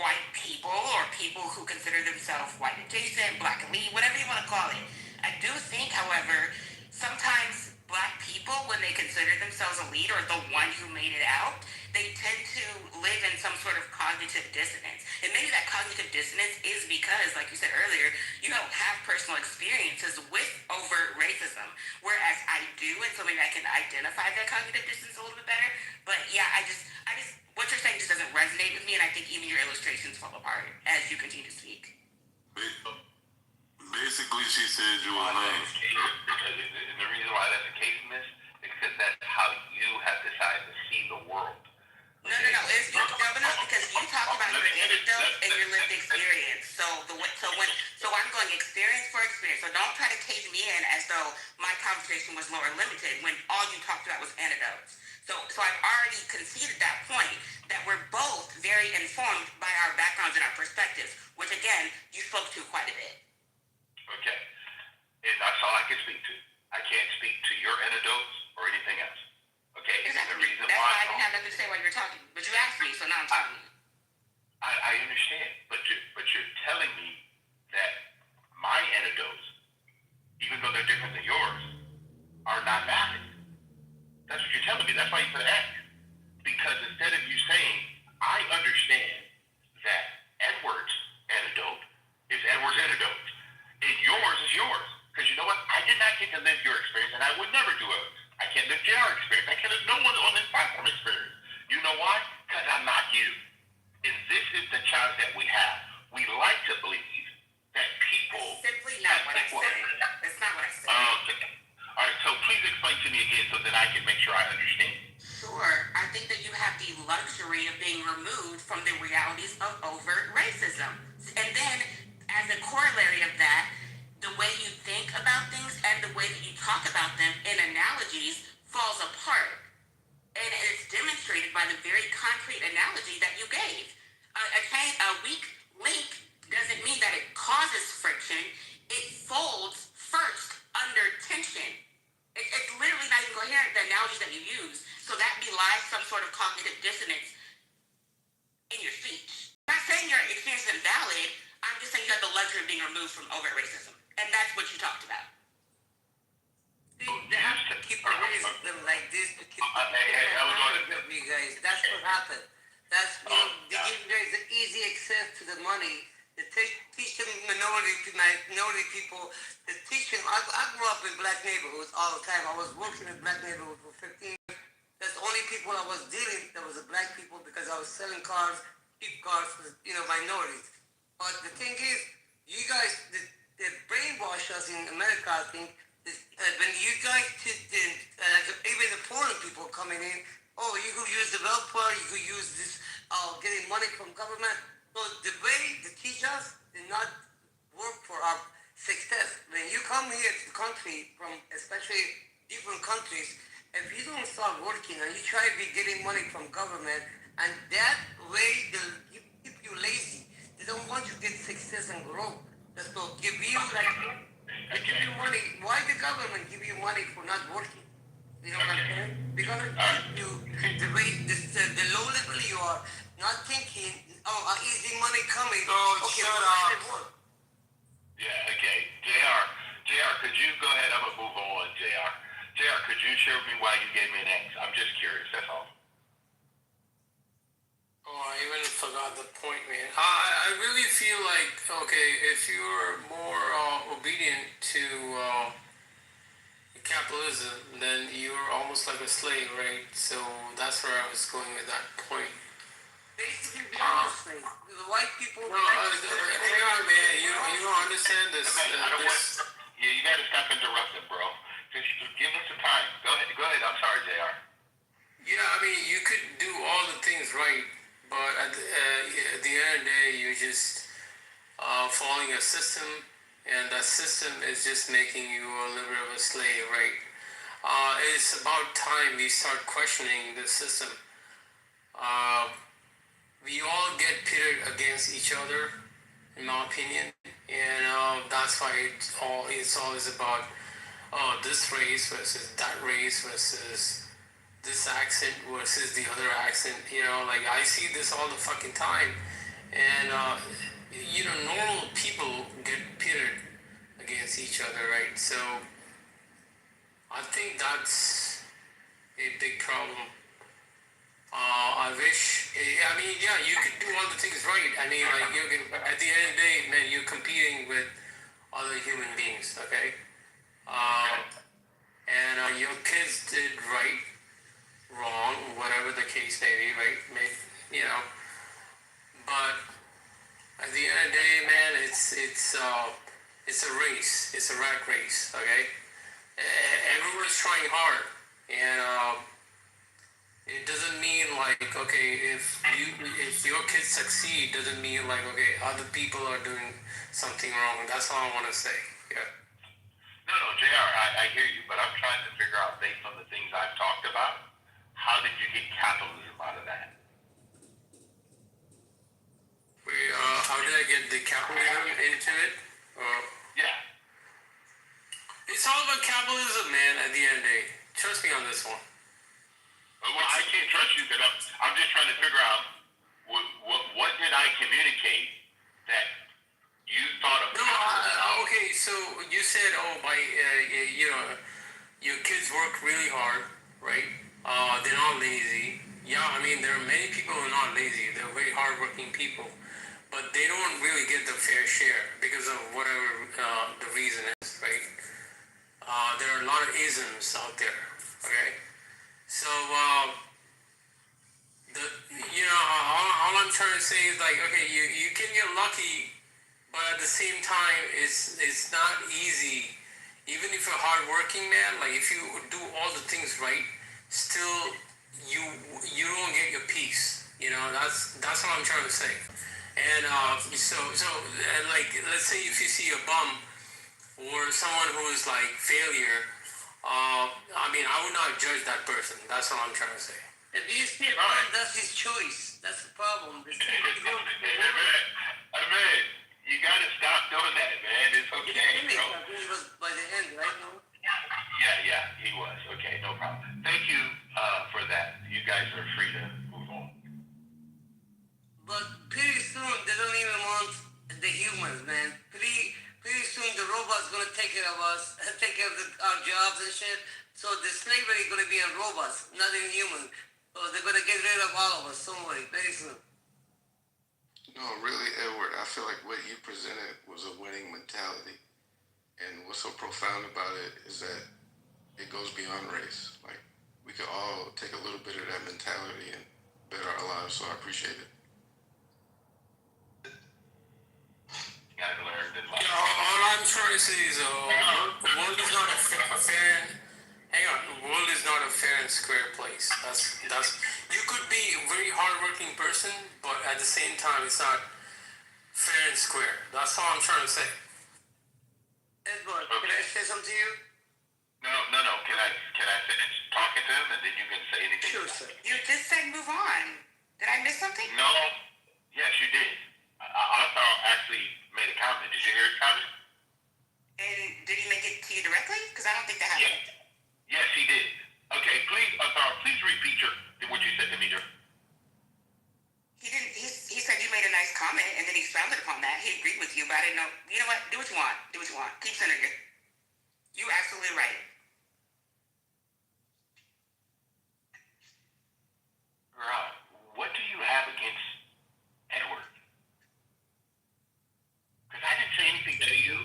white people or people who consider themselves white adjacent, black elite, whatever you want to call it. I do think, however, sometimes black people, when they consider themselves elite or the one who made it out, they tend to live in some sort of cognitive dissonance. And maybe that cognitive dissonance is because, like you said earlier, you don't have personal experiences with overt racism, whereas I do, and so maybe I can identify that cognitive dissonance a little bit better. But yeah, I just what you're saying just doesn't resonate with me, and I think even your illustrations fall apart as you continue to speak. Basically, she said you were lying. Because the reason why that's the case, Miss, is because that's how you have decided to see the world. No, it's because you talk about your anecdote and your lived experience. So I'm going experience for experience. So don't try to cage me in as though my conversation was lower limited when all you talked about was anecdotes. So I've already conceded that point that we're both very informed by our backgrounds and our perspectives, which again you spoke to quite a bit. Okay. And that's all I can speak to. I can't speak to your anecdotes or anything else. Okay? Exactly. And the reason that's why I didn't have nothing to say while you were talking. But you asked me, so now I'm talking. I understand. different than yours are not valid. That's what you're telling me. That's why you put an X. Because instead of you saying, I understand that Edward's antidote is Edward's antidote, and yours is yours. Because you know what? I did not get to live your experience, and I would never do it. I can't live JR experience. I can't live no one on this platform experience. You know why? Because I'm not you. And this is the challenge that we have. We like to believe that people... Simply not what I said. That's not what I said. Okay. All right, so please explain to me again so that I can make sure I understand. Sure. I think that you have the luxury of being removed from the realities of overt racism. And then, as a corollary of that, the way you think about things and the way that you talk about them in analogies falls apart. And it's demonstrated by the very concrete analogy that you gave. A weak link doesn't mean that it causes friction. It folds first under tension. It's literally not even coherent, the analogy that you use. So that belies some sort of cognitive dissonance in your speech. I'm not saying your experience is invalid. I'm just saying you have the luxury of being removed from overt racism. And that's what you talked about. They have to keep raising them like this to keep you guys. That's what happened. That's, you know, they give you guys the easy access to the money. They teach them minority people. They teach them. I grew up in black neighborhoods all the time. I was working in black neighborhoods for 15 years. That's the only people I was dealing with that was the black people because I was selling cars, cheap cars for, you know, minorities. But the thing is, you guys, they brainwash us in America, I think. When you guys, like even the foreign people coming in, oh, you could use the welfare, you could use this, getting money from government. So the way they teach us did not work for our success. When you come here to the country from especially different countries, if you don't start working and you try to be getting money from government, and that way they'll keep you lazy. They don't want you to get success and grow. Just to give you like, they give you money. Why the government give you money for not working? You know what I'm saying? Because you, the way, the low level you are, not thinking, oh, easy money coming. Oh, okay, shut up. Yeah, okay. JR, could you go ahead? I'm going to move on, JR. JR, could you share with me why you gave me an X? I'm just curious, that's all. Oh, I even forgot the point, man. I really feel like, okay, if you're more obedient to capitalism, then you're almost like a slave, right? So that's where I was going with that point. Basically, the white people. No, hang on, man. You don't understand this. You got to stop interrupting, bro. Just give us some time. Go ahead. I'm sorry, JR. Yeah, I mean, you could do all the things right, but at the end of the day, you're just following a system, and that system is just making you a little bit of a slave, right? It's about time we start questioning the system. We all get pitted against each other, in my opinion, and that's why it's always about this race versus that race versus this accent versus the other accent. You know, like I see this all the fucking time, and you know, normal people get pitted against each other, right? So I think that's a big problem. I wish, I mean, yeah, you could do all the things right. I mean, like, you can, at the end of the day, man, you're competing with other human beings, okay? And your kids did right, wrong, whatever the case may be, right? You know, but at the end of the day, man, it's a race. It's a rat race, okay? Everyone's trying hard, and it doesn't mean like, okay, if your kids succeed, doesn't mean like, okay, other people are doing something wrong. That's all I want to say. Yeah. No, JR, I hear you, but I'm trying to figure out, based on the things I've talked about, how did you get capitalism out of that? Wait, how did I get the capitalism into it? Yeah. It's all about capitalism, man, at the end of the day. Trust me on this one. Well, I can't trust you because I'm just trying to figure out what did I communicate that you thought of. No, okay. So you said, oh, your kids work really hard, right? They're not lazy. Yeah, I mean, there are many people who are not lazy. They're very hardworking people, but they don't really get the fair share because of whatever the reason is, right? There are a lot of isms out there. Okay, so all I'm trying to say is like, okay, you can get lucky, but at the same time, it's not easy. Even if you're a hardworking man, like if you do all the things right, still you don't get your peace. That's what I'm trying to say. And like let's say if you see a bum or someone who is like failure, I mean I would not judge that person. That's what I'm trying to say. If you see it, that's his choice. That's the problem. Hey, man, you gotta stop doing that, man. It's okay, bro. He was by the end, right? No? Yeah, he was. Okay, no problem. Thank you for that. You guys are free to move on. But pretty soon they don't even want the humans, man. Pretty soon the robots gonna take care of us, take care of our jobs and shit. So the slavery gonna be in robots, not in humans. So they're gonna get rid of all of us somewhere very soon. No, really, Edward, I feel like what you presented was a winning mentality. And what's so profound about it is that it goes beyond race. Like, we could all take a little bit of that mentality and better our lives, so I appreciate it. You gotta learn to like. All I'm trying to say is, the world is not a fair. Hang on, the world is not a fair and square place. That's. You could be a very hardworking person, but at the same time, it's not fair and square. That's all I'm trying to say. Edward, can I say something to you? No. Can I finish talking to him and then you can say anything? Sure, sir. You just said move on. Did I miss something? No. Yes, you did. I actually made a comment. Did you hear his comment? And did he make it to you directly? Because I don't think that happened. Yes, he did. Okay, please repeat what you said to me, Joe. He didn't. He said you made a nice comment, and then he expounded upon that. He agreed with you, but I didn't know. You know what? Do what you want. Do what you want. Keep sending it. You're absolutely right. Rob, what do you have against Edward? Because I didn't say anything to you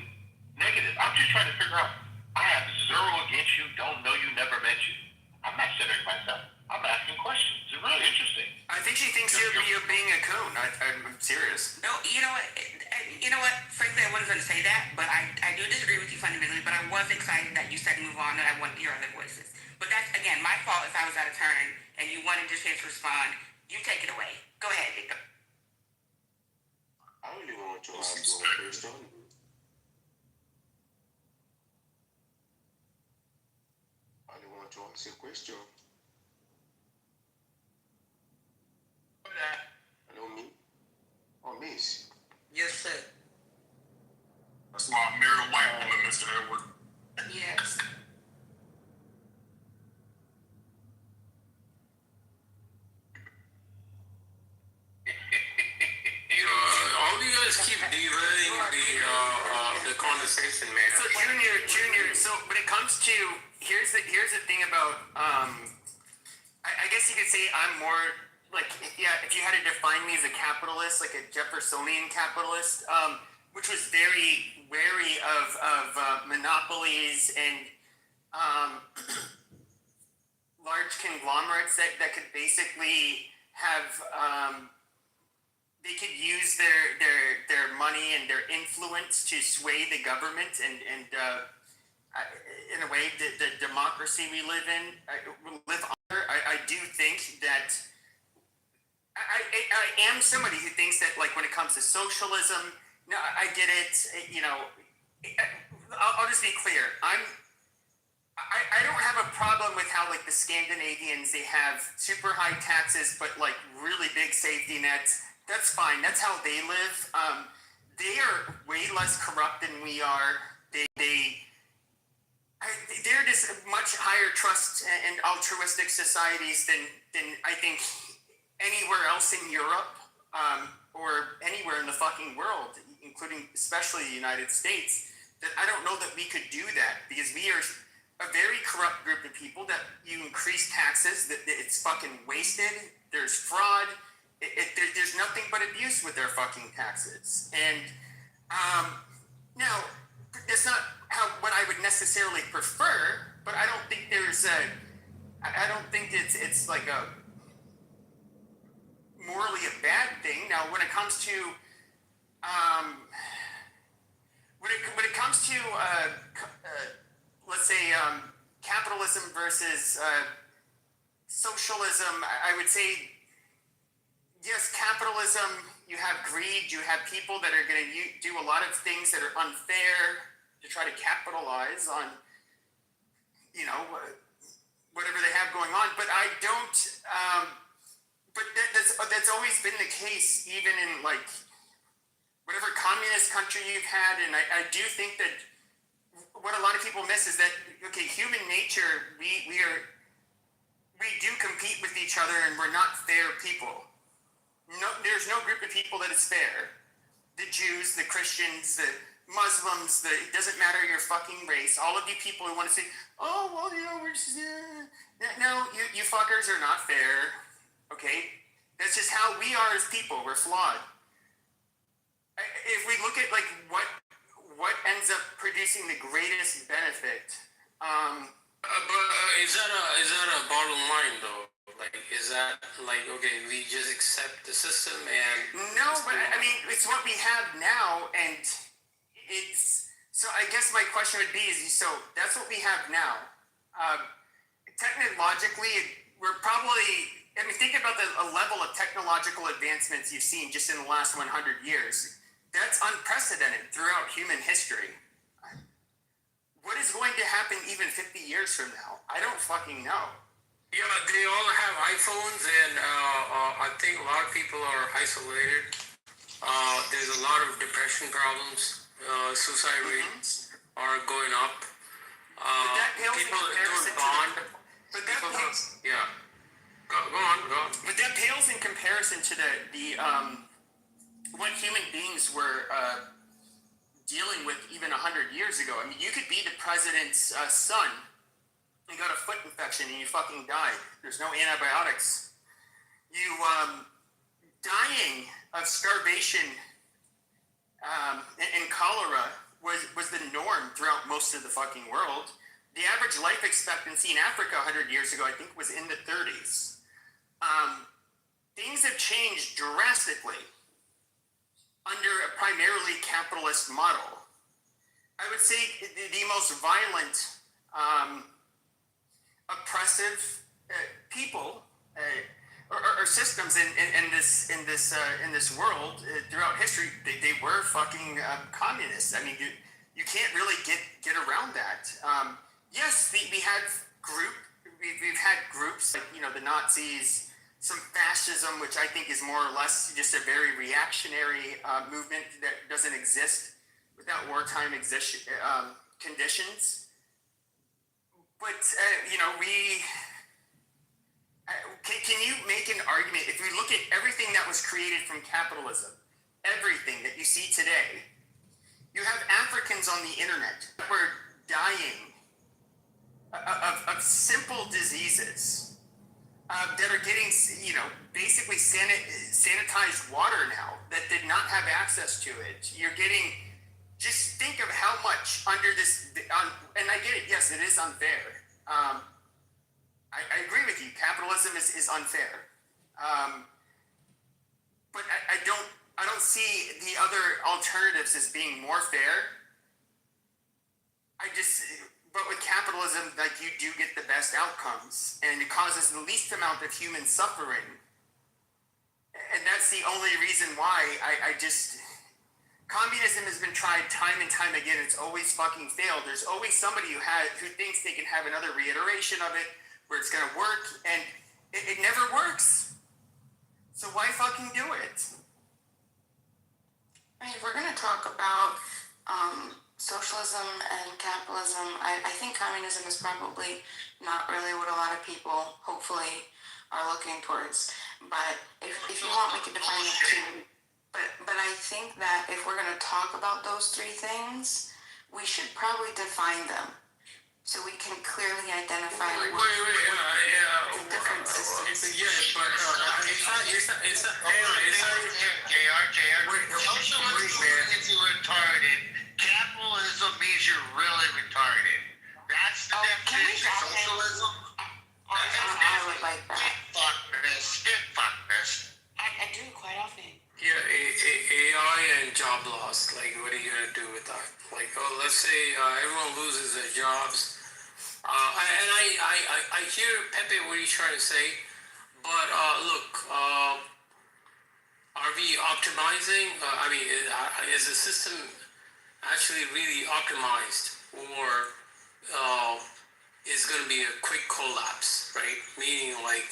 negative. I'm just trying to figure out. I have zero against you. Don't know you. Never met you. I'm not centering myself. I'm asking questions. It's really interesting. I think she thinks you're being a coon. I'm serious. No, you know what? Frankly, I wasn't going to say that, but I do disagree with you fundamentally. But I was excited that you said move on, and I want to hear other voices. But that's again my fault if I was out of turn and you wanted just to respond. You take it away. Go ahead, Victor. I don't even want your ass to go first on. I don't want to ask you a question. Hello, me? Oh, miss. Yes, sir. That's why I married a white woman, Mr. Edward. Yes. All you guys keep derailing the conversation, man. So Junior. So when it comes to here's the thing about I guess you could say I'm more like if you had to define me as a capitalist, like a Jeffersonian capitalist, which was very wary of monopolies and large conglomerates that could basically have they could use their money and their influence to sway the government and in a way the democracy we live under. I do think that I am somebody who thinks that like when it comes to socialism, no, I get it. I'll just be clear. I don't have a problem with how like the Scandinavians, they have super high taxes but like really big safety nets. That's fine. That's how they live. They are way less corrupt than we are. They're just much higher trust and altruistic societies than I think anywhere else in Europe. or anywhere in the fucking world, including especially the United States, that I don't know that we could do that, because we are a very corrupt group of people. That you increase taxes, that it's fucking wasted. There's fraud. There's nothing but abuse with their fucking taxes. And now, that's not what I would necessarily prefer, but I don't think I don't think it's like a morally a bad thing. Now, when it comes to when it comes to let's say capitalism versus socialism, I would say yes, capitalism. You have greed. You have people that are going to do a lot of things that are unfair to try to capitalize on, whatever they have going on. But I don't. But that's always been the case, even in like whatever communist country you've had. And I do think that what a lot of people miss is that, okay, human nature, we do compete with each other, and we're not fair people. No, there's no group of people that is fair. The Jews, the Christians, the Muslims, it doesn't matter your fucking race. All of you people who want to say, oh, well, we're just, no, you fuckers are not fair. Okay? That's just how we are as people. We're flawed. If we look at like what ends up producing the greatest benefit, but is that a bottom line though? Like, is that like, okay, we just accept the system and no, but I mean, it's what we have now, and it's so. I guess my question would be: so that's what we have now. Technologically, we're probably. I mean, think about the level of technological advancements you've seen just in the last 100 years. That's unprecedented throughout human history. What is going to happen even 50 years from now? I don't fucking know. Yeah, they all have iPhones, and I think a lot of people are isolated. There's a lot of depression problems. Suicide rates are going up. But that pales People in comparison don't bond. But that pales, yeah. Go on. But that pales in comparison to the what human beings were dealing with even 100 years ago. I mean, you could be the president's son. You got a foot infection and you fucking die. There's no antibiotics. You dying of starvation and cholera was the norm throughout most of the fucking world. The average life expectancy in Africa 100 years ago, I think, was in the 30s. Things have changed drastically under a primarily capitalist model. I would say the most violent, oppressive people or systems in this world throughout history, they were fucking communists. I mean, you can't really get around that. Yes, we've had groups like the Nazis, some fascism, which I think is more or less just a very reactionary movement that doesn't exist without wartime conditions. But can you make an argument if we look at everything that was created from capitalism, everything that you see today? You have Africans on the internet who are dying of simple diseases that are getting, basically sanitized water now that did not have access to it. You're getting, just think of how much under this, and I get it, yes, it is unfair. I agree with you, capitalism is unfair. But I don't see the other alternatives as being more fair. But with capitalism, like, you do get the best outcomes, and it causes the least amount of human suffering. And that's the only reason why communism has been tried time and time again. It's always fucking failed. There's always somebody who thinks they can have another reiteration of it where it's gonna work, and it never works. So why fucking do it? I mean, if we're gonna talk about socialism and capitalism, I think communism is probably not really what a lot of people hopefully are looking towards. But if you want, we can define it too. But I think that if we're going to talk about those three things, we should probably define them so we can clearly identify Wait, the different systems. It's not. Socialism means you're retarded. Capitalism means you're really retarded. That's the definition of socialism. I would like that. Fuck this. I do quite often. Yeah, AI and job loss. Like, what are you gonna do with that? Like, let's say everyone loses their jobs. I hear Pepe what he's trying to say, but look, are we optimizing? Is the system actually really optimized, or is going to be a quick collapse, right? Meaning like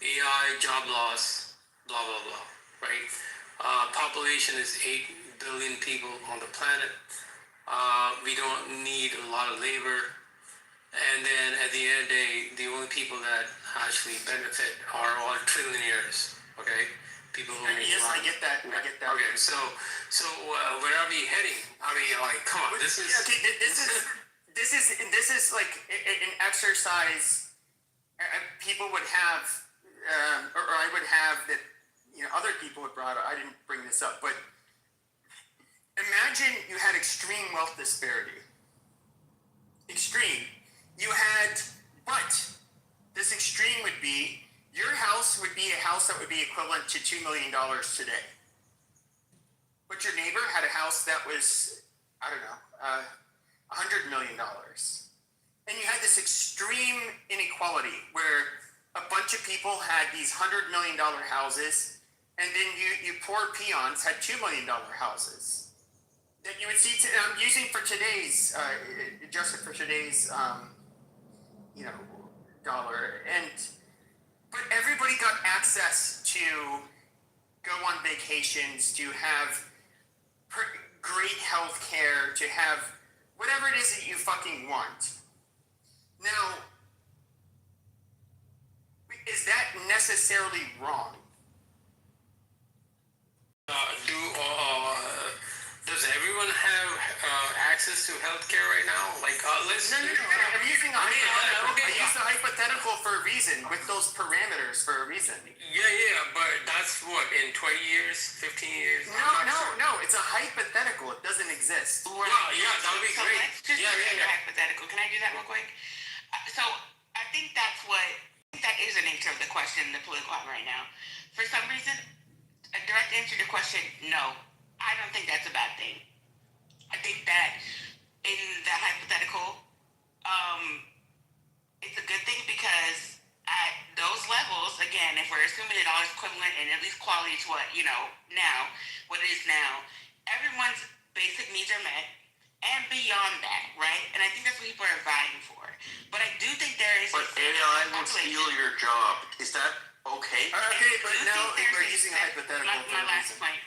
AI, job loss, blah blah blah, right? Population is 8 billion people on the planet. We don't need a lot of labor. And then at the end of the day, the only people that actually benefit are all trillionaires, okay? People who Yes, I get that. Okay, so where are we heading? I mean, like, come on, this is like an exercise people would have, or I would have that, other people would brought up. I didn't bring this up, but imagine you had extreme wealth disparity. Extreme. But this extreme would be, your house would be a house that would be equivalent to $2 million today. But your neighbor had a house that was, I don't know, $100 million. And you had this extreme inequality where a bunch of people had these $100 million houses, and then you poor peons had $2 million houses. That you would see, I'm using for today's, adjusted for today's, dollar. But everybody got access to go on vacations, to have great health care, to have whatever it is that you fucking want. Now, is that necessarily wrong? Does everyone have access to healthcare right now? Like, let's. No. I'm using a hypothetical. I use a hypothetical for a reason, with those parameters for a reason. Yeah, but that's what, in 20 years, 15 years? No. It's a hypothetical. It doesn't exist. Right. That would be so great. Let's just a hypothetical. Can I do that real quick? So I think that is the nature of the question in the political climate right now. For some reason, a direct answer to the question, no. I don't think that's a bad thing. I think that in the hypothetical, it's a good thing because at those levels, again, if we're assuming the dollar's equivalent and at least quality to what, now, what it is now, everyone's basic needs are met and beyond that, right? And I think that's what people are vying for. But I do think there is... But AI will steal your job. Is that okay? Okay, but now we're using a hypothetical for my a last reason. point.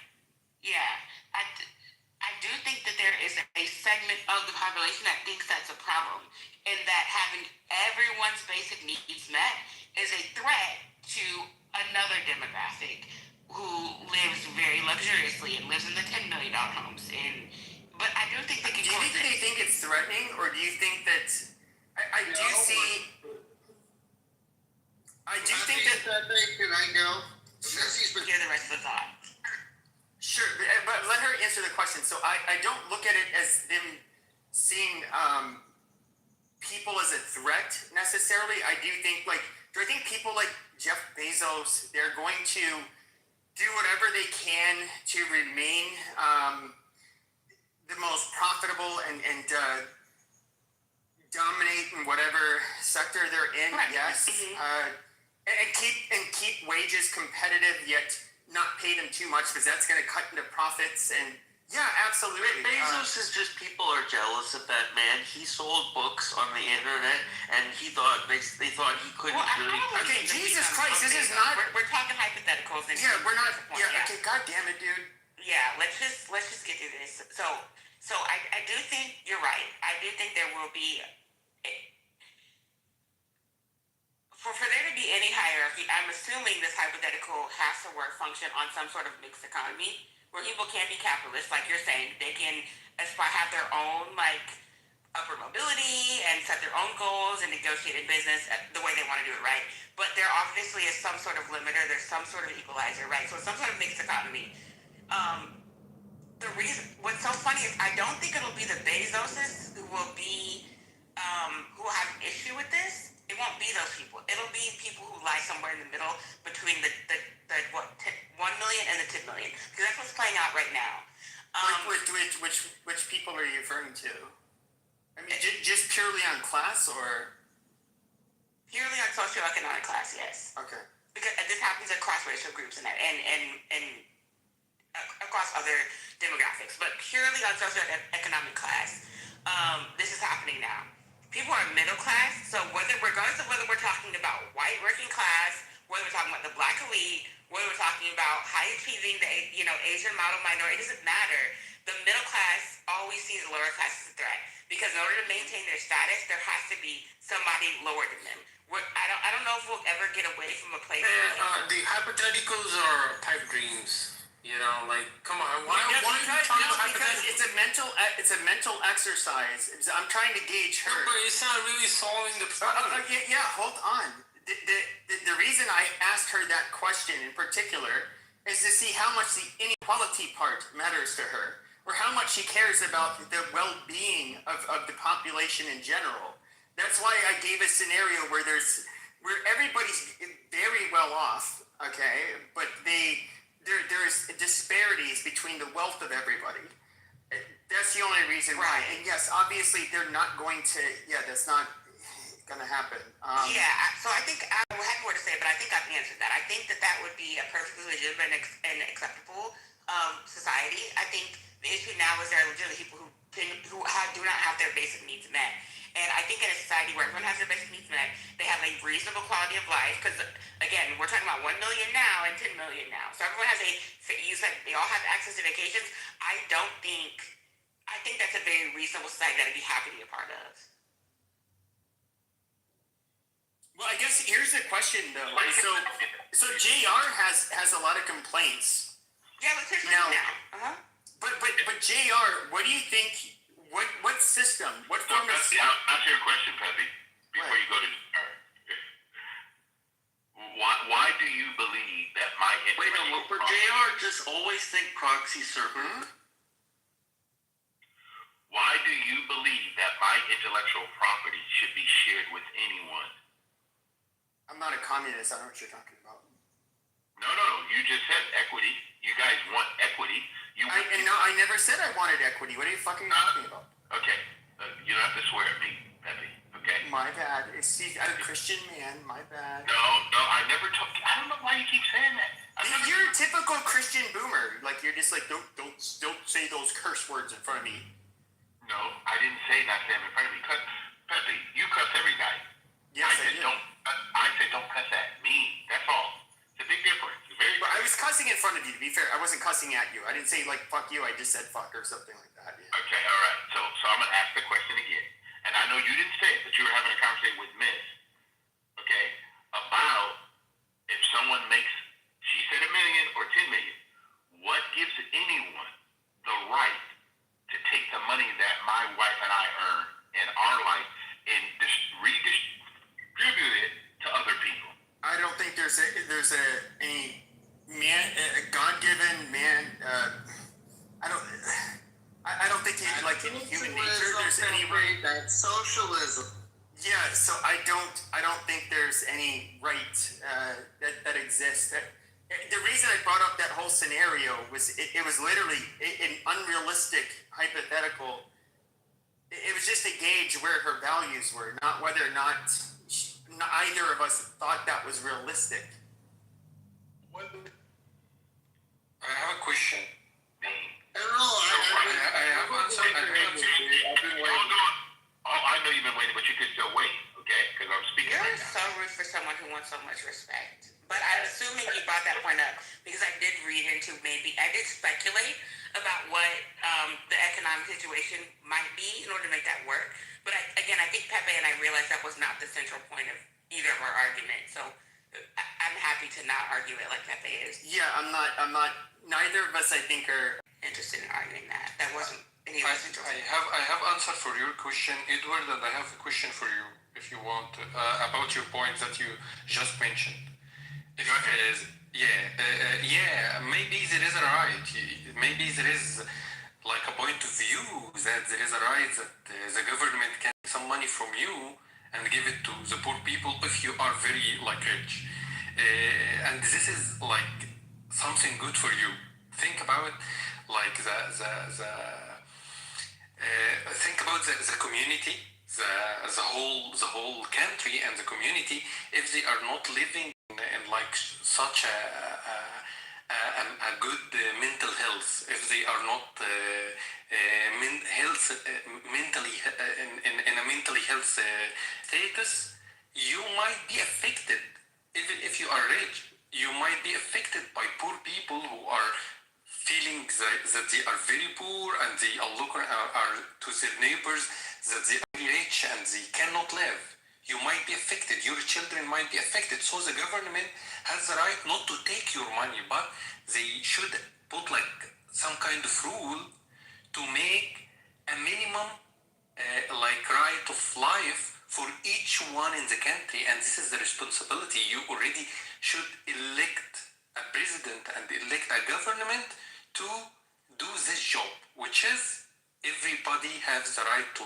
Yeah, I do think that there is a segment of the population that thinks that's a problem, and that having everyone's basic needs met is a threat to another demographic who lives very luxuriously and lives in the $10 million homes. But I do think they can. Do you think they think it's threatening, or do you think that I do think that. Can I go? Hear the rest of the thought. Sure, but let her answer the question. So I don't look at it as them seeing people as a threat necessarily. I do think people like Jeff Bezos, they're going to do whatever they can to remain the most profitable and dominate in whatever sector they're in. Right. Yes, and keep wages competitive, yet not pay them too much, because that's going to cut into profits. And yeah, absolutely. Bezos is just, people are jealous of that man. He sold books on the internet, and they thought he couldn't really. Okay, Jesus Christ, this is not. We're talking hypotheticals. Yeah, we're not. Yeah, okay, God damn it, dude. Yeah, let's just get through this. So I do think you're right. I do think there will be. for there to be any hierarchy, I'm assuming this hypothetical has to function on some sort of mixed economy where people can be capitalists, like you're saying. They can aspire, have their own like upward mobility and set their own goals and negotiate in business the way they want to do it, right? But there obviously is some sort of limiter. There's some sort of equalizer, right? So it's some sort of mixed economy. The reason, what's so funny is I don't think it'll be the Bezoses who will be, who will have an issue with this. It won't be those people. It'll be people who lie somewhere in the middle between the 1 million and the 10 million. Because that's what's playing out right now. Which people are you referring to? I mean, just purely on class or? Purely on socioeconomic class, yes. Okay. Because this happens across racial groups and across other demographics, but purely on socioeconomic class, this is happening now. People are middle class, so regardless of whether we're talking about white working class, whether we're talking about the black elite, whether we're talking about high achieving, Asian model minority, it doesn't matter. The middle class always sees the lower class as a threat because in order to maintain their status, there has to be somebody lower than them. I don't know if we'll ever get away from a place. The hypotheticals are pipe dreams. You know, like, come on, why are you talking about because it's a mental exercise. I'm trying to gauge her. But it's not really solving the problem. Yeah, hold on. The reason I asked her that question in particular is to see how much the inequality part matters to her, or how much she cares about the well-being of the population in general. That's why I gave a scenario where everybody's very well off, okay, but there's disparities between the wealth of everybody. That's the only reason why. And yes, obviously they're not going to. Yeah, that's not going to happen. So I think I had more to say, but I think I've answered that. I think that would be a perfectly legitimate and acceptable society. I think the issue now is there are legitimately people who do not have their basic needs met. And I think in a society where everyone has their basic needs met, they have a reasonable quality of life. Because again, we're talking about 1 million now and 10 million now. So everyone has you said they all have access to vacations. I think that's a very reasonable society that I'd be happy to be a part of. Well, I guess here's the question though. So JR has a lot of complaints. Yeah, let's hear from now. But JR, what do you think? What system? What form of system? I'll answer your question, Pepe, before you go to why do you believe that my Wait, no, for JR, just always think proxy server. Why do you believe that my intellectual property should be shared with anyone? I'm not a communist. I don't know what you're talking about. No. You just said equity. You guys want equity. I never said I wanted equity. What are you fucking talking about? Okay. You don't have to swear at me, Pepe. Okay. My bad. See, I'm a Christian man. My bad. No. I never told. I don't know why you keep saying that. You're a typical Christian boomer. Like you're just like don't say those curse words in front of me. No, I didn't say not to him in front of me. Pepe, you cuss every night. Yes, I do. I said don't cuss at me. That's all. It's a big difference. But I was cussing in front of you, to be fair. I wasn't cussing at you. I didn't say, like, fuck you. I just said fuck or something like that. Yeah. Okay, all right. So I'm going to ask the question again. And I know you didn't say it, but you were having a conversation with Miss, okay, about if someone makes, she said $1 million or 10 million, what gives anyone the right to take the money that my wife and I earn in our life and redistribute it to other people? I don't think there's any a God-given man. I don't think like in human nature there's any right. That's socialism. Yeah, so I don't think there's any right that exists. The reason I brought up that whole scenario was it was literally an unrealistic hypothetical. It was just to gauge where her values were, not whether or not either of us thought that was realistic. I have a question. I have answer. I've been waiting. I know you've been waiting, but you could still wait, okay? Because I'm speaking. You're so rude for someone who wants so much respect. But I'm assuming you brought that point up because I did read into I did speculate about what the economic situation might be in order to make that work. But I think Pepe and I realized that was not the central point of either of our arguments. So I'm happy to not argue it like Pepe is. Yeah, I'm not. Neither of us, I think, are interested in arguing that. That wasn't any of us interested. I have answer for your question, Edward, and I have a question for you, if you want, about your point that you just mentioned. If maybe there is a right. Maybe there is like a point of view that there is a right that the government can take some money from you and give it to the poor people if you are very like rich, and this is like something good for you. Think about like think about the community, the whole country and the community, if they are not living in like such a good mental health, if they are not mentally in a mentally health status, you might be affected. Even if you are rich, you might be affected by poor people who are feeling that they are very poor and they are looking are to their neighbors that they are rich and they cannot live. You might be affected. Your children might be affected. So the government has the right not to take your money, but they should put like some kind of rule to make a minimum like right of life for each one in the country. And this is the responsibility. You already should elect a president and elect a government to do this job, which is everybody has the right to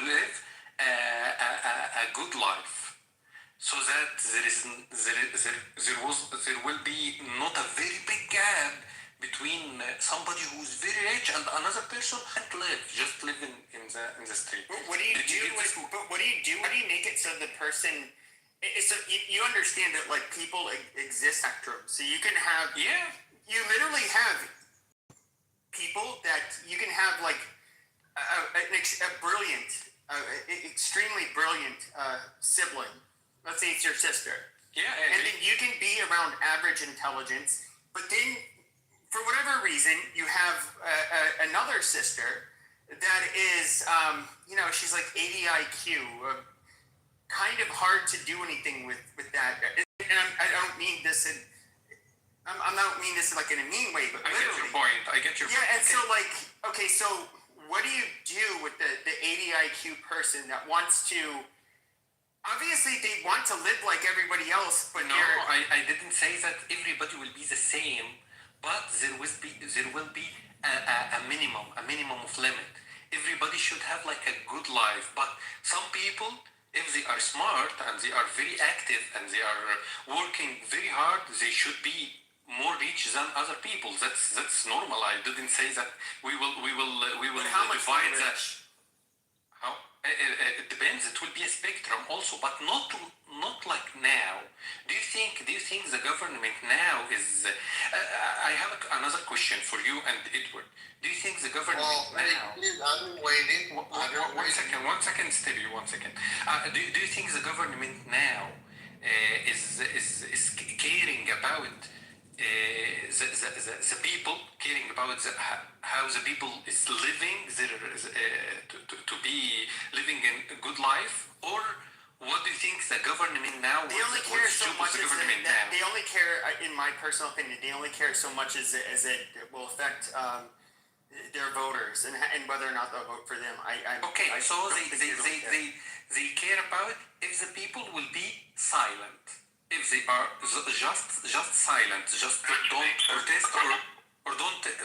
live a good life, so that there will be not a very big gap between somebody who's very rich and another person can't live, just live in the street. What do you do? What do you do? How do you make it so the person? So you understand that like people exist spectrum. So you can have you literally have people that you can have like a brilliant, extremely brilliant sibling. Let's say it's your sister. Yeah, and then you can be around average intelligence, but then for whatever reason you have another sister that is, she's like 80 IQ. Kind of hard to do anything with that, and I don't mean this in. I'm not mean this in like in a mean way, but literally. I get your point. Yeah, and so like, okay, so what do you do with the 80 IQ person that wants to? Obviously, they want to live like everybody else, but no, I didn't say that everybody will be the same, but there will be a minimum of limit. Everybody should have like a good life, but some people, if they are smart and they are very active and they are working very hard, they should be more rich than other people. That's normal. I didn't say that we will how much divide that. How? It depends. It will be a spectrum also, but not like now. Do you think the government now is? I have another question for you and Edward. Do you think the government now? I'm waiting. One second, Stevie. 1 second. Do you think the government now is caring about the people, caring about how the people is living to be living in a good life, or what do you think the government now? They only care so much as they only care, in my personal opinion, they only care so much as it will affect their voters and whether or not they'll vote for them. So they care about if the people will be silent. If they are just silent, just don't protest or don't turn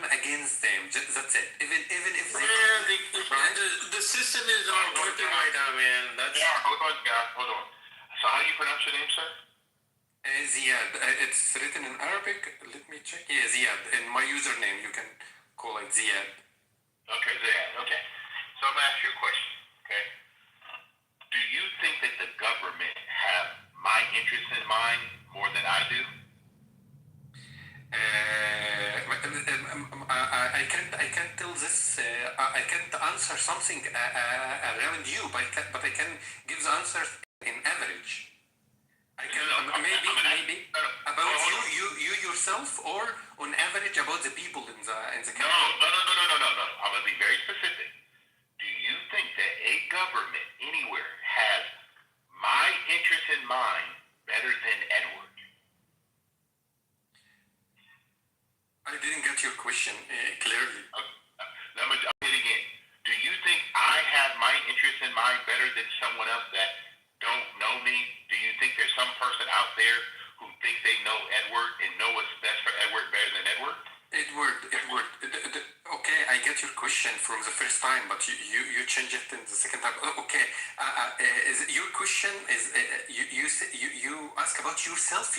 against them. That's it. Even if they the system is not working right now, man. Hold on. So how do you pronounce your name, sir? Ziad. It's written in Arabic. Let me check. Yeah, Ziad. In my username, you can call it Ziad. Okay, Ziad. Okay. So I'm gonna ask you a question. Okay. Do you think that the government have my interest in mind more than I do? I can't tell this. I can't answer something around you, but I can give the answer in average. I can maybe about you yourself, or on average about the people in the country. No. I'm gonna be very specific. Do you think that a government anywhere mind better than Edward? I didn't get your question clearly. Let me say it again. Do you think I have my interest in mind better than someone else that don't know me? Do you think there's some person out there who think they know Edward and know what's best for Edward better than Edward? Edward, okay, I get your question from the first time, but you change it in the second time. Okay, your question is you ask about yourself,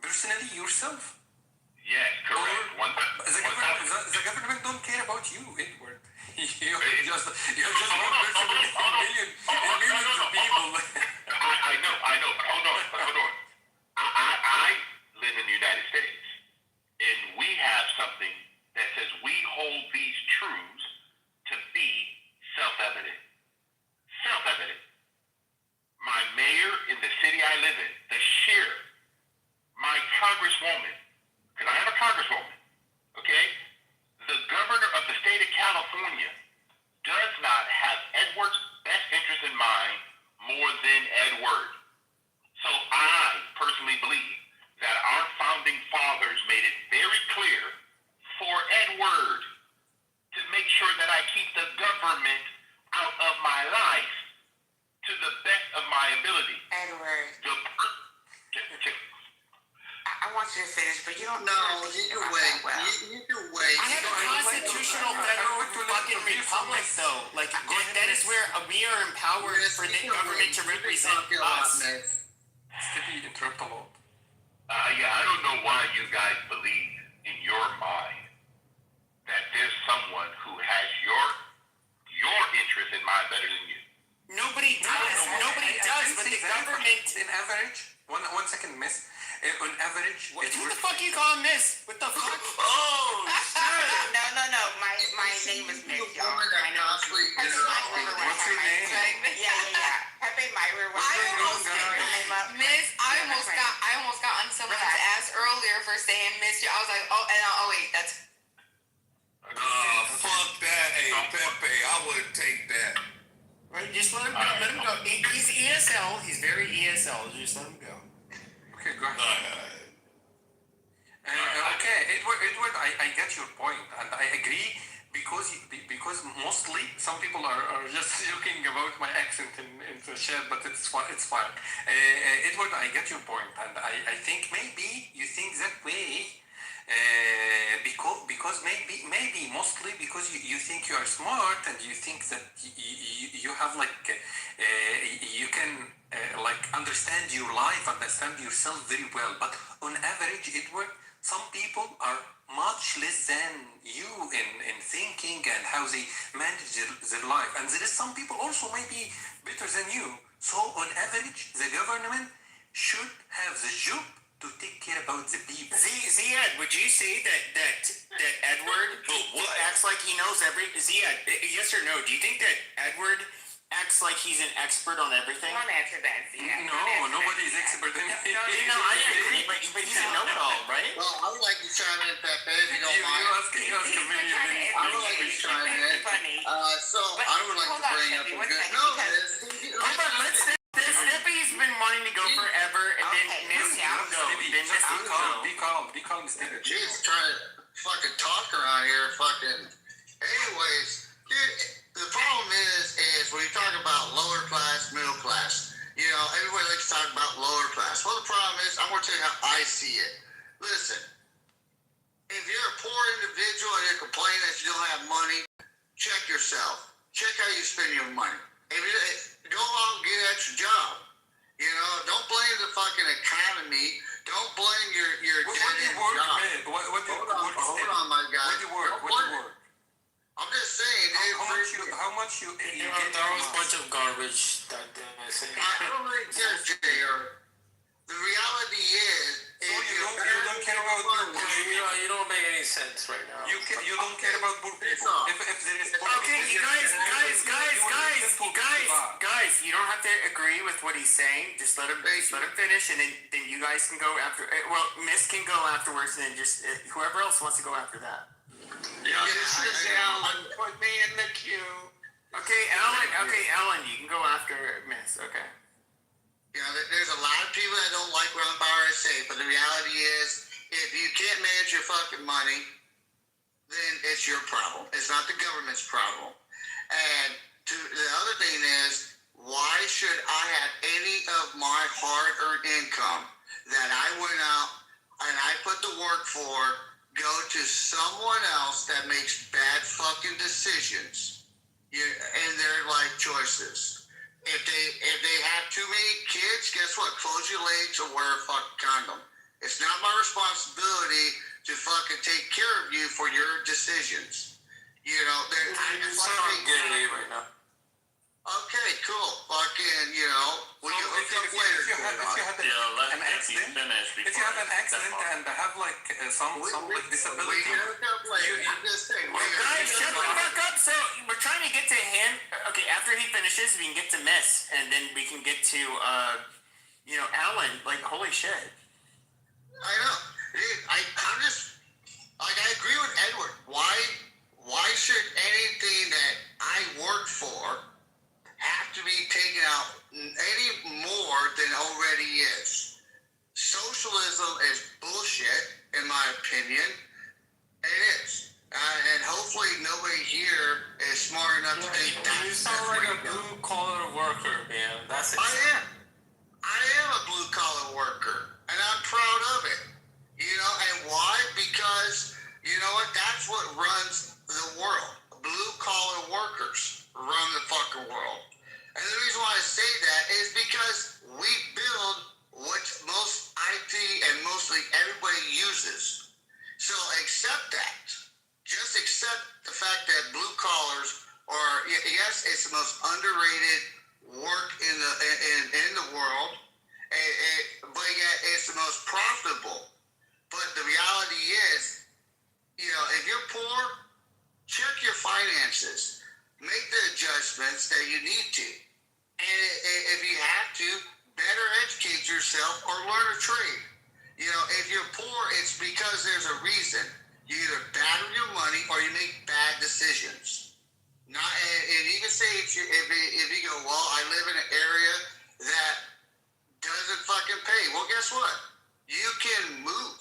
personally yourself. Yes, correct. The government don't care about you, Edward. You're just one person in millions of people. I know, but hold on. I live in the United States. And we have something that says we hold these truths to be self-evident. Self-evident. My mayor in the city I live in, the sheriff, my congresswoman, because I have a congresswoman, okay? The governor of the state of California does not have Edward's best interest in mind more than Edward. So I personally believe that our founding fathers made it very clear for Edward to make sure that I keep the government out of my life to the best of my ability. Edward, I want you to finish, but you don't. No, you can wait. You can wait. I have a constitutional federal fucking republic, though. Like that is where we are empowered for the government to represent us. Stevie, interrupt a lot. Yeah, I don't know why you guys believe in your mind that there's someone who has your interest in mind better than you. Nobody does. Nobody does. But the government, in average, one second, miss. On average, what the fuck you calling this? What the fuck? Oh shit! No. My name is Miss, y'all. My name is What's your name? Yeah. Happy Myra. Miss, I almost got on someone's ass earlier for saying Miss. I was like, oh wait, that's. Fuck that. Hey, Pepe, I would take that. Right, just let him go. Let him go. He's ESL. He's very ESL. Just let him go. Okay, go ahead. Okay, Edward, I get your point, and I agree because mostly some people are just joking about my accent in the chat, but it's fine. Edward, I get your point, and I think maybe you think that way because maybe mostly because you think you are smart and you think that you have you can understand your life, understand yourself very well. But on average, Edward, some people are much less than you in thinking and how they manage their life. And there is some people also maybe better than you. So on average, the government should have the job to take care about the people. Ziad, would you say that Edward acts like he knows Ziad, yes or no? Do you think that Edward acts like he's an expert on everything? Don't answer that, Ziad. No, nobody is expert in anything. No, I agree, but he's a know-it-all, right? Well, I would like to chime in, Pepe, if you don't mind. You ask a million. I would like to chime in. So I would like to bring up a good. No, Hold on, let's. Steppy's been wanting to go forever, and then Miss will go. Then Miss will go. Be calm, Steppy. Jeez, trying to fucking talk around here, fucking. Anyways, dude, the problem is when you talk about lower class, middle class, everybody likes to talk about lower class. Well, the problem is, I'm going to tell you how I see it. Listen, if you're a poor individual and you're complaining that you don't have money, check yourself. Check how you spend your money. Go out and get at your job. Don't blame the fucking economy. Don't blame your dead-end job. Hold on, my guy. What do you work? I'm just saying. How much you There was a bunch of garbage that I said. I don't really care, JR. The reality is you don't care about poor people. You don't make any sense right now. You don't care about poor people. If there is poor Okay, people, you guys, you don't have to agree with what he's saying. Just let him finish, and then you guys can go after. Well, Miss can go afterwards, and then just whoever else wants to go after that. Yeah, sit down. Put me in the queue. Okay, Ellen. Okay, Ellen, you can go after Miss. Okay. You know, there's a lot of people that don't like what I'm about to say, but the reality is, if you can't manage your fucking money, then it's your problem. It's not the government's problem. And the other thing is, why should I have any of my hard-earned income that I went out and I put the work for go to someone else that makes bad fucking decisions in their life choices? If they have too many kids, guess what? Close your legs or wear a fucking condom. It's not my responsibility to fucking take care of you for your decisions. You know, You sound gay right now. okay, cool. Fucking, you know, we can hook up later. If you have an accident, and have like some like disability, We can hook up later. I'm just saying. Guys, shut the fuck up. So we're trying to get to him. Okay, after he finishes, we can get to Miss, and then we can get to Alan. Like, holy shit. I know. Dude, I'm just, like, I agree with Edward. Why should anything that I work for have to be taken out any more than already is? Socialism is bullshit, in my opinion. It is. And hopefully nobody here is smart enough to think that. You sound like a blue-collar worker, man. That's it. I am a blue-collar worker, and I'm proud of it. You know, and why? Because, you know what, that's what runs the world. Blue-collar workers run the fucking world. And the reason why I say that is because we build what most IT and mostly everybody uses. So accept that. Just accept the fact that blue collars are, yes, it's the most underrated work in the world, but yet it's the most profitable. But the reality is, you know, if you're poor, check your finances. Make the adjustments that you need to. And if you have to, better educate yourself or learn a trade. You know, if you're poor, it's because there's a reason. You either battle your money or you make bad decisions. And you can say if you go, well, I live in an area that doesn't fucking pay. Well, guess what? You can move.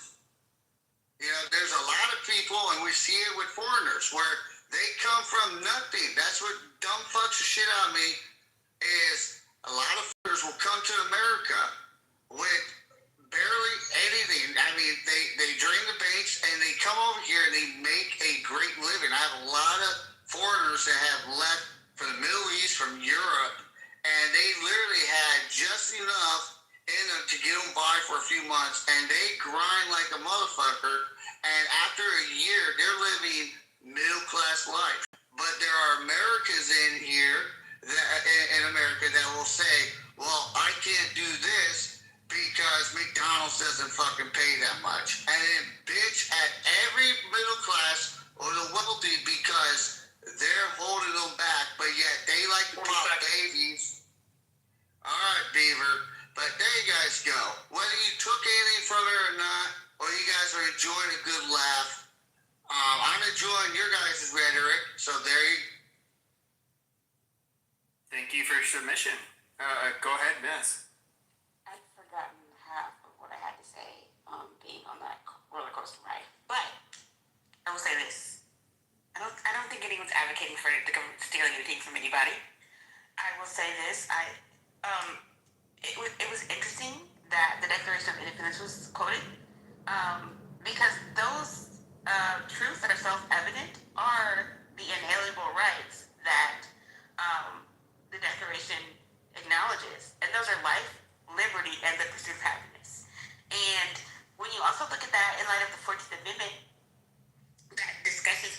You know, there's a lot of people, and we see it with foreigners, where they come from nothing. That's what dumb fucks the shit out of me, is a lot of foreigners will come to America with barely anything. I mean, they drain the banks, and they come over here, and they make a great living. I have a lot of foreigners that have left from the Middle East, from Europe, and they literally had just enough in them to get them by for a few months, and they grind like a motherfucker, and after a year, they're living middle-class life. But there are Americans in America that will say, well, I can't do this because McDonald's doesn't fucking pay that much. And then bitch at every middle class or the wealthy because they're holding them back, but yet they like to pop babies. All right, Beaver. But there you guys go. Whether you took anything from it or not, or you guys are enjoying a good laugh, I'm enjoying your guys' rhetoric. So there you. Thank you for your submission. Go ahead, Miss. I'd forgotten half of what I had to say being on that roller coaster ride. But I will say this. I don't think anyone's advocating for the government stealing anything from anybody. I will say this. It was interesting that the Declaration of Independence was quoted because those truths that are self-evident are the inalienable rights that the Declaration acknowledges. And those are life, liberty, and the pursuit of happiness. And when you also look at that in light of the 14th Amendment that discusses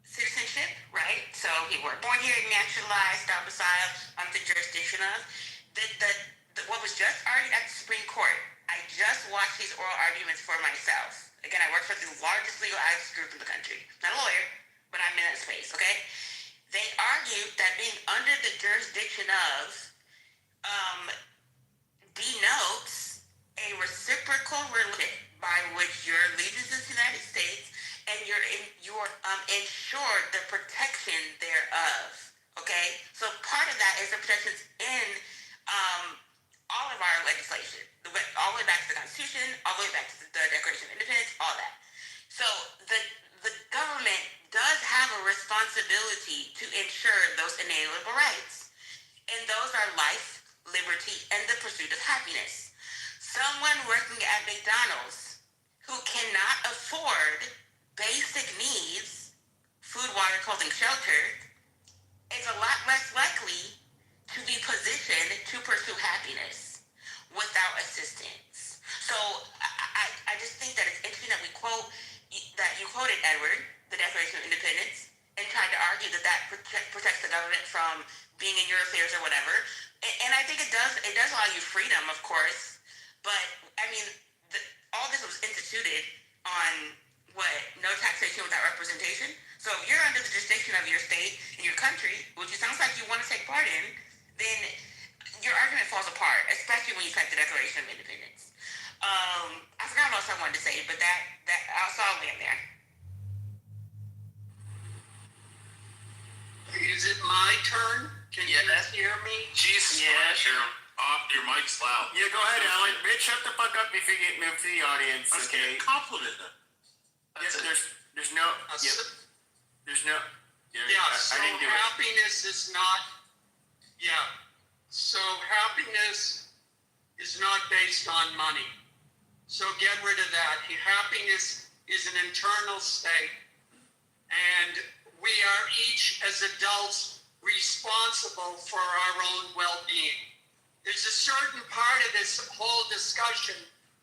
citizenship, right? So you were born here, naturalized, domiciled, the jurisdiction of. What was just argued at the Supreme Court, I just watched these oral arguments for myself. Again, I work for the largest legal advocacy group in the country. Not a lawyer, but I'm in that space, okay? They argued that being under the jurisdiction of denotes a reciprocal relation by which your allegiance to the United States and you're ensured the protection thereof. Okay? So part of that is the protections in legislation, all the way back to the Constitution, all the way back to the Declaration of Independence, all that. So the government does have a responsibility to ensure those inalienable rights. And those are life, liberty, and the pursuit of happiness. Someone working at McDonald's who cannot afford basic needs, food, water, clothing, shelter, is a lot less likely to be positioned to pursue happiness without assistance. So I just think that it's interesting that you quoted Edward, the Declaration of Independence, and tried to argue that protects the government from being in your affairs or whatever. And I think it does allow you freedom, of course. But I mean, all this was instituted on no taxation without representation. So if you're under the jurisdiction of your state and your country, which it sounds like you want to take part in, then your argument falls apart, especially when you cite the Declaration of Independence. I forgot what else I wanted to say, but I'll land there. Is it my turn? Can you hear me? Jesus Christ, your mic's loud. Yeah, go ahead, Alan. Rich, shut the fuck up if you get moved to the audience. I was getting complimented. There's no. So I didn't do happiness is not. Yeah. So happiness is not based on money. So get rid of that. Happiness is an internal state, and we are each as adults responsible for our own well-being. There's a certain part of this whole discussion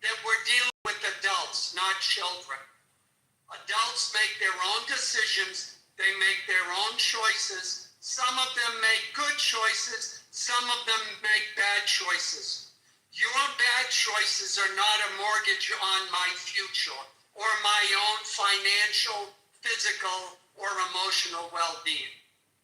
that we're dealing with adults, not children. Adults make their own decisions. They make their own choices. Some of them make good choices. Some of them make bad choices. Your bad choices are not a mortgage on my future or my own financial, physical, or emotional well-being.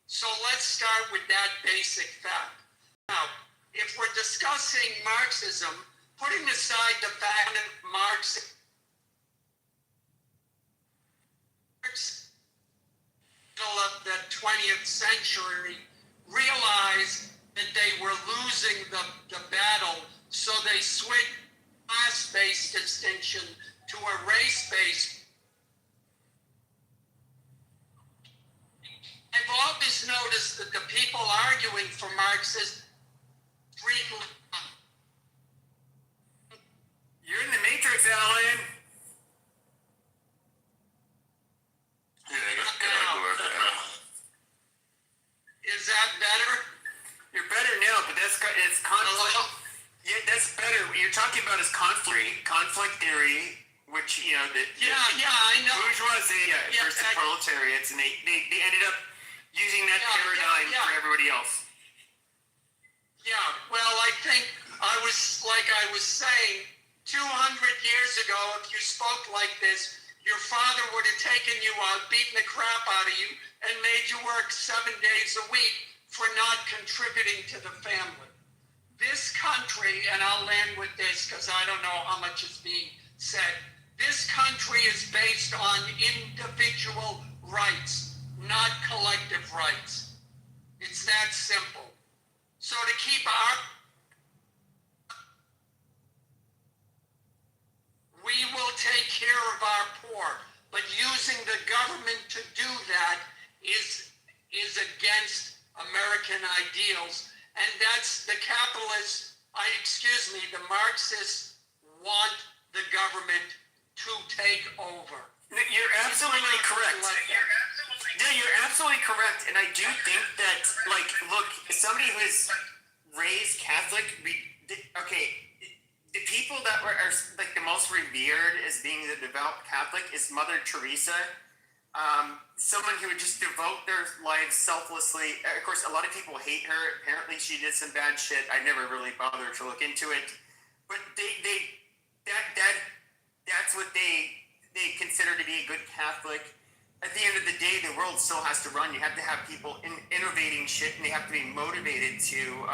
So let's start with that basic fact. Now, if we're discussing Marxism, putting aside the fact that Marx of the 20th century realized that they were losing the battle, so they switched class-based distinction to a race-based. I've always noticed that the people arguing for Marxism You're in the Matrix, Alan. Is that better? You're better now, but it's conflict. Yeah, that's better. What you're talking about is conflict theory, which I know. Bourgeoisie versus proletariats, and they ended up using that paradigm for everybody else. Yeah, well, I think I was saying, 200 years ago, if you spoke like this, your father would have taken you out, beaten the crap out of you, and made you work 7 days a week for not contributing to the family. This country, and I'll end with this because I don't know how much is being said, this country is based on individual rights, not collective rights. It's that simple. So to keep we will take care of our poor, but using the government to do that is against American ideals, and that's the capitalists, the Marxists want the government to take over. You're absolutely correct. Yeah, you're absolutely correct, and I do think that, look, somebody who is raised Catholic, the people that are the most revered as being the devout Catholic is Mother Teresa. Someone who would just devote their lives selflessly. Of course, a lot of people hate her. Apparently, she did some bad shit. I never really bothered to look into it. But that's what they consider to be a good Catholic. At the end of the day, the world still has to run. You have to have people innovating shit, and they have to be motivated to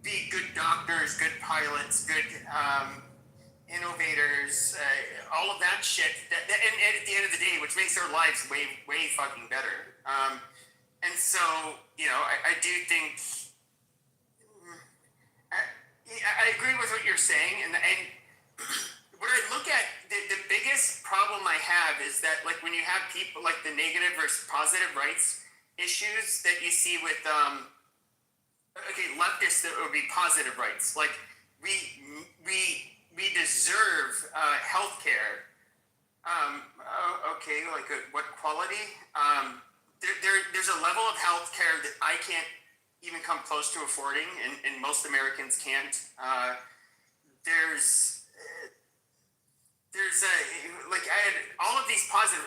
be good doctors, good pilots, good innovators, all of that shit. And at the end of the day, which makes their lives way fucking better. And so, I do think, I agree with what you're saying, and what I look at, the biggest problem I have is that, like, when you have people like the negative versus positive rights issues that you see with leftists, that would be positive rights. Like, we deserve health care. What quality? There's a level of health care that I can't even come close to affording, and most Americans can't. There's I had all of these positive,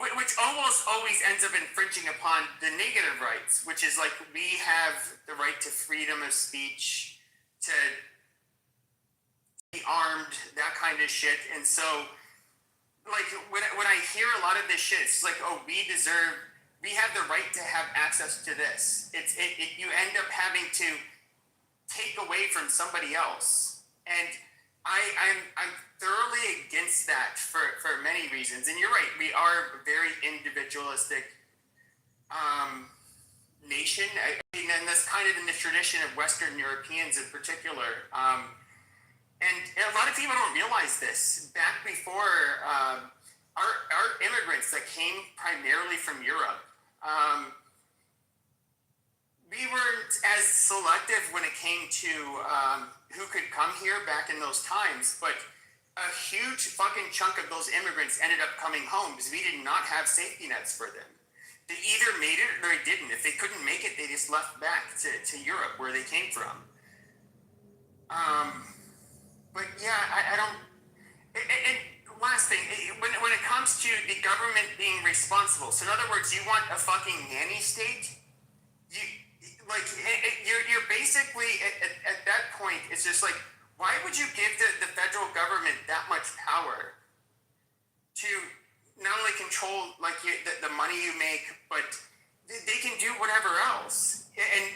which almost always ends up infringing upon the negative rights, which is like we have the right to freedom of speech, to be armed, that kind of shit. And so, like, when I hear a lot of this shit, it's like, oh, we have the right to have access to this. You end up having to take away from somebody else, and I'm thoroughly against that for many reasons. And you're right, we are a very individualistic nation. I mean, and that's kind of in the tradition of Western Europeans in particular. And a lot of people don't realize this. Back before our immigrants that came primarily from Europe, we weren't as selective when it came to who could come here back in those times, but a huge fucking chunk of those immigrants ended up coming home because we did not have safety nets for them. They either made it or they didn't. If they couldn't make it, they just left back to Europe where they came from. But yeah, I don't. And last thing, when it comes to the government being responsible, so in other words, you want a fucking nanny state? You're basically at that point. It's just like, why would you give the federal government that much power to not only control the money you make, but they can do whatever else? And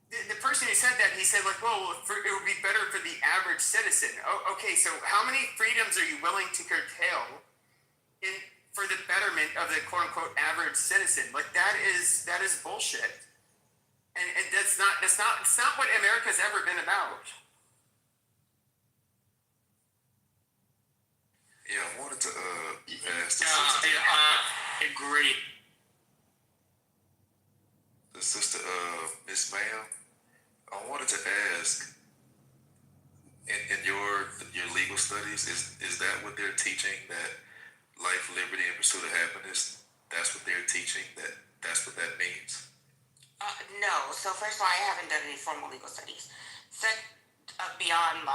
the person who said that, he said, like, well, it would be better for the average citizen. Oh, okay, so how many freedoms are you willing to curtail for the betterment of the quote unquote average citizen? Like, that is bullshit. And it's not what America's ever been about. Yeah, I wanted to ask agree. The sister, Miss Mayo, I wanted to ask, in your legal studies, is that what they're teaching, that life, liberty, and pursuit of happiness, that's what they're teaching, that's what that means? No. So first of all, I haven't done any formal legal studies. Beyond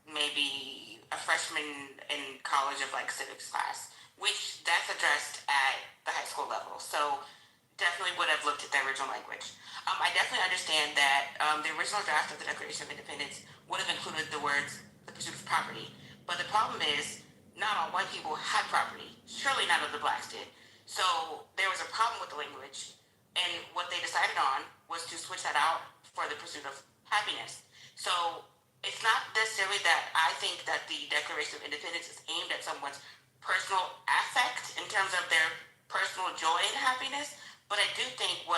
maybe a freshman in college of civics class, which that's addressed at the high school level. So definitely would have looked at the original language. I definitely understand that the original draft of the Declaration of Independence would have included the words "the pursuit of property," but the problem is not all white people had property. Surely none of the blacks did. So there was a problem with the language. And what they decided on was to switch that out for the pursuit of happiness. So it's not necessarily that I think that the Declaration of Independence is aimed at someone's personal affect in terms of their personal joy and happiness, but I do think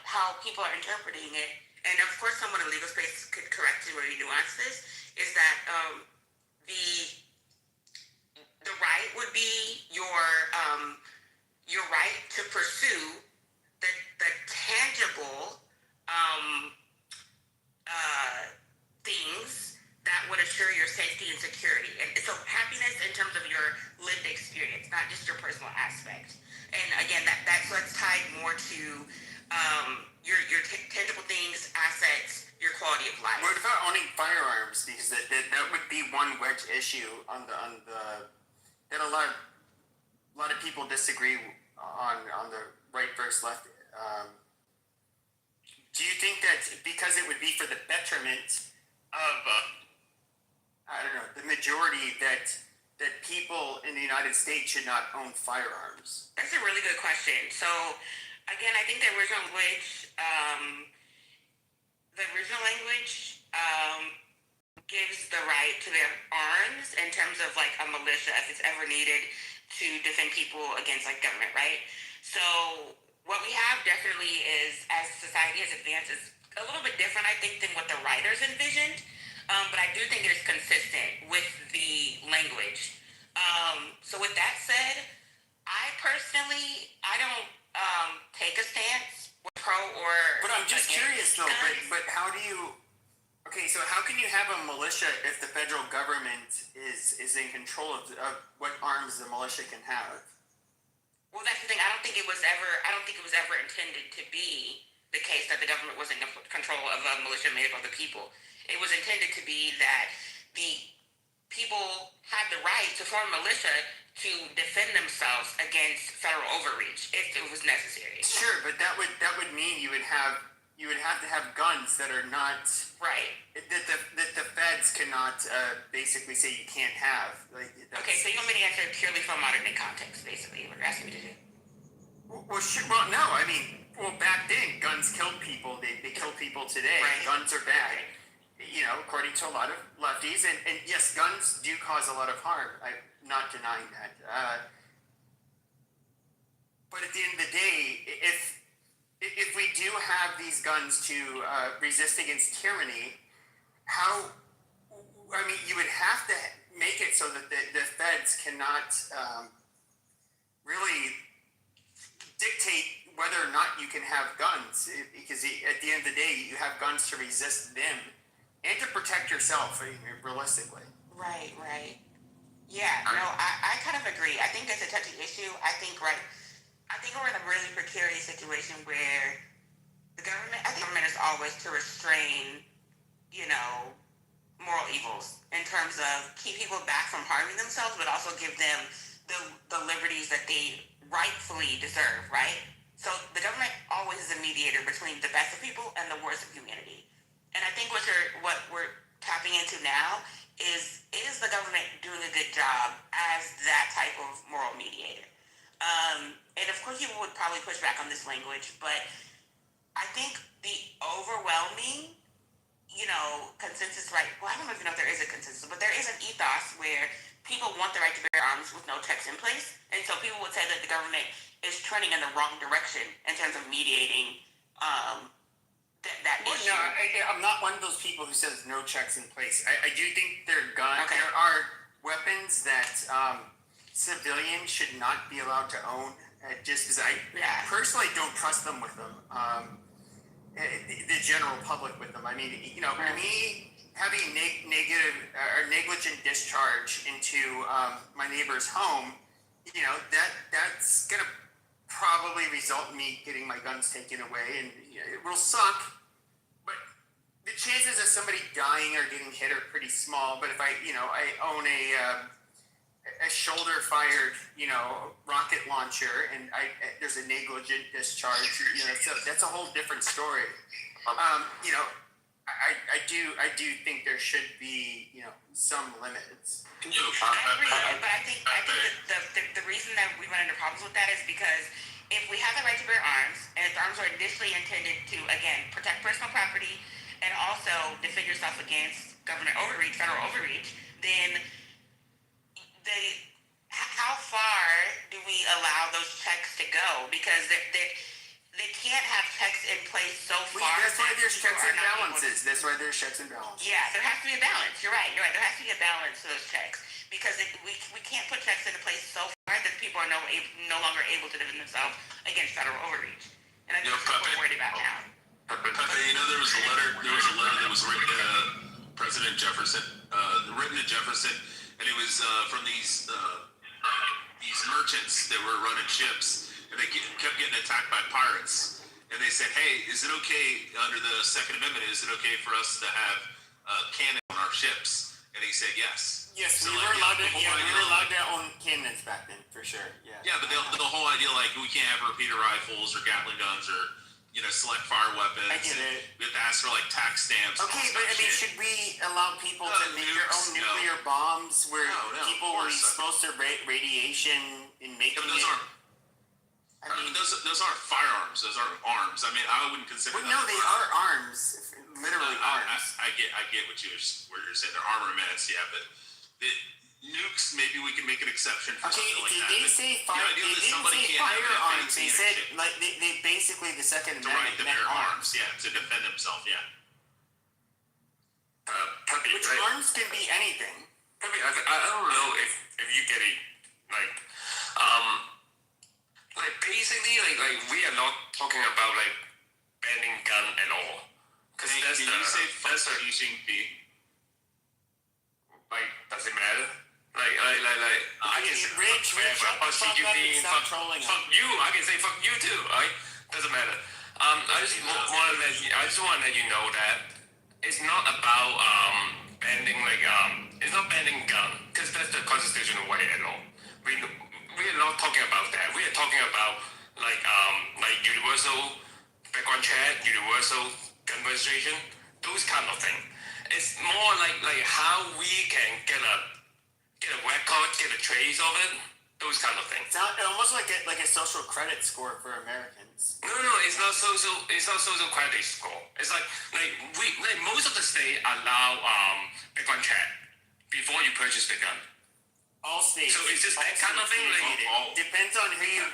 how people are interpreting it, and of course someone in legal space could correct me or nuance this, is that the right would be your right to pursue the tangible things that would assure your safety and security. And so happiness in terms of your lived experience, not just your personal aspect. And again, that's what's tied more to your tangible things, assets, your quality of life. What about owning firearms? Because that would be one wedge issue on the that a lot of people disagree on the right versus left. Do you think that because it would be for the betterment of the majority, that people in the United States should not own firearms? That's a really good question. So again, I think the original language gives the right to bear arms in terms of a militia if it's ever needed to defend people against government, right? So what we have definitely is, as society has advanced, as a little bit different, I think, than what the writers envisioned. But I do think it is consistent with the language. So with that said, I personally, I don't take a stance with pro or. But I'm just curious though. But how do you? Okay, so how can you have a militia if the federal government is in control of what arms the militia can have? Well, that's the thing. I don't think it was ever intended to be the case that the government was in control of a militia made up of the people. It was intended to be that the people had the right to form a militia to defend themselves against federal overreach if it was necessary. Sure, but that would mean you would have to have guns that are not right. That the feds cannot basically say you can't have. Okay, so you want me to answer purely from modern day context, basically, what you're asking me to do? Well, sure. Well, no. I mean, back then, guns killed people. They kill people today. Right. Guns are bad. You know, according to a lot of lefties, and yes, guns do cause a lot of harm. I'm not denying that. But at the end of the day, if we do have these guns to resist against tyranny, how? I mean, you would have to make it so that the feds cannot really dictate whether or not you can have guns, because at the end of the day, you have guns to resist them and to protect yourself, realistically. Right. Yeah, no, I kind of agree. I think it's a touchy issue. I think we're in a really precarious situation where the government is always to restrain, moral evils in terms of keep people back from harming themselves, but also give them the liberties that they rightfully deserve, right? So the government always is a mediator between the best of people and the worst of humanity. And I think what we're tapping into now is the government doing a good job as that type of moral mediator? And of course, people would probably push back on this language, but I think the overwhelming, consensus, right? Well, I don't even know if there is a consensus, but there is an ethos where people want the right to bear arms with no checks in place. And so people would say that the government is trending in the wrong direction in terms of mediating that issue. No, I'm not one of those people who says no checks in place. I do think there are weapons that civilians should not be allowed to own, just because I personally don't trust them with them. The general public with them. I mean, me having negative or negligent discharge into my neighbor's home, that's gonna probably result in me getting my guns taken away, and it will suck. But the chances of somebody dying or getting hit are pretty small. But if I own a shoulder-fired, rocket launcher, and there's a negligent discharge, so that's a whole different story. I do think there should be, some limits. I agree, but I think the reason that we run into problems with that is because if we have the right to bear arms, and if the arms are initially intended to, again, protect personal property and also defend yourself against government overreach, federal overreach, then how far do we allow those checks to go? Because they can't have checks in place so far. That's why there's checks and balances. That's why there's checks and balances. Yeah, there has to be a balance. You're right. There has to be a balance to those checks, because we can't put checks into place so far that people are no longer able to defend themselves against federal overreach. And I think that's what we're worried about now. Pepe, there was a letter that was written to President Jefferson, and it was from these merchants that were running ships, and they kept getting attacked by pirates. And they said, "Hey, is it okay under the Second Amendment? Is it okay for us to have cannon on our ships?" And he said, "Yes." Yes, so we were allowed to own cannons back then, for sure. Yeah. Yeah, but the whole idea, like, we can't have repeater rifles or Gatling guns or select fire weapons. I get it. We have to ask for like tax stamps. Okay, but I mean, should we allow people to make their own nuclear bombs where people were exposed to radiation in making it? Those aren't firearms. Those aren't arms. I mean, I wouldn't consider. Well, no, they are arms. Literally arms. I get what you're saying. They're armaments, yeah, but the nukes, maybe we can make an exception for something like that. They didn't say firearms They unit. said like they basically the Second The right Amendment to meant bear arms. arms, yeah, to defend himself, yeah. Which arms can be anything. I don't know if you get it, like basically, like we are not talking about like banning gun at all. Because that's Can you say fuck using B? Like, does it matter? Like, I can say Rich, fuck shut the fuck up and stop trolling fuck you. I can say fuck you too. Right? Doesn't matter. I just want to let you know that it's not about banning it's not banning gun because that's the constitutional way at all. We are not talking about that. We are talking about like universal background check, universal gun registration, those kind of thing. It's more like how we can get a record, get a trace of it, those kind of things. It's almost like a social credit score for Americans. No, it's not social. It's not social credit score. It's like most of the state allow background check before you purchase the gun. All states. So it's just that kind of thing. Depends on who you.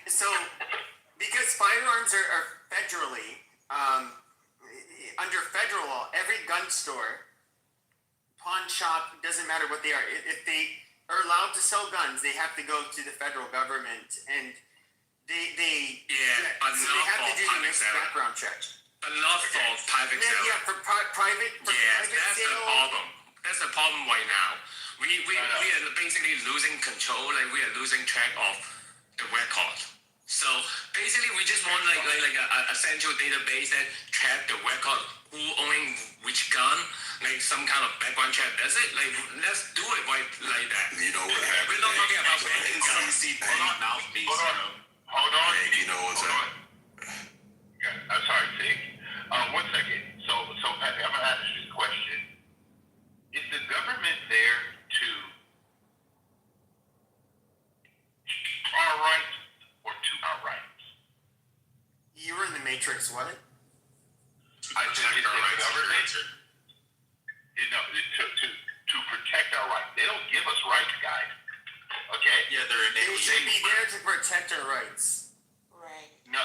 So because firearms are federally under federal law, every gun store, pawn shop, doesn't matter what they are. If they are allowed to sell guns, they have to go to the federal government, and they but so not they have for to do private the sale. background check. But not for private sale. Yeah, for private. Yes, private that's sale. the problem. That's the problem right now. We are basically losing control. Like we are losing track of the record. So basically, we just want like a central database that track the record, who owning which gun, like some kind of background check. That's it. Like let's do it right like that. You know what happened? We're not talking about banning guns. Hold on, mouthpiece. Hold on. Hey, you know what's up? Yeah, I'm sorry, Sig. 1 second. So Pappy, I'm gonna ask you this question. Is the government there to our rights or to our rights? You were in the Matrix. What? I said, is the government, to protect our rights. They don't give us rights, guys. Okay? Yeah, they're They enabling. should be there to protect our rights. Right. No.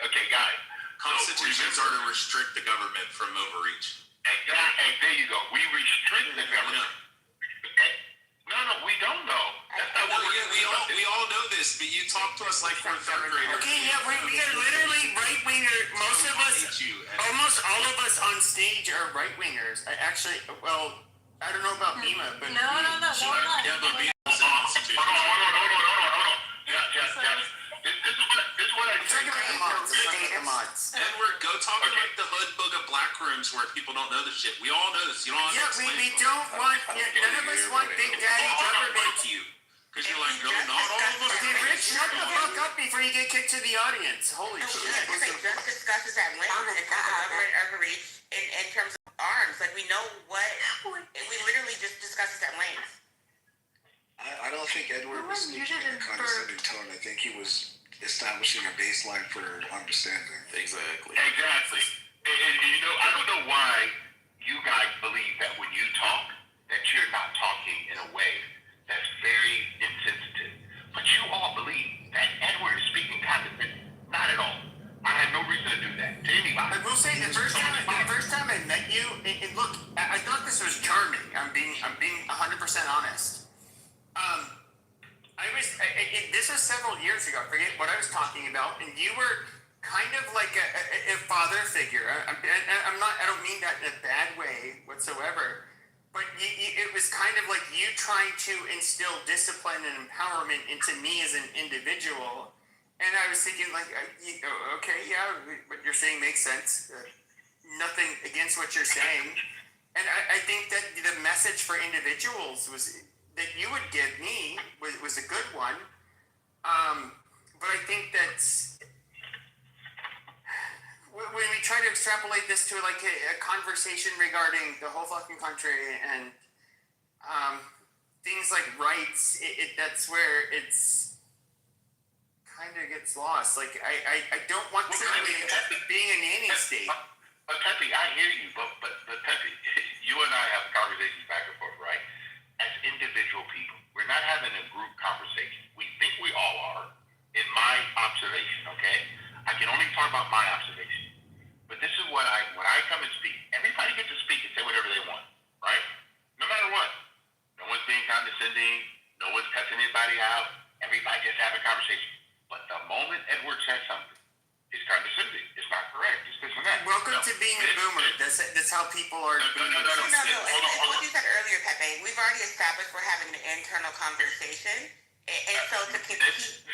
Okay, guys. Constitutions are to restrict the government from overreach. Exactly. And there you go. We restrict the government. Okay? No, we don't know. We all know this, but you talk to us like we're third graders. Okay, yeah, we are literally right wingers. Most of us, almost all of us on stage are right wingers. Actually, well, I don't know about Bima, but No, we're not. Yeah, but we also institute. Hold on. This is what I talking about the mods. I'm talking about the mods. Edward, go talk about the hood book of black rooms where people don't know this shit. We all know this. You don't have Yeah, to explain we it. don't want. None of us want Big Daddy government. You. Because you're like, no, not all of us. Okay, Rich, shut the fuck up before you get kicked to the audience. Holy No, shit. because they just discusses at length in terms of government overreach in terms of arms. Like we know what we literally just discussed this at length. I don't think Edward was speaking in a condescending tone. I think he was establishing a baseline for understanding. Exactly. Exactly. And I don't know why you guys believe that when you talk, that you're not talking in a way that's very insensitive. But you all believe that Edward is speaking condescending. Not at all. I had no reason to do that to anybody. I will say the first time I met you, look, I thought this was charming. I'm being 100% honest. This was several years ago. I forget what I was talking about, and you were kind of like a father figure. I don't mean that in a bad way whatsoever. But it was kind of like you trying to instill discipline and empowerment into me as an individual. And I was thinking, like, okay, yeah, what you're saying makes sense. Nothing against what you're saying. And I think that the message for individuals that you would give me was a good one. But I think that's... when we try to extrapolate this to like a conversation regarding the whole fucking country and things like rights, that's where it's kind of gets lost. Like I don't want to being a nanny state. But Pepe, I hear you, but Pepe, you and I have conversations back and forth, right? As individual people, we're not having a group conversation. We think we all are. about my observation. But this is what when I come and speak, everybody gets to speak and say whatever they want, right? No matter what. No one's being condescending. No one's cussing anybody out. Everybody just have a conversation. But the moment Edward says something, it's condescending. It's not correct. It's this and that. Welcome to being a boomer. That's how people are. No. It's what you said earlier, Pepe. We've already established we're having an internal conversation. And so to keep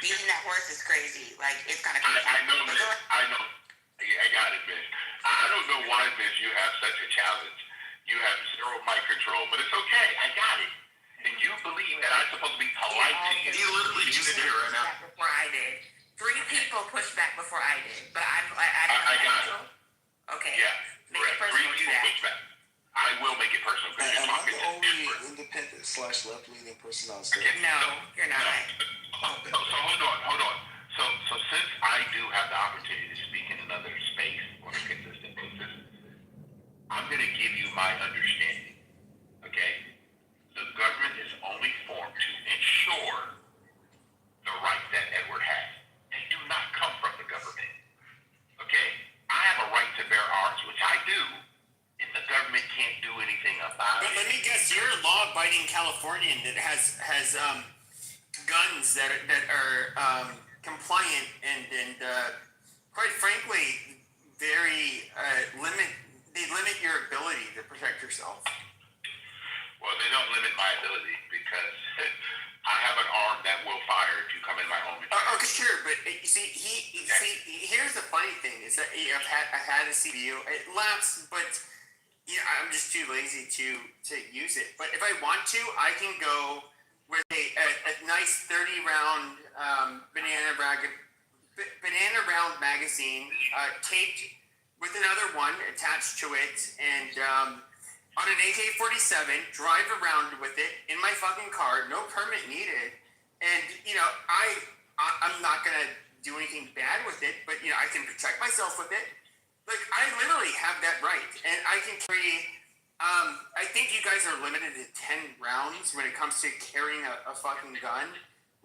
beating that horse is crazy. Like, it's kind of crazy. I know, Miss. I know. I got it, Miss. I don't know why, Miss, you have such a challenge. You have zero mic control, but it's okay. I got it. And you believe that I'm supposed to be polite to you. He literally just here right now. Before I did. 3 people pushed back before I did, but I got it. Okay. Yeah. Make it personal. 3 people pushed back. I will make it personal because you're Am I talking the to only different. independent/left-leaning person on stage? No, you're not. So hold on. So since I do have the opportunity to speak in another space on a consistent basis, I'm going to give you my understanding. Okay? The government is only formed to ensure the rights that Edward has. They do not come from the government. Okay? I have a right to bear arms, which I do, and the government can't do anything about But it. let me guess, you're a law-abiding Californian that has guns that are compliant and quite frankly very limit your ability to protect yourself. Well, they don't limit my ability because I have an arm that will fire if you come in my home. Okay, sure, but you see, here's the funny thing is that I had a CBU. It lapsed, but I'm just too lazy to use it. But if I want to, I can go with a nice 30-round banana round magazine taped with another one attached to it, and on an AK-47, drive around with it in my fucking car, no permit needed, and I'm not gonna do anything bad with it, but I can protect myself with it. Like, I literally have that right, and I can carry. I think you guys are limited to 10 rounds when it comes to carrying a fucking gun,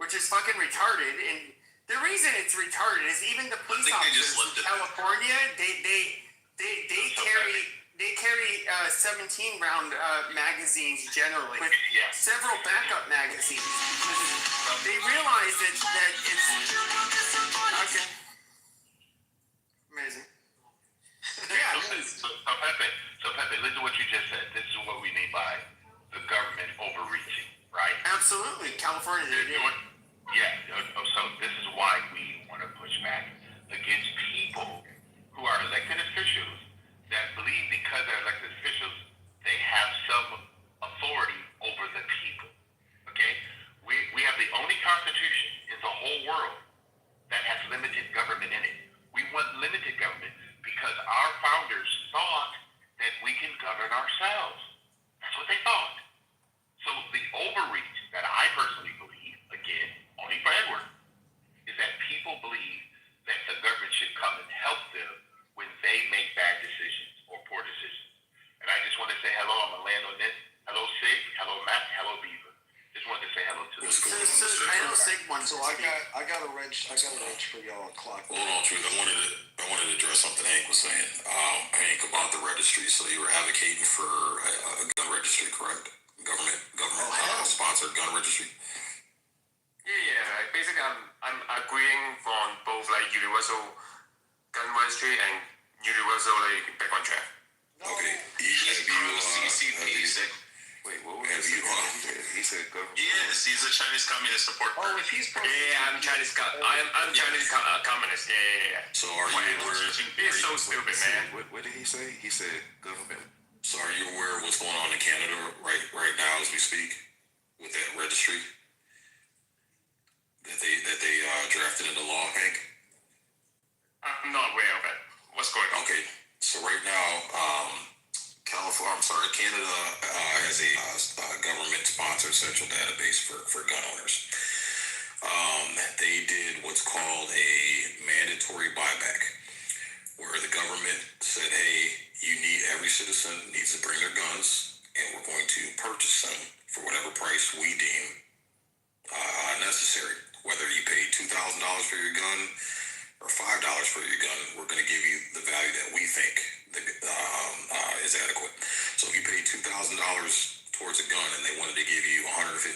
which is fucking retarded. And the reason it's retarded is even the police officers in California, they carry 17-round magazines generally with several backup magazines. They realize that it's okay. Amazing. So Pepe, listen to what you just said. This is what we mean by the government overreaching, right? Absolutely, California. So this is why we want to push back against people who are elected officials that believe because they're elected officials, they have some authority over the people. Okay? We have the only constitution in the whole world that has limited government in it. We want limited government because our founders thought that we can govern ourselves. That's what they thought. So the overreach that I personally believe, again, only for Edward, is that people believe that the government should come and help them when they make bad decisions or poor decisions. And I just want to say hello. I'm going to land on this. Hello, Sig. Hello, Matt. Hello, Beaver. Just wanted to say hello to them. I know Sig wants So I got a wrench for y'all clock. Hold on, Truth. I wanted to address something Hank was saying. Hank, about the registry. So you were advocating for a gun registry, correct? Government sponsored gun registry. Yeah. Basically, I'm agreeing on both like universal gun registry and universal like background check. Okay. Wait, what was he said government. Yes, he's a Chinese communist support. Oh, if he's I'm Chinese. I'm Chinese communist. Yeah. So are you aware? He's so stupid, man. What did he say? He said government. So are you aware of what's going on in Canada right now as we speak with that registry that they drafted into law, Hank? I'm not aware of it. What's going on? Okay, so right now, Canada has a government-sponsored central database for gun owners. They did what's called a mandatory buyback, where the government said, hey, every citizen needs to bring their guns, and we're going to purchase them for whatever price we deem necessary. Whether you pay $2,000 for your gun, or $5 for your gun, we're going to give you the value that we think is adequate. So if you pay $2,000 towards a gun and they wanted to give you $150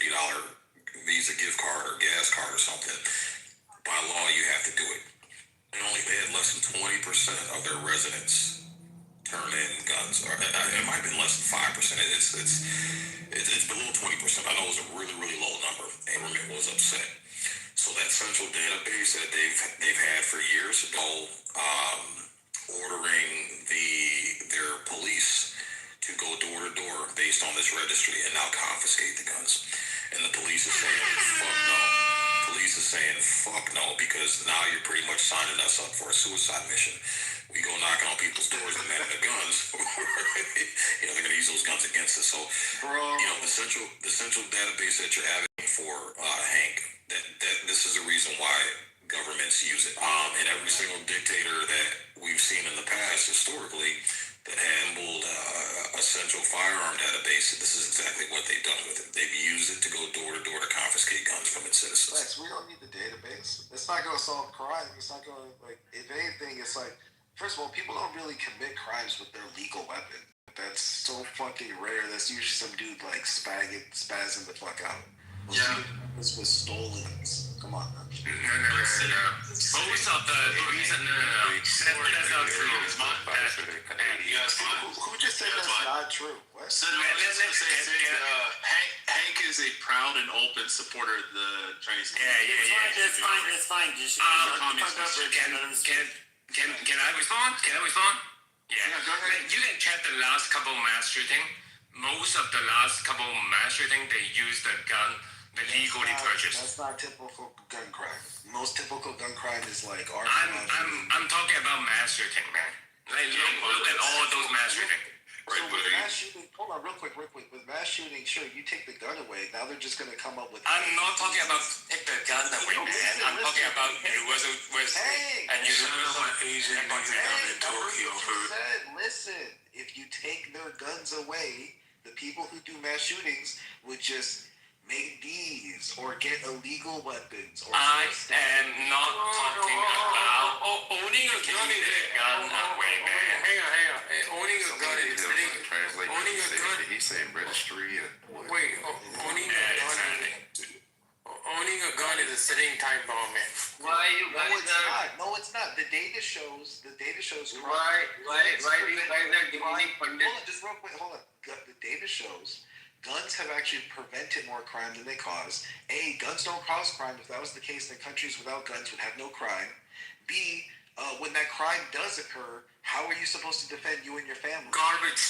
Visa gift card or gas card or something, by law you have to do it. They had less than 20% of their residents turn in guns, or it might have been less than 5%. It's below 20%. I know it was a really, really low number. And government was upset. So that central database that they've had for years ago, ordering their police to go door to door based on this registry and now confiscate the guns. And the police is saying, fuck no. Police is saying, fuck no, because now you're pretty much signing us up for a suicide mission. We go knocking on people's doors and demanding the guns. They're going to use those guns against us. So, the central database that you're having for Hank, that this is the reason why governments use it. And every single dictator that we've seen in the past, historically, that handled a central firearm database, this is exactly what they've done with it. They've used it to go door to door to confiscate guns from its citizens. Lex, we don't need the database. It's not going to solve crime. It's not going to, if anything, it's like, first of all, people don't really commit crimes with their legal weapon. That's so fucking rare. That's usually some dude spazzing the fuck out. This was stolen. Come on, man. No. Most of the reason, that's not true. Who just said that's not true? What? Hank is a proud and open supporter of the Chinese. That's fine. Just Can I respond? Yeah. Go ahead. You can check the last couple mass shooting. Most of the last couple mass shooting, they use the gun, the legally purchased. That's not typical gun crime. Most typical gun crime is like arson. I'm talking about mass shooting, man. Look at all those mass shooting. Right, so with mass shooting, hold on, real quick. With mass shooting, sure, you take the gun away. Now they're just going to come up with. I'm not talking about take the gun away, man. I'm talking about universal and universal Asian gun in Tokyo. Listen, if you take their guns away, the people who do mass shootings would just make these or get illegal weapons. I am not talking about owning a gun is a gun away, man. Hang on. Owning a gun is owning a gun. He's saying registry. Wait, owning a gun is a sitting time bomb, man. Why you guys No, it's not. The data shows. Why these guys are giving funded? Hold on. The data shows guns have actually prevented more crime than they cause. A, guns don't cause crime. If that was the case, then countries without guns would have no crime. B, when that crime does occur, how are you supposed to defend you and your family? Garbage.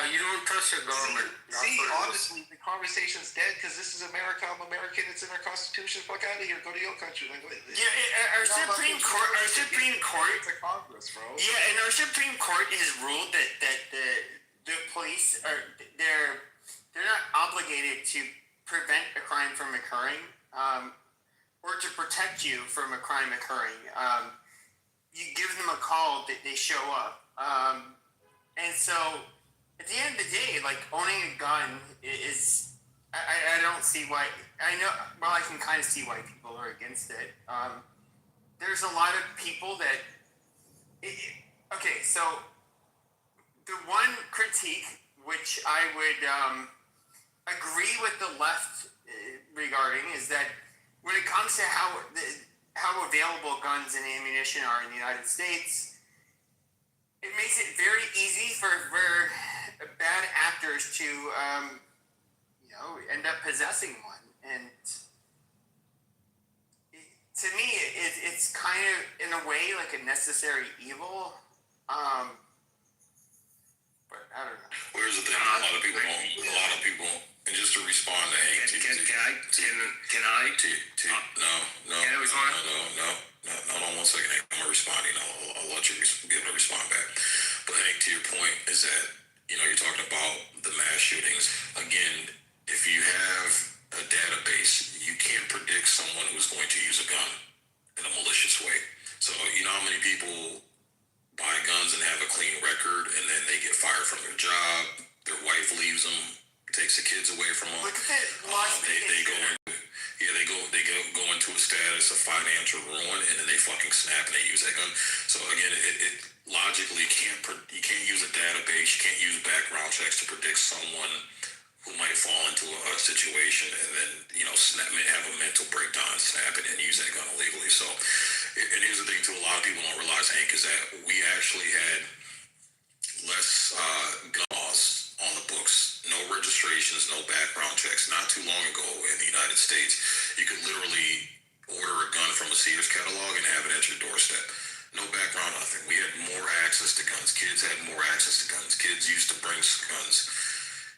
You don't trust your government. See, honestly, the conversation's dead because this is America. I'm American. It's in our Constitution. Fuck out of here. Go to your country. Our Supreme Court. It's a Congress, bro. Yeah, and our Supreme Court has ruled that the police are they're not obligated to prevent a crime from occurring, or to protect you from a crime occurring. You give them a call, they show up. And so, at the end of the day, like, owning a gun is, I don't see why, I can kind of see why people are against it. There's a lot of people that, okay, so, the one critique, which I would, agree with the left regarding, is that when it comes to how available guns and ammunition are in the United States, it makes it very easy for bad actors to end up possessing one. And to me, it's kind of in a way like a necessary evil. But I don't know. Well, here's the thing: a lot of people, and just to respond to Hank, can I? No. Can I respond? No. Hold on 1 second, Hank. I'm gonna respond. I'll let you be able to respond back. But Hank, to your point is that you're talking about the mass shootings. Again, if you have a database, you can't predict someone who's going to use a gun in a malicious way. So you know how many people buy guns and have a clean record, and then they get fired from their job. Their wife leaves them, takes the kids away from them. Look at that Las Vegas. They go into a status of financial ruin, and then they fucking snap and they use that gun. So again, it logically you can't use a database, you can't use background checks to predict someone who might fall into a situation and then have a mental breakdown, snap it, and use that gun illegally. So, and here's the thing too: a lot of people don't realize, Hank, is that we actually had less gun laws on the books, no registrations, no background checks. Not too long ago in the United States, you could literally order a gun from a Sears catalog and have it at your doorstep. No background, nothing. We had more access to guns. Kids had more access to guns. Kids used to bring guns.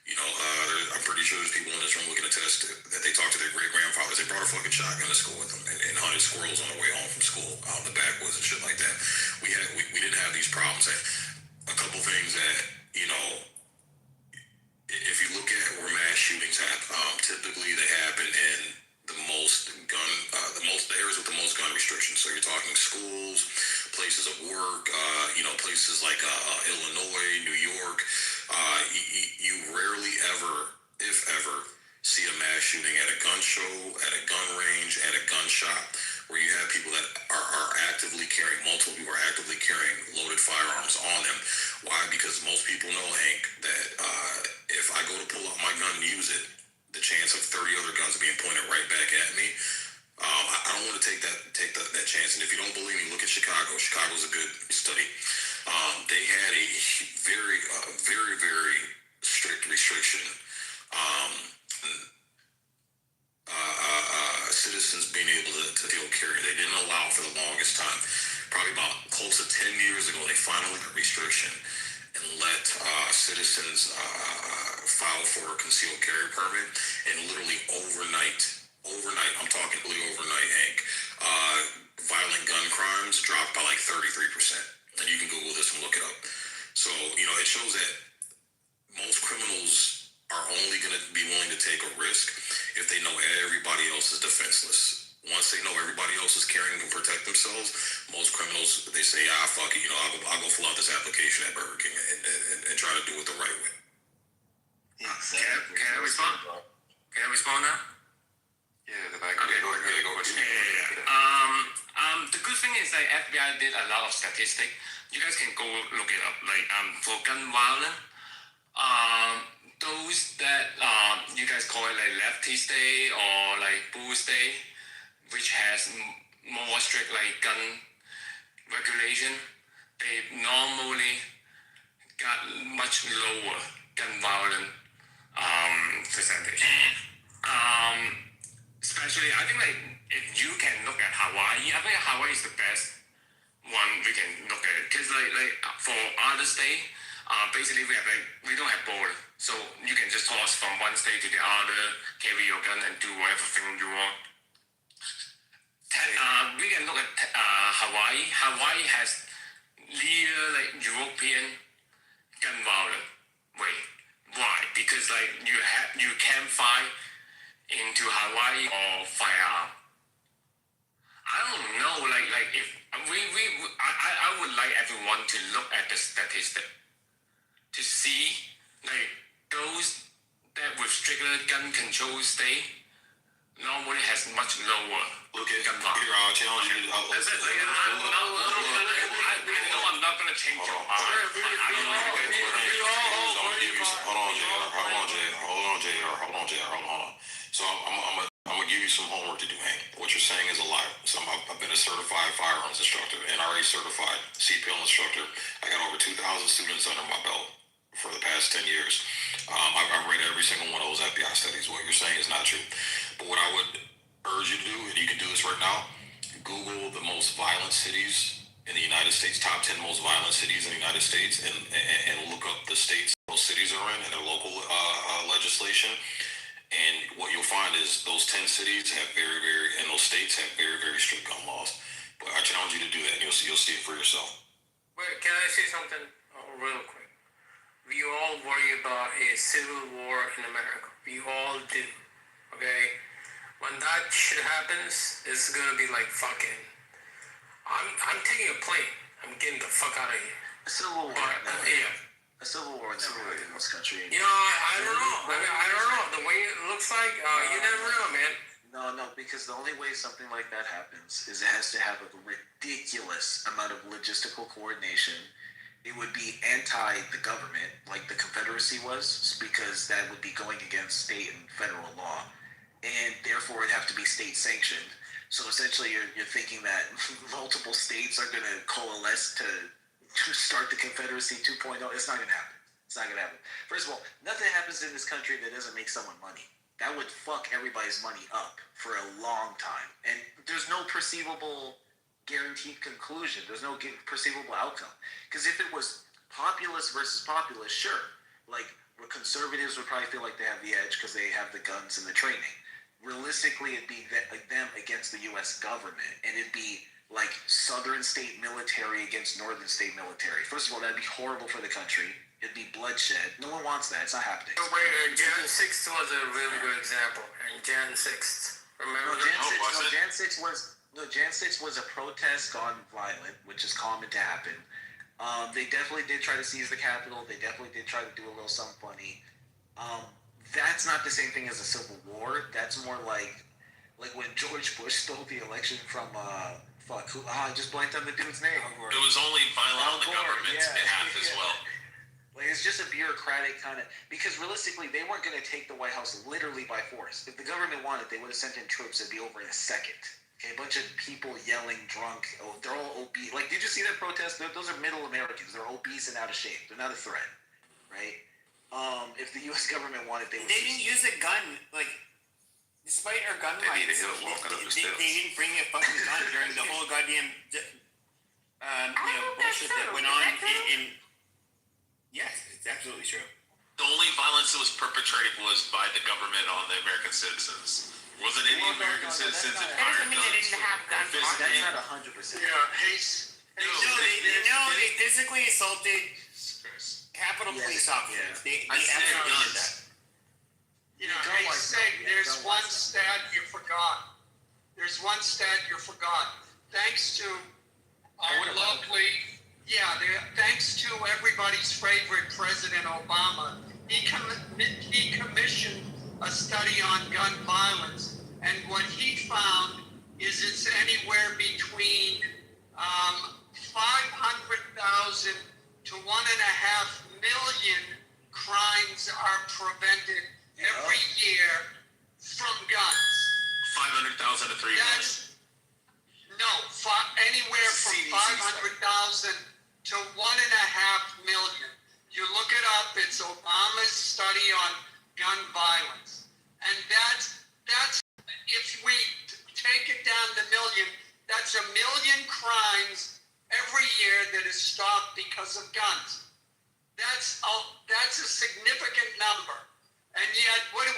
I'm pretty sure there's people in this room who can attest that they talked to their great-grandfathers. They brought a fucking shotgun to school with them and hunted squirrels on the way home from school out in the backwoods and shit like that. We didn't have these problems. And a couple things that, if you look at where mass shootings happen, typically they happen in the areas with the most gun restrictions. So you're talking schools, places of work, places like Illinois, New York. You rarely ever, if ever, see a mass shooting at a gun show, at a gun range, at a gun shop, where you have people that are actively carrying, multiple people are actively carrying loaded firearms on them. Why? Because most people know, Hank, that if I go to pull out my gun and use it, the chance of 30 other guns being pointed right back at me, I don't want to take that chance. And if you don't believe me, look at Chicago. Chicago's a good study. They had a very, very strict restriction. Citizens being able to carry. They didn't allow for the longest time. Probably about close to 10 years ago, they finally got restriction and let citizens file for a concealed carry permit, and literally overnight, I'm talking really overnight, Hank, violent gun crimes dropped by like 33%. And you can Google this and look it up. So, it shows that most criminals are only going to be willing to take a risk if they know everybody else is defenseless. Once they know everybody else is carrying and can protect themselves, most criminals, they say, fuck it, I'll go fill out this application at Burger King and try to do it the right way. Can I respond? Can I respond now? Yeah, Go ahead. The good thing is that FBI did a lot of statistics. You guys can go look it up. Like for gun violence, those that you guys call it like lefty state or like blue state, which has more strict like gun regulation, they normally got much lower gun violence percentage. Especially, I think like if you can look at Hawaii, I think Hawaii is the best one we can look at it. Because like for other state, basically we don't have border, so you can just toss from one state to the other, carry your gun and do whatever thing you want. We can look at Hawaii. Hawaii has near like European gun violence. Wait, why? Because like you can't fly into Hawaii or firearm. I don't know. Like if I would like everyone to look at the statistic to see like those that with stricter gun control state normally has much lower. Look at gun violence. Here, I'll challenge you. That's it. Like, I know I'm not gonna change your mind. Hold on. So I'm gonna give you some homework to do, Hank. What you're saying is a lie. So I've been a certified firearms instructor, NRA certified CPL instructor. I got over 2,000 students under my belt for the past 10 years. I've read every single one of those FBI studies. What you're saying is not true. But what I would urge you to do, and you can do this right now, Google the most violent cities in the United States, top 10 most violent cities in the United States, and look up the states those cities are in and their local legislation. And what you'll find is those 10 cities have and those states have very, very strict gun laws. But I challenge you to do that, and you'll see it for yourself. Wait, can I say something real quick? We all worry about a civil war in America. We all do. Okay? When that shit happens, it's gonna be like fucking. I'm taking a plane. I'm getting the fuck out of here. A civil war. Yeah. A civil war never happened in this country. I don't know. I don't know. The way it looks like, you never know, man. No, because the only way something like that happens is it has to have a ridiculous amount of logistical coordination. It would be anti the government, like the Confederacy was, because that would be going against state and federal law, and therefore it'd have to be state sanctioned. So essentially, you're thinking that multiple states are going to coalesce to start the Confederacy 2.0. It's not going to happen. It's not going to happen. First of all, nothing happens in this country that doesn't make someone money. That would fuck everybody's money up for a long time. And there's no perceivable guaranteed conclusion. There's no perceivable outcome. Because if it was populist versus populist, sure. Like, conservatives would probably feel like they have the edge because they have the guns and the training. Realistically, it'd be them against the U.S. government. And it'd be like southern state military against northern state military. First of all, that'd be horrible for the country. It'd be bloodshed. No one wants that. It's not happening. So wait, Jan 6 was a really good example. And Jan 6, remember? Jan 6 was a protest gone violent, which is common to happen. They definitely did try to seize the Capitol. They definitely did try to do a little something funny. That's not the same thing as a civil war. That's more like when George Bush stole the election from I just blanked on the dude's name. It was only violent on the government's behalf as well. Like, it's just a bureaucratic kind of, because realistically, they weren't going to take the White House literally by force. If the government wanted, they would have sent in troops. It'd be over in a second. Okay, a bunch of people yelling, drunk. Oh, they're all obese. Like, did you see that protest? Those are middle Americans. They're obese and out of shape. They're not a threat, right? If the U.S. government wanted, they would. They didn't use a gun. Like, despite our gun rights, they didn't bring a fucking gun during the whole goddamn bullshit that went on in. Yes, it's absolutely true. The only violence that was perpetrated was by the government on the American citizens. Wasn't any American citizens that fired guns? They didn't have guns. That's not 100%. They physically assaulted Capitol police officers. They absolutely did that. There's one stat you forgot. Thanks to our lovely, thanks to everybody's favorite President Obama, he commissioned a study on gun violence, and what he found is it's anywhere between 500,000 to 1.5 million crimes are prevented every year from guns. 500,000 to 3 million. Anywhere from 500,000 to 1.5 million. You look it up. It's Obama's study on gun violence, and that's if we take it down to million, that's 1 million crimes every year that is stopped because of guns. That's a significant number. And yet, what do?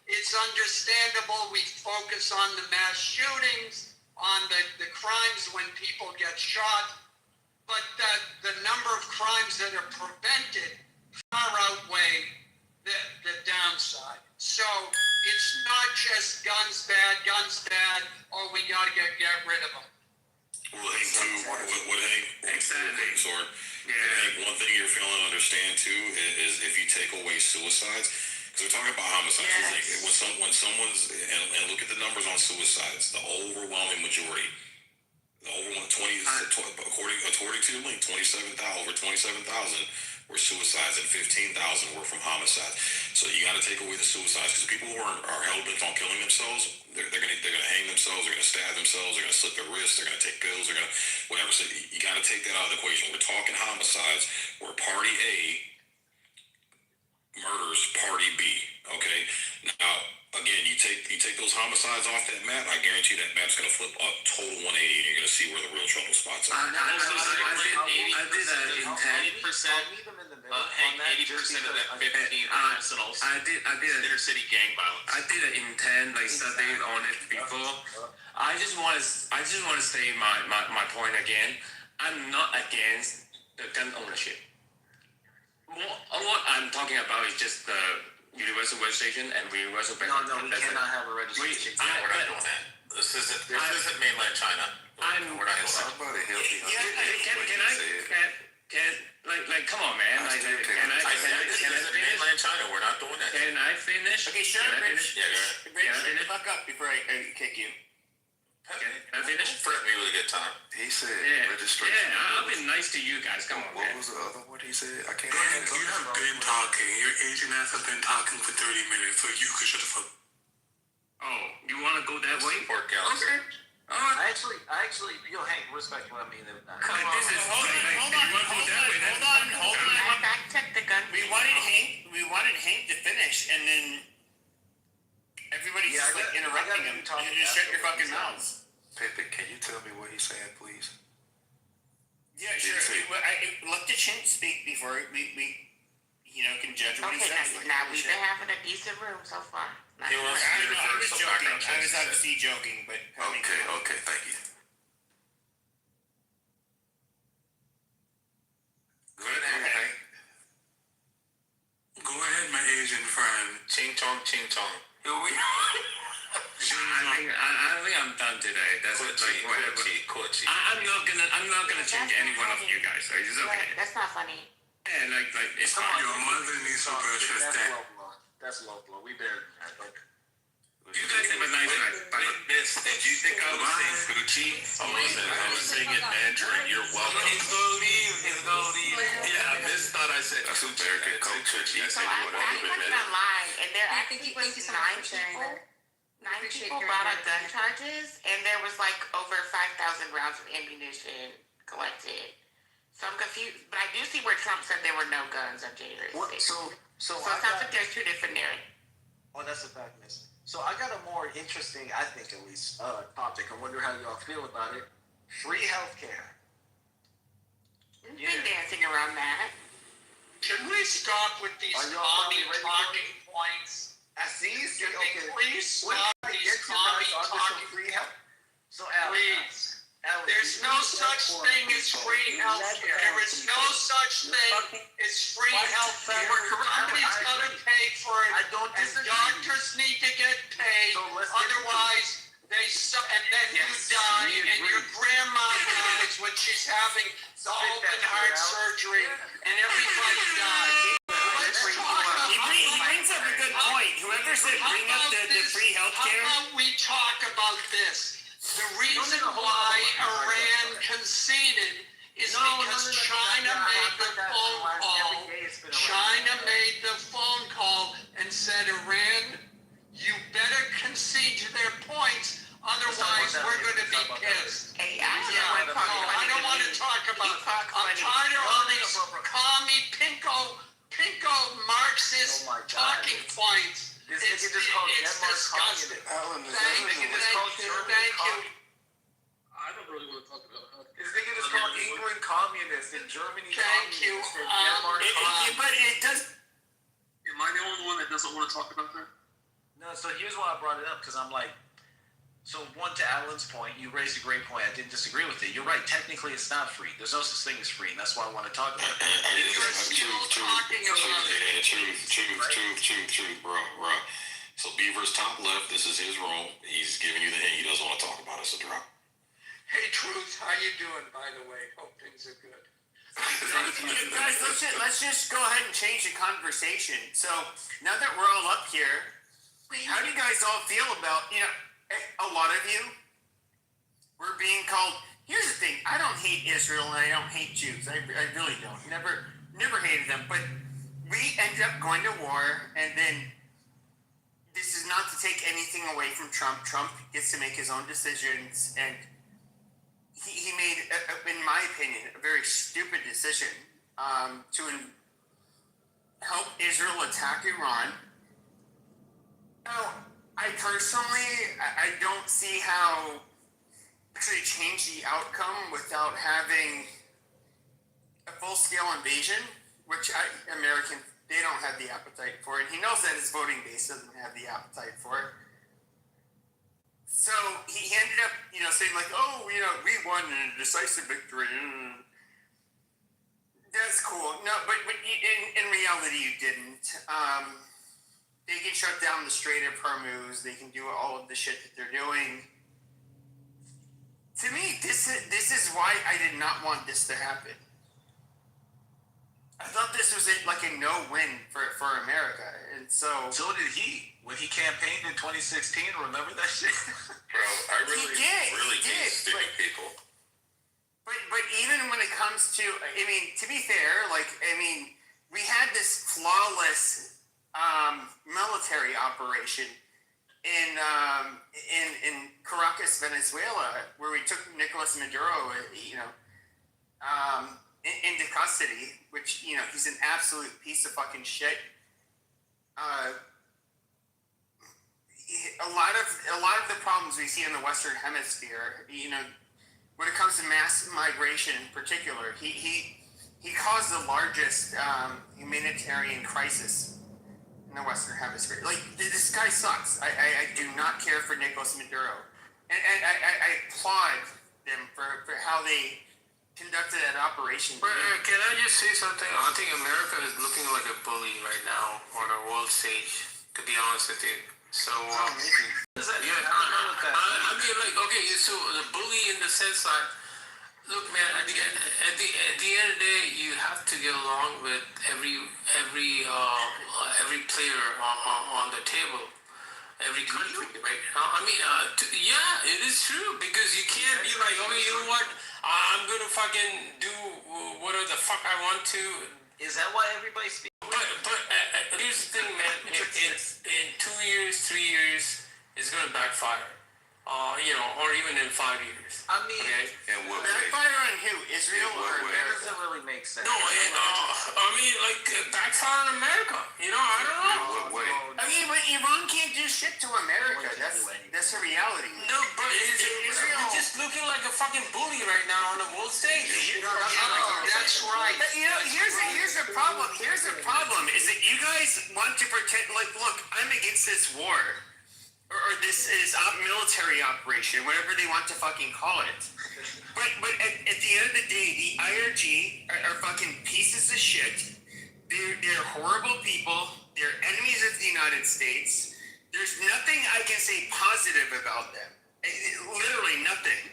It's understandable we focus on the mass shootings, on the crimes when people get shot, but the number of crimes that are prevented far outweigh the downside. So it's not just guns bad, or we got to get rid of them. Well, Hank, too, Hank, one thing you're failing to understand, too, is if you take away suicides, because we're talking about homicides. Yes. When someone's, and look at the numbers on suicides, the overwhelming majority, according to the link, 27,000 were suicides and 15,000 were from homicides. So you got to take away the suicides, because people who are hell-bent on killing themselves, they're gonna hang themselves, they're gonna stab themselves, they're gonna slit their wrists, they're gonna take pills, they're gonna whatever. So you got to take that out of the equation. We're talking homicides where Party A murders Party B. Okay. Now, again, you take those homicides off that map, I guarantee that map's gonna flip up total 180, and you're gonna see where the real trouble spots are. I did that in 10. 80% of that 15% also inner city gang violence. I did an intent study on it before. I just want to say my point again. I'm not against the gun ownership. What I'm talking about is just the universal registration and universal background. No, we cannot have a registration. We're not doing that. This isn't mainland China. We're not. Can like, come on, man. Like, can I finish? Mainland China, we're not doing that. Can I finish? Okay, shut up, Rich. Yeah, go ahead. Rich, Can I shut the finish? fuck up before I kick you. Can I finish? Threaten me with a good time. He said Yeah, registration. yeah. I've been nice to you guys. Come on, What man. was the other one he said? I can't Go ahead. You have been talking. Your Asian ass has been talking for 30 minutes, so you can shut the fuck. Oh, you want to go that way? Pork gallons. Okay. I actually, Hank, respect what I mean. Hold on. I fact checked the gun. We wanted Hank to finish, and then everybody's just like interrupting him. You just shut your fucking mouths. Pepe, can you tell me what he's saying, please? Yeah, sure. Let the chimp speak before we can judge what he Okay, says. now we've been having a decent room so far. He wants to I do was some joking. background I was checks. obviously joking, but Okay, thank you. Go ahead, Hank. Go ahead, my Asian friend. Ching chong, ching chong. Here we I think I'm done today. That's it. Like whatever. I'm not gonna change any one of you guys. So it's okay. That's not funny. Yeah, like it's fine. Your mother needs to brush her That's stat. low blow. That's low blow. We better than that. Okay. You guys have a nice night. Bye. Miss, did you think I was saying Gucci? I was saying in Mandarin. You're welcome. It's Goldie. Yeah, Miss thought I said That's Gucci. American I said culture. Gucci. I So said I whatever. went online, and there actually was Thank you so much for sharing that. nine Appreciate people hearing brought that. up gun charges, and there was like over 5,000 rounds of ammunition collected. So I'm confused, but I do see where Trump said there were no guns on January 6th. So it I sounds got, like there's two different narratives. oh, that's a fact, miss. So I got a more interesting, I think at least, topic. I wonder how y'all feel about it. Free healthcare. We've been dancing around that. Can we stop with these Are y'all commie finally ready for talking points? Aziz, Can we okay. please What stop if I these get you commie guys under some talking free health? So Please. Alex, There's no such thing as free healthcare. There is no such thing as free healthcare. Somebody's got to pay for it. I don't And disagree. doctors need to get paid. So let's get into Otherwise, they and then you die, and your grandma dies when she's having the open heart surgery, and everybody dies. Let's talk about He brings up a good point. Whoever said bring up the free healthcare. How about we talk about this? The reason why Iran conceded is because China made the phone call. China made the phone call and said, Iran, you better concede to their points, otherwise we're going to be pissed. Hey, I don't want to talk about it. I'm tired of all these commie, pinko Marxist talking points. This nigga just called Denmark disgusting. communist. Alan, is Thank that you, thank you. I don't really want to talk about healthcare. This nigga just called England communist and Germany Thank you. communist and Denmark communist. But it does. Am I the only one that doesn't want to talk about that? No, so here's why I brought it up, because I'm like, so one, to Alan's point, you raised a great point. I didn't disagree with it. You're right. Technically, it's not free. There's no such thing as free, and that's why I want to talk about it. Truth, bro. So Beaver's top left. This is his room. He's giving you the hint. He doesn't want to talk about it. So drop. Hey, Truth, how you doing, by the way? Hope things are good. Guys, let's just go ahead and change the conversation. So now that we're all up here, how do you guys all feel about, a lot of you, we're being called, here's the thing, I don't hate Israel and I don't hate Jews. I really don't. Never hated them. But we ended up going to war, and then this is not to take anything away from Trump. Trump gets to make his own decisions, and he made, in my opinion, a very stupid decision to help Israel attack Iran. Now, I personally, I don't see how actually change the outcome without having a full-scale invasion, which Americans, they don't have the appetite for it. He knows that his voting base doesn't have the appetite for it. So he ended up, saying like, oh, we won a decisive victory. That's cool. No, but in reality, you didn't. They can shut down the Strait of Hormuz. They can do all of the shit that they're doing. To me, this is why I did not want this to happen. I thought this was like a no-win for America, and so did he when he campaigned in 2016. Remember that shit, bro? I really can't stick with people. But even when it comes to, I mean, to be fair, like, I mean, we had this flawless military operation in Caracas, Venezuela, where we took Nicolas Maduro, into custody, which, he's an absolute piece of fucking shit. A lot of the problems we see in the Western Hemisphere, when it comes to mass migration in particular, he caused the largest humanitarian crisis in the Western Hemisphere. Like, this guy sucks. I do not care for Nicolas Maduro, and I applaud them for how they conducted that operation. But can I just say something? I think America is looking like a bully right now on a world stage, to be honest with you. So, maybe. Yeah, I mean, like, okay, so the bully in the sense that, look, man, at the end of the day, you have to get along with every player on the table, every country, right? I mean, yeah, it is true, because you can't be like, okay, you know what? I'm gonna fucking do whatever the fuck I want to. Is that why everybody speaks? But here's the thing, man. In 2 years, 3 years, it's gonna backfire. Or even in 5 years. I mean, and what backfire on who? Israel or America? Doesn't really make sense. No, I mean, like, backfire on America. I don't know. I mean, but Iran can't do shit to America. That's a reality. No, but Israel is just looking like a fucking bully right now on the world stage. That's right. But, here's the problem. Here's the problem is that you guys want to pretend like, look, I'm against this war. Or this is military operation, whatever they want to fucking call it. But at the end of the day, the IRG are fucking pieces of shit. They're horrible people. They're enemies of the United States. There's nothing I can say positive about them. Literally nothing.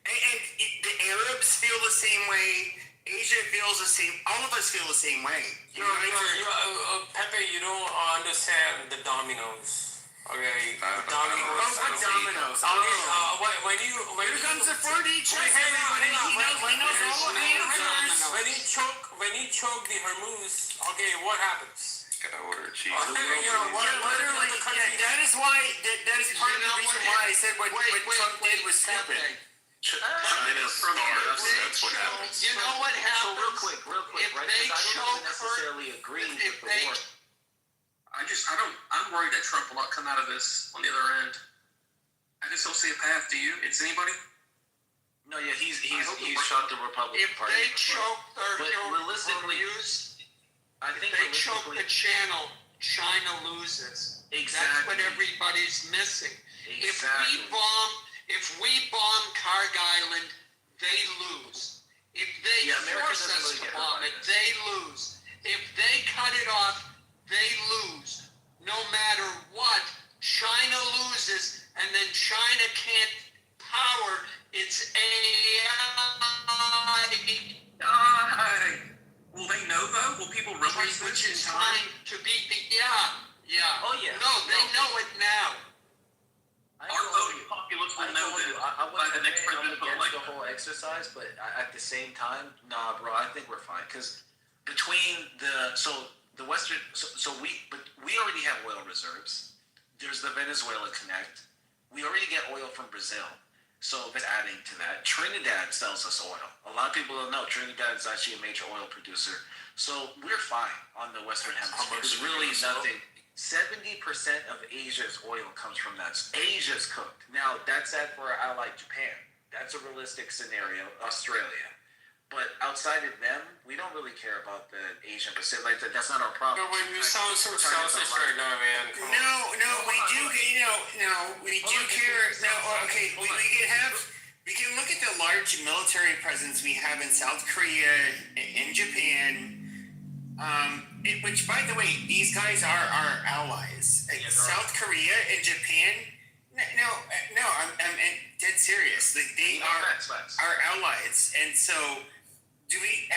And the Arabs feel the same way. Asia feels the same. All of us feel the same way. Pepe, you don't understand the dominoes. Okay, dominoes. What dominoes? Here comes the 4D check, everybody. He knows all of the answers. When he choked the Hormuz, okay, what happens? Gotta order a cheese. Literally, that is part of the reason why I said what Trump did was stupid. That's what happens. You know what happens? So real quick, right? Because I don't necessarily agree with the war. I'm worried that Trump will not come out of this on the other end. I just don't see a path. Do you? Is anybody? No, yeah, he's shot the Republican Party. If they choke but realistically, I think they choke the channel, China loses. Exactly. That's what everybody's missing. Exactly. If we bomb Carg Island, they lose. If they force us to bomb it, they lose. If they cut it off, they lose. No matter what, China loses, and then China can't power its AI. Will they know though? Will people realize which is time to beat the Oh yeah. No, they know it now. Our voting populace will know that by the next presidential election. The whole exercise, but at the same time, nah, bro, I think we're fine because between the Western, we already have oil reserves. There's the Venezuela connect. We already get oil from Brazil. So it's adding to that. Trinidad sells us oil. A lot of people don't know Trinidad is actually a major oil producer. So we're fine on the Western Hemisphere. There's really nothing. 70% of Asia's oil comes from that. Asia's cooked. Now, that's sad for our ally Japan. That's a realistic scenario. Australia. But outside of them, we don't really care about the Asian Pacific. Like that's not our problem. But when you sound so selfish right now, man. No, we do. We do care. No, okay. We can look at the large military presence we have in South Korea, in Japan. Which, by the way, these guys are our allies. South Korea and Japan. No, I'm dead serious. Like, they are our allies, and so. Do we?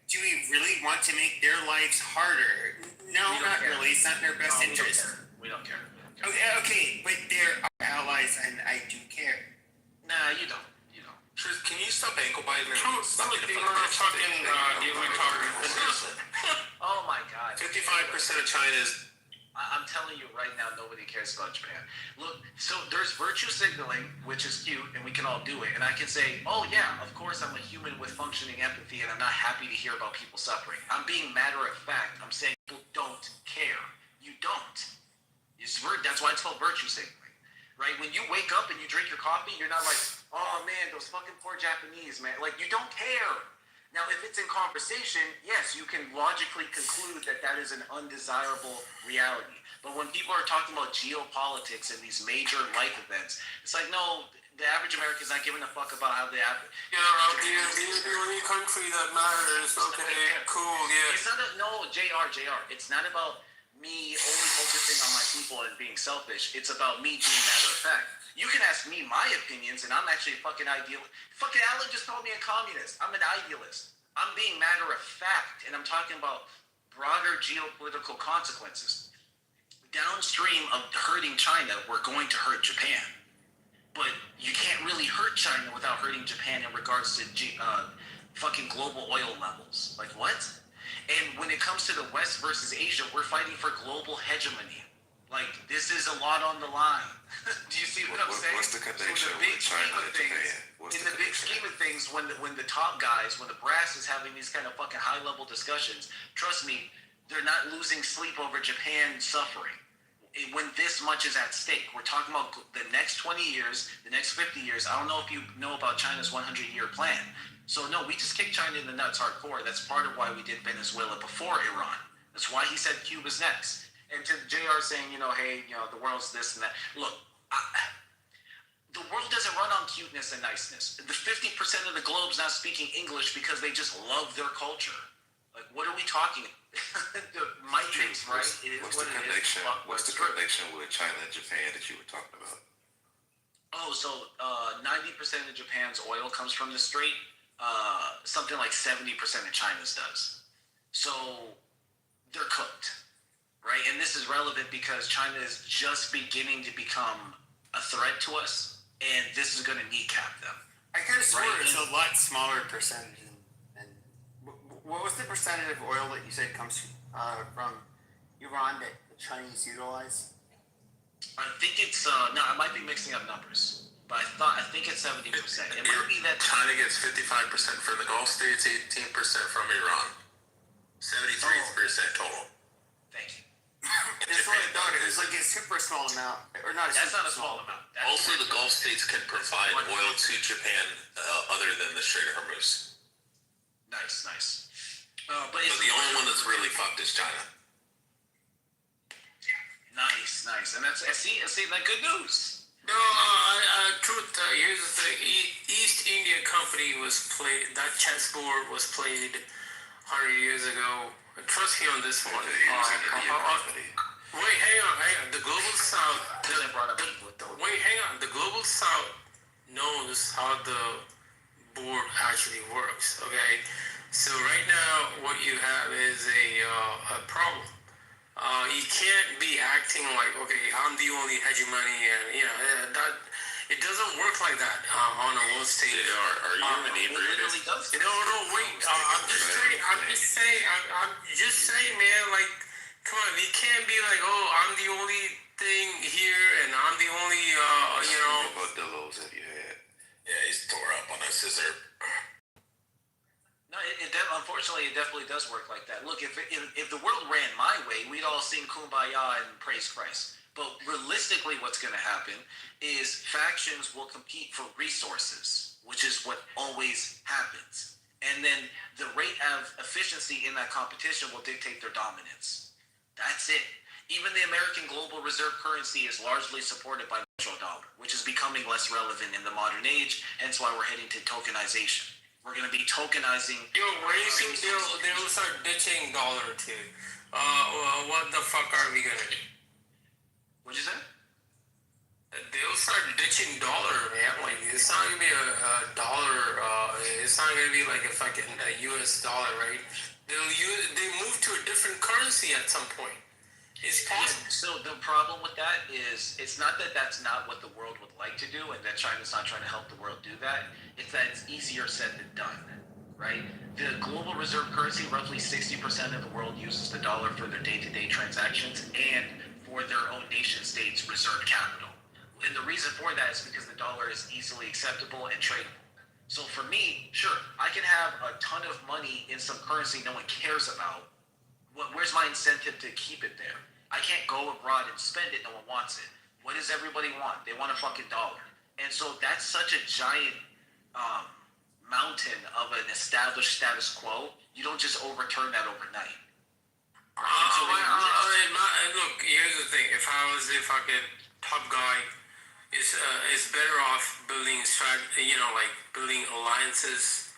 do we really want to make their lives harder? No, not really. It's not in their best interest. We don't care. Okay, but they're our allies, and I do care. Nah, you don't. Truth, can you stop ankle biting and stop Truth, being you were fucking retarded. Oh my god. 55% of China is. I'm telling you right now, nobody cares about Japan. Look, so there's virtue signaling, which is cute, and we can all do it. And I can say, oh yeah, of course I'm a human with functioning empathy, and I'm not happy to hear about people suffering. I'm being matter of fact. I'm saying people don't care. You don't. That's why it's called virtue signaling. Right? When you wake up and you drink your coffee, you're not like, oh man, those fucking poor Japanese, man. Like, you don't care. Now, if it's in conversation, yes, you can logically conclude that that is an undesirable reality. But when people are talking about geopolitics and these major life events, it's like, no, the average American's not giving a fuck about how the average... the only country that matters. Okay, cool, yeah. It's not JR. It's not about me only focusing on my people and being selfish. It's about me being matter of fact. You can ask me my opinions, and I'm actually a fucking idealist. Fucking Alan just called me a communist. I'm an idealist. I'm being matter of fact, and I'm talking about broader geopolitical consequences. Downstream of hurting China, we're going to hurt Japan. But you can't really hurt China without hurting Japan in regards to fucking global oil levels. Like, what? And when it comes to the West versus Asia, we're fighting for global hegemony. Like, this is a lot on the line. Do you see what I'm saying? What's the connection with China and Japan? In the big scheme of things, when the top guys, when the brass is having these kind of fucking high-level discussions, trust me, they're not losing sleep over Japan suffering. When this much is at stake, we're talking about the next 20 years, the next 50 years. I don't know if you know about China's 100-year plan. So no, we just kicked China in the nuts hardcore. That's part of why we did Venezuela before Iran. That's why he said Cuba's next. And to JR saying, hey, the world's this and that. Look, the world doesn't run on cuteness and niceness. The 50% of the globe's not speaking English because they just love their culture. Like, what are we talking about? The migrants, right? What's the connection? What's the connection with China and Japan that you were talking about? Oh, so 90% of Japan's oil comes from the strait. Something like 70% of China's does. So they're cooked, right? And this is relevant because China is just beginning to become a threat to us, and this is going to kneecap them. I could have sworn it's a lot smaller percentage. And what was the percentage of oil that you said comes from Iran that the Chinese utilize? I think it's no, I might be mixing up numbers, but I think it's 70%. It might be that China gets 55% from the Gulf states, 18% from Iran, 73% total. Thank you. That's what I thought. It was like a super small amount, or not. That's not a small amount. Also, the Gulf states can provide oil to Japan other than the Strait of Hormuz. Nice. But the only one that's really fucked is China. Nice, and that's I see that good news. No, truth. Here's the thing: East India Company was played. That chessboard was played 100 years ago. Trust me on this one. Wait, hang on. The global South. Hang on. The global South knows how the board actually works. Okay, so right now what you have is a problem. You can't be acting like, okay, I'm the only hegemony, and that it doesn't work like that on a world stage. Are you an inebriated? No, wait. I'm just saying, man. Like, come on, you can't be like, oh, I'm the only thing here, and I'm the only, What Delos have you had? Yeah, he's tore up on a scissor. No, unfortunately, it definitely does work like that. Look, if the world ran my way, we'd all sing Kumbaya and praise Christ. But realistically, what's going to happen is factions will compete for resources, which is what always happens. And then the rate of efficiency in that competition will dictate their dominance. That's it. Even the American global reserve currency is largely supported by the petrodollar, which is becoming less relevant in the modern age, hence why we're heading to tokenization. We're going to be tokenizing. Yo, where do you think they'll start ditching dollar to? What the fuck are we going to do? What'd you say? they'll start ditching dollar, man. Like it's not gonna be a dollar. It's not gonna be like a fucking U.S. dollar, right? They move to a different currency at some point. It's possible. So the problem with that is it's not that that's not what the world would like to do and that China's not trying to help the world do that. It's that it's easier said than done, right? The global reserve currency, roughly 60% of the world uses the dollar for their day-to-day transactions and for their own nation states' reserve capital. And the reason for that is because the dollar is easily acceptable and tradable. So for me, sure, I can have a ton of money in some currency no one cares about. Where's my incentive to keep it there? I can't go abroad and spend it, no one wants it. What does everybody want? They want a fucking dollar. And so that's such a giant mountain of an established status quo. You don't just overturn that overnight. Look, here's the thing. If I was a fucking top guy, it's better off building building alliances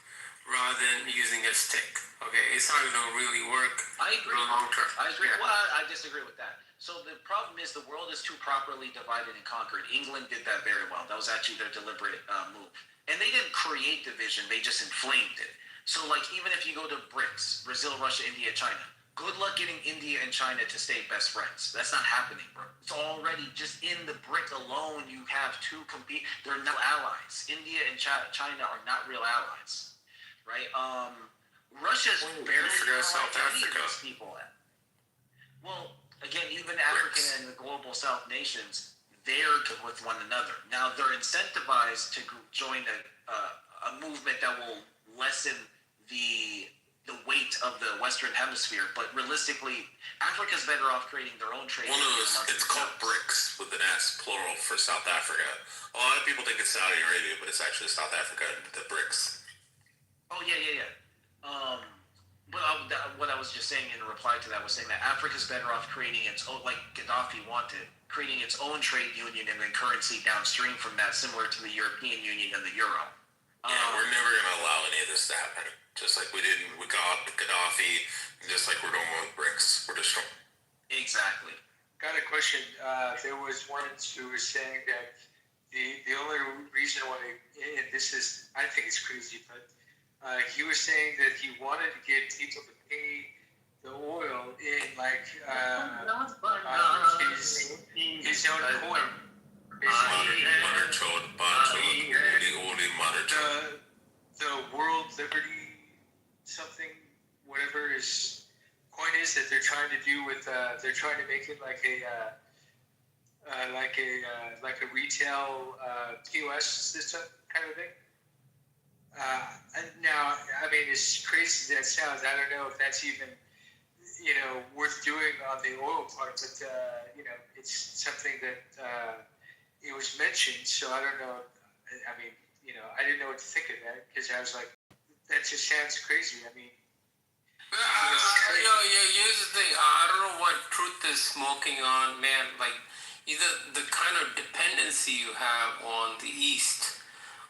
rather than using a stick. Okay, it's not gonna really work. I agree. Long term. I agree. Well, I disagree with that. So the problem is the world is too properly divided and conquered. England did that very well. That was actually their deliberate move. And they didn't create division; they just inflamed it. So, like, even if you go to BRICS, Brazil, Russia, India, China, good luck getting India and China to stay best friends. That's not happening, bro. It's already just in the BRIC alone. You have two compete. They're no allies. India and China are not real allies, right? Russia's barely South Africa. People. Well, again, even African and the global South nations, they're with one another. Now they're incentivized to join a movement that will lessen the weight of the Western Hemisphere, but realistically, Africa's better off creating their own trade. Well, no, it's called BRICS with an S, plural, for South Africa. A lot of people think it's Saudi Arabia, but it's actually South Africa, the BRICS. Oh, yeah. But what I was just saying in reply to that was saying that Africa's better off creating its own, like Gaddafi wanted, creating its own trade union and then currency downstream from that, similar to the European Union and the euro. Yeah, we're never going to allow any of this to happen. Just like we got Gaddafi, just like we're doing with BRICS. We're destroying. Exactly. Got a question. There was one who was saying that the only reason why, and this is, I think it's crazy, but he was saying that he wanted to get people to pay the oil in like his own coin. The World Liberty something, whatever his coin is that they're trying to do with, they're trying to make it like a retail POS system kind of thing. Now, I mean, as crazy as that sounds, I don't know if that's even, worth doing on the oil part, but, it's something that it was mentioned, so I don't know. I mean, I didn't know what to think of that, because I was like, that just sounds crazy. I mean, here's the thing. I don't know what truth is smoking on, man. Like, either the kind of dependency you have on the East.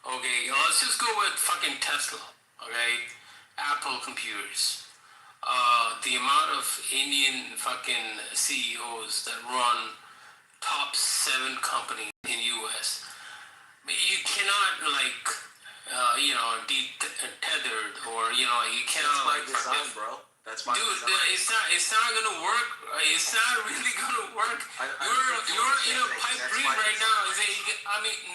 Okay, let's just go with fucking Tesla. Okay, Apple computers. The amount of Indian fucking CEOs that run top 7 companies in U.S. You cannot tethered or you cannot. That's by design, bro. That's my design. It's not gonna work. It's not really gonna work. You're in a pipe dream right now.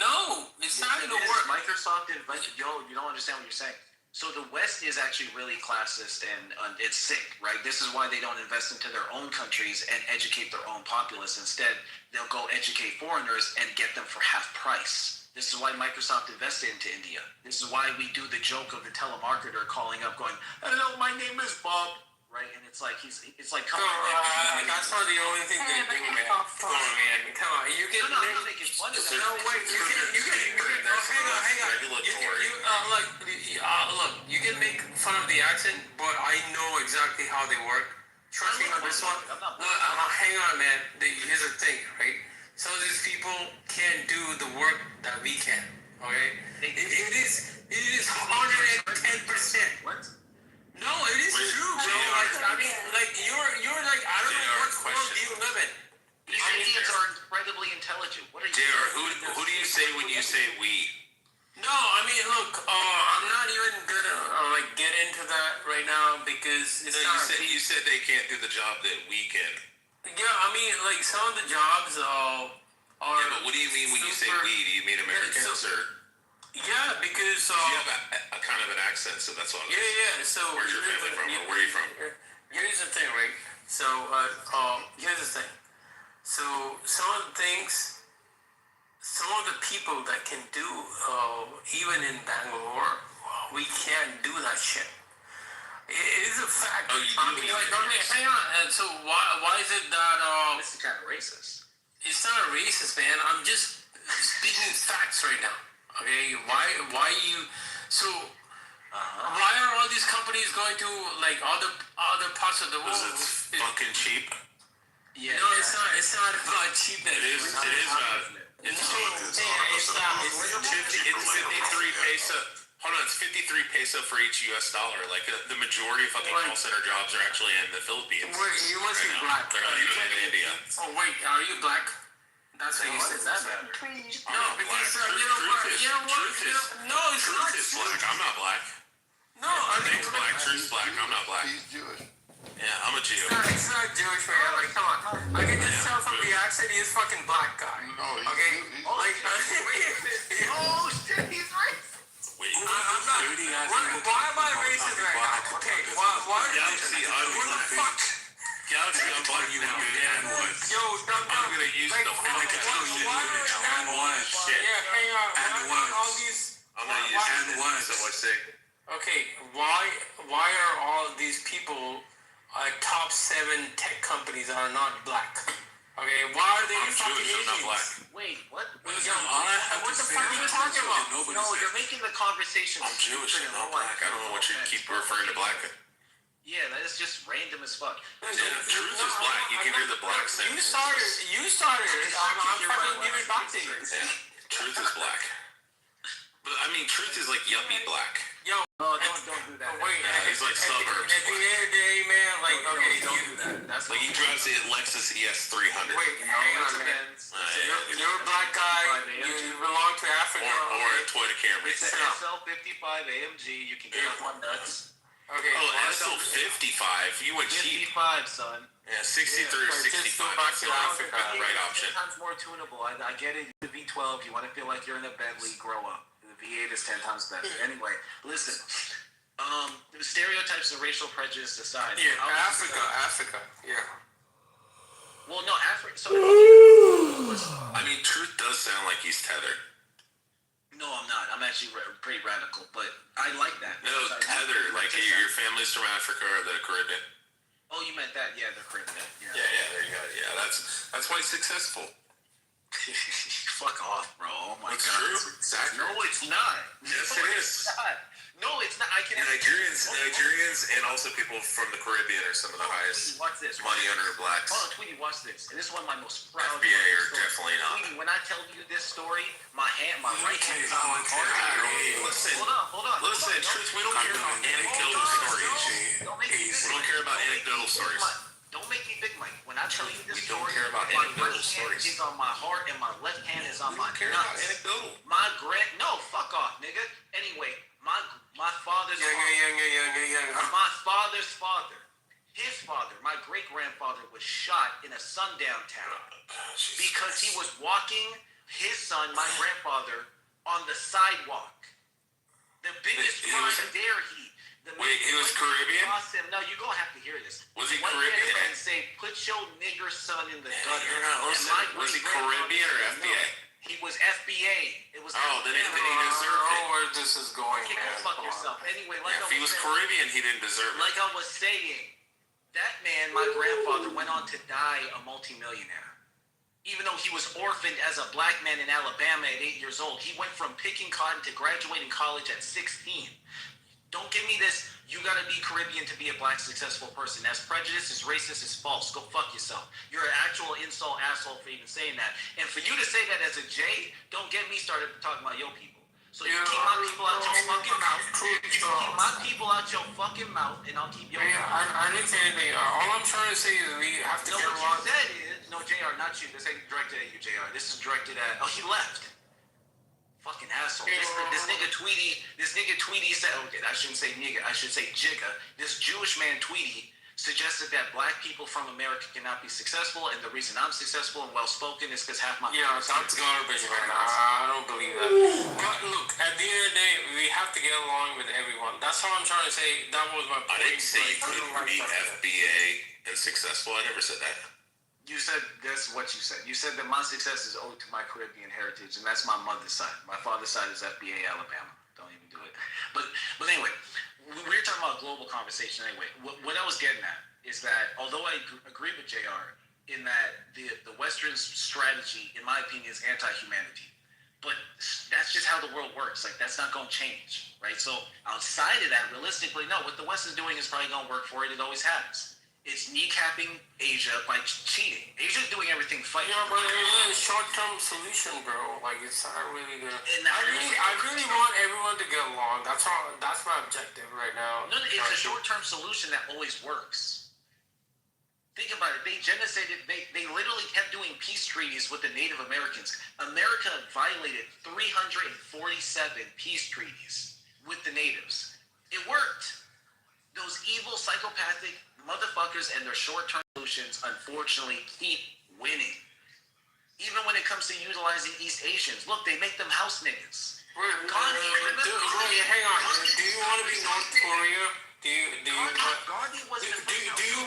No, it's not gonna work. Microsoft invented. You don't understand what you're saying. So the West is actually really classist and it's sick, right? This is why they don't invest into their own countries and educate their own populace. Instead, they'll go educate foreigners and get them for half price. This is why Microsoft invested into India. This is why we do the joke of the telemarketer calling up going, "Hello, my name is Bob." Right? And it's like, come on. That's not the only thing they do, man. Come on, man. Come on. You get... No, I'm making fun of that. No, wait. You can make fun of the accent, but I know exactly how they work. Trust me on this one. Hang on, man. Here's the thing, right? Some of these people can't do the work that we can, okay? It is 110%. What? No, it is true, bro. You're like, I don't know what world you live in. These Indians are incredibly intelligent. What are you JR, who into that right now because it's No, not. you said they can't do the job that we can. Yeah, I mean, like some of the jobs are. Yeah, but what do you mean when you say we? Do you mean Americans or? Yeah, because you have a kind of an accent, so that's what. Yeah. So where's your family from? Or where are you from? Here's the thing, right? So here's the thing. So some of the things, some of the people that can do, even in Bangalore, we can't do that shit. It is a fact. Oh, you do? Hang on. And so why is it that This is kind of racist. It's not racist, man. I'm just speaking facts right now. Okay, why you so why are all these companies going to like other parts of the world? Because it's fucking cheap. Yeah, no, it's not about cheapness. It is about it's cheap. It's 53 peso. Hold on, it's 53 peso for each US dollar. Like the majority of fucking call center jobs are actually in the Philippines. Wait, you must be black. They're not even in India. Oh wait, are you black? That's what you said. That matter. No, because you know what? No, it's not. Truth is black. I'm not black. No, I mean, Name's black. Truth's black. I'm not black. He's Jewish. Yeah, I'm a Jew. It's not Jewish, man. Like, come on. I can just tell from the accent he's fucking black guy. No, he's okay. Jewish. Oh shit, he's racist. Wait, I'm not. Why am I racist right now? Okay, why Galaxy, what the fuck? Galaxy, I'm black. You want me and what? Yo, I'm gonna use the fucking and one. Shit. Yeah, hang on. And all these. I'm gonna use and one. So much sick. Okay, why are all of these people top 7 tech companies are not black? Okay, why are they fucking Jewish, I'm not Asians? black. Wait, what? What the fuck are you talking about? No, you're making the conversation. I'm Jewish, I'm not black. I don't know what you keep referring to black. Yeah, that is just random as fuck. Yeah, truth is black. You can hear the black thing. You started it. I'm fucking giving back to you. Yeah, truth is black. But I mean, truth is like yuppie black. Yo, don't do that. Wait, yeah, he's like suburbs. At the end of the day, man, like, okay, don't do that. That's like he drives a Lexus ES 300. Wait, hang on, man. You're a black guy. You belong to Africa. Or a Toyota Camry. It's an SL55 AMG. You can get one nuts. Okay. Oh, SL55. You went cheap. 55, son. Yeah, 63 or 65. That's the right option. 10 times more tunable. I get it. The V12. You want to feel like you're in a Bentley. Grow up. The V8 is 10 times better. Anyway, listen. Stereotypes of racial prejudice aside. Yeah, Africa. Yeah. Well, no, Africa. So, I mean, truth does sound like he's tethered. no, I'm not. I'm actually pretty radical, but I like that. No, tethered. Like your family's from Africa or the Caribbean. Oh, you meant that? Yeah, the Caribbean. Yeah, there you go. Yeah, that's why he's successful. Fuck off, bro. Oh my That's god. true. Exactly. No, it's not. Yes, no, it it's is. not. No, it's not. I can. Nigerians, and also people from the Caribbean are some of the highest Watch this. money earner blacks. Hold on, Tweety, watch this. And this is one of my most proud. FBA are definitely not. Tweety, when I tell you this story, my right hand is on my heart. Listen, Hold on. Listen, truth, we don't care about anecdotal stories. Don't make me We don't care about anecdotal stories. Don't make me big Mike. When I tell you this We don't story, care about my anecdotal right hand stories. is on my heart and my left hand is on my care about nuts. anecdotal. No, fuck off, nigga. Anyway, my father's My father's father, his father, my great grandfather was shot in a sundown town because he was walking his son, my grandfather, on the sidewalk. The biggest crime there, he was Caribbean? No, you're gonna have to hear this. Was he White Caribbean? man say, "Put your nigger son in the gutter." You're not listening. Was he Caribbean or FBA? He was FBA. It was. Then he deserved it. where this is going, Kick man. the fuck yourself. Anyway, If he was Caribbean, he didn't deserve it. like I was saying, that man, my grandfather, went on to die a multimillionaire. Even though he was orphaned as a black man in Alabama at 8 years old, he went from picking cotton to graduating college at 16. Don't give me this, you gotta be Caribbean to be a black successful person. That's prejudice, it's racist, it's false. Go fuck yourself. You're an actual insult asshole for even saying that. And for you to say that as a J, don't get me started talking about your people. So you keep my people out your fucking mouth. You keep my people out your fucking mouth, and I'll keep your I didn't say anything. All I'm trying to say is we have to no, get what you said is, no, JR, not you. This ain't directed at you, JR. This is directed at, he left. Fucking asshole. This nigga Tweety said, okay, I shouldn't say nigga, I should say jigga. This Jewish man Tweety suggested that black people from America cannot be successful, and the reason I'm successful and well-spoken is because half my... Yeah, that's garbage, man. I don't believe that. But look, at the end of the day, we have to get along with everyone. That's what I'm trying to say. That was my point. I didn't say you couldn't be FBA and successful. I never said that. You said that's what you said. You said that my success is owed to my Caribbean heritage, and that's my mother's side. My father's side is FBA Alabama. Don't even do it. But anyway, we were talking about a global conversation anyway. What I was getting at is that although I agree with JR in that the Western strategy, in my opinion, is anti-humanity, but that's just how the world works. Like, that's not going to change, right? So outside of that, realistically, no, what the West is doing is probably going to work for it. It always has. It's kneecapping Asia by cheating. Asia's doing everything fighting. Yeah, but it's a short-term solution, bro. Like, it's not really gonna... I really want everyone to get along. That's my objective right now. No, it's a short-term solution that always works. Think about it. They genocided. They literally kept doing peace treaties with the Native Americans. America violated 347 peace treaties with the natives. It worked. Those evil, psychopathic motherfuckers and their short-term solutions, unfortunately, keep winning. Even when it comes to utilizing East Asians. Look, they make them house niggas. Hang on. Do you want to be North Korea? Do you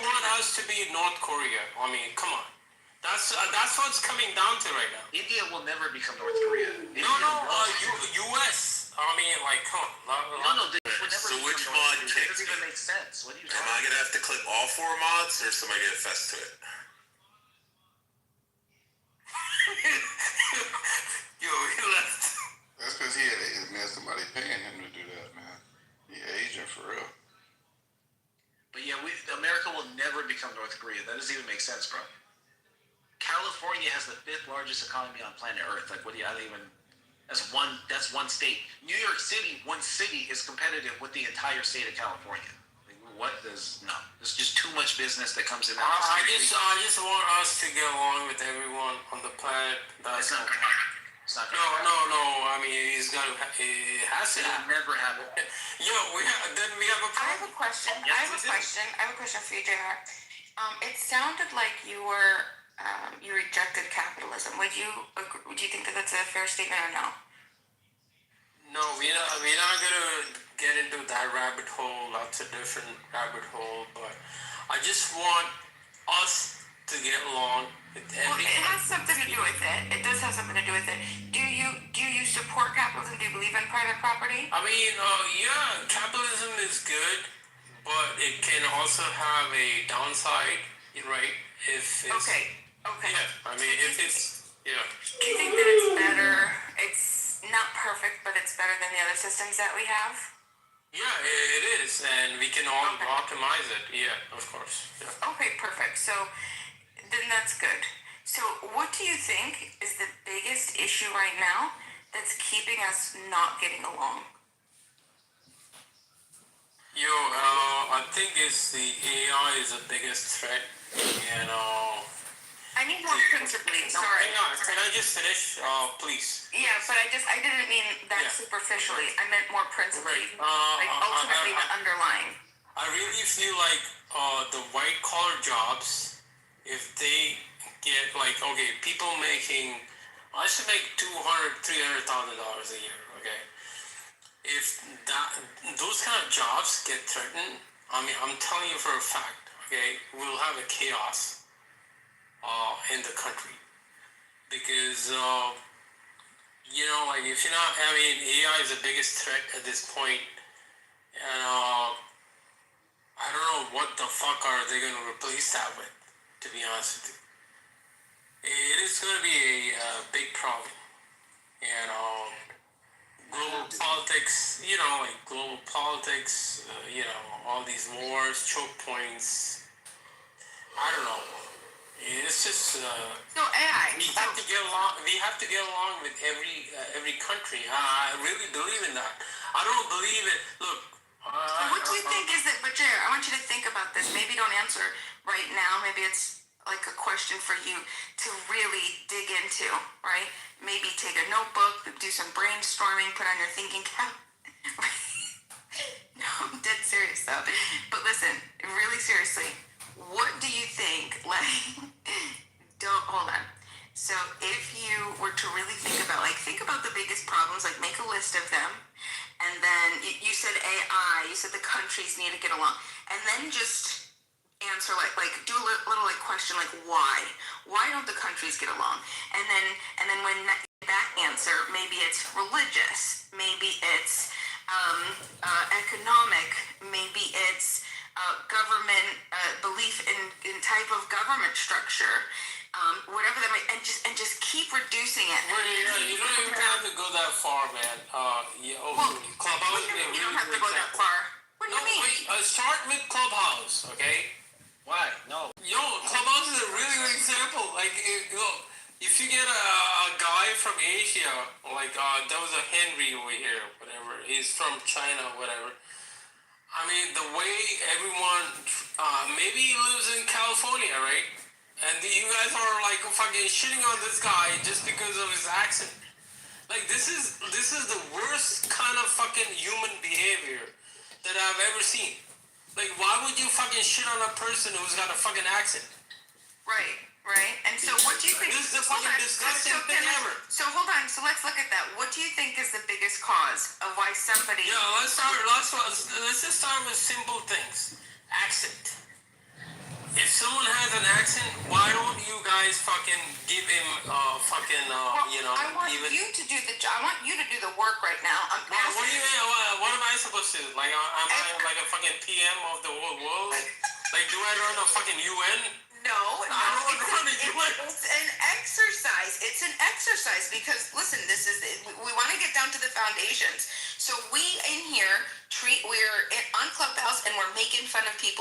want us to be North Korea? I mean, come on. That's what's coming down to right now. India will never become North Korea. U.S. I mean, like, come on. No, they would never So become which North mod Korea. That kicked doesn't even me? make sense. What are you Am talking I gonna have to click all 4 mods, or somebody get fest to it? Yo, he left. That's because he had somebody paying him to do that, man. He Asian for real. But yeah, America will never become North Korea. That doesn't even make sense, bro. California has the 5th largest economy on planet Earth. Like, what do you? I don't even. That's one state. New York City, one city is competitive with the entire state of California. Like, what does no? There's just too much business that comes in. I just want us to get along with everyone on the planet. It's not gonna happen. It's not gonna happen. No. I mean, it has to happen. Never happen. Yo, we have a problem. I have a question. Yes, I have a question for you, JR. It sounded like you rejected capitalism. Do you think that that's a fair statement or no? No, we're not gonna get into that rabbit hole. Lots of different rabbit hole, but I just want us to get along with everything. Well, it has something to do with it. It does have something to do with it. Do you support capitalism? Do you believe in private property? I mean, yeah, capitalism is good, but it can also have a downside, right? Okay. Yeah, I mean, yeah. Do you think that it's better? It's not perfect, but it's better than the other systems that we have? Yeah, it is, and we can all optimize it. Yeah, of course. Yeah. Okay, perfect. So then that's good. So what do you think is the biggest issue right now that's keeping us not getting along? Yo, I think it's the AI is the biggest threat, and I need more principally. Sorry. Hang on, can I just finish, please? Yeah, but I didn't mean that superficially. I meant more principally. Like ultimately the underlying. I really feel like the white collar jobs, if they get like, okay, people making, I should make $200,000, $300,000 a year, okay? If those kind of jobs get threatened, I mean, I'm telling you for a fact, okay, we'll have a chaos in the country, because like if you're not, I mean, AI is the biggest threat at this point, and I don't know what the fuck are they going to replace that with, to be honest with you. It is going to be a big problem, and global politics, all these wars, choke points, I don't know. It's just so AI. We have to get along. We have to get along with every country. I really believe in that. I don't believe it. Look. What do you think is it? But Jared, I want you to think about this. Maybe don't answer right now. Maybe it's like a question for you to really dig into. Right maybe take a notebook, do some brainstorming, put on your thinking cap. No, I'm dead serious though. But listen, really seriously, what do you think? Like, don't hold on. So if you were to really think about the biggest problems, like make a list of them, and then you said AI, you said the countries need to get along, and then just answer like do a little like question like why don't the countries get along, and then when that answer, maybe it's religious, maybe it's economic, maybe it's government belief in type of government structure, whatever that might, and just keep reducing it. Well, you don't even have to go that far, man. Clubhouse. What do you mean you don't have to go that far? What do you mean? Wait, start with Clubhouse, okay? Why? No. Clubhouse is a really good example. Like, if you get a guy from Asia, like there was a Henry over here, whatever. He's from China, whatever. I mean, the way everyone, maybe he lives in California, right? And you guys are like fucking shitting on this guy just because of his accent. Like, this is the worst kind of fucking human behavior that I've ever seen. Like, why would you fucking shit on a person who's got a fucking accent? Right. And so what do you think? This is the fucking disgusting thing ever. So hold on. So let's look at that. What do you think is the biggest cause of why somebody? Yeah, let's just start with simple things. Accent. If someone has an accent, why don't you guys fucking give him I want even? you to do I want you to do the work right now. What do you mean? What am I supposed to do? Like, am I like a fucking PM of the whole world? Like, do I run a fucking UN? No, I don't run a UN. It's an exercise. It's an exercise because listen, we want to get down to the foundations. So we in here we're on Clubhouse and we're making fun of people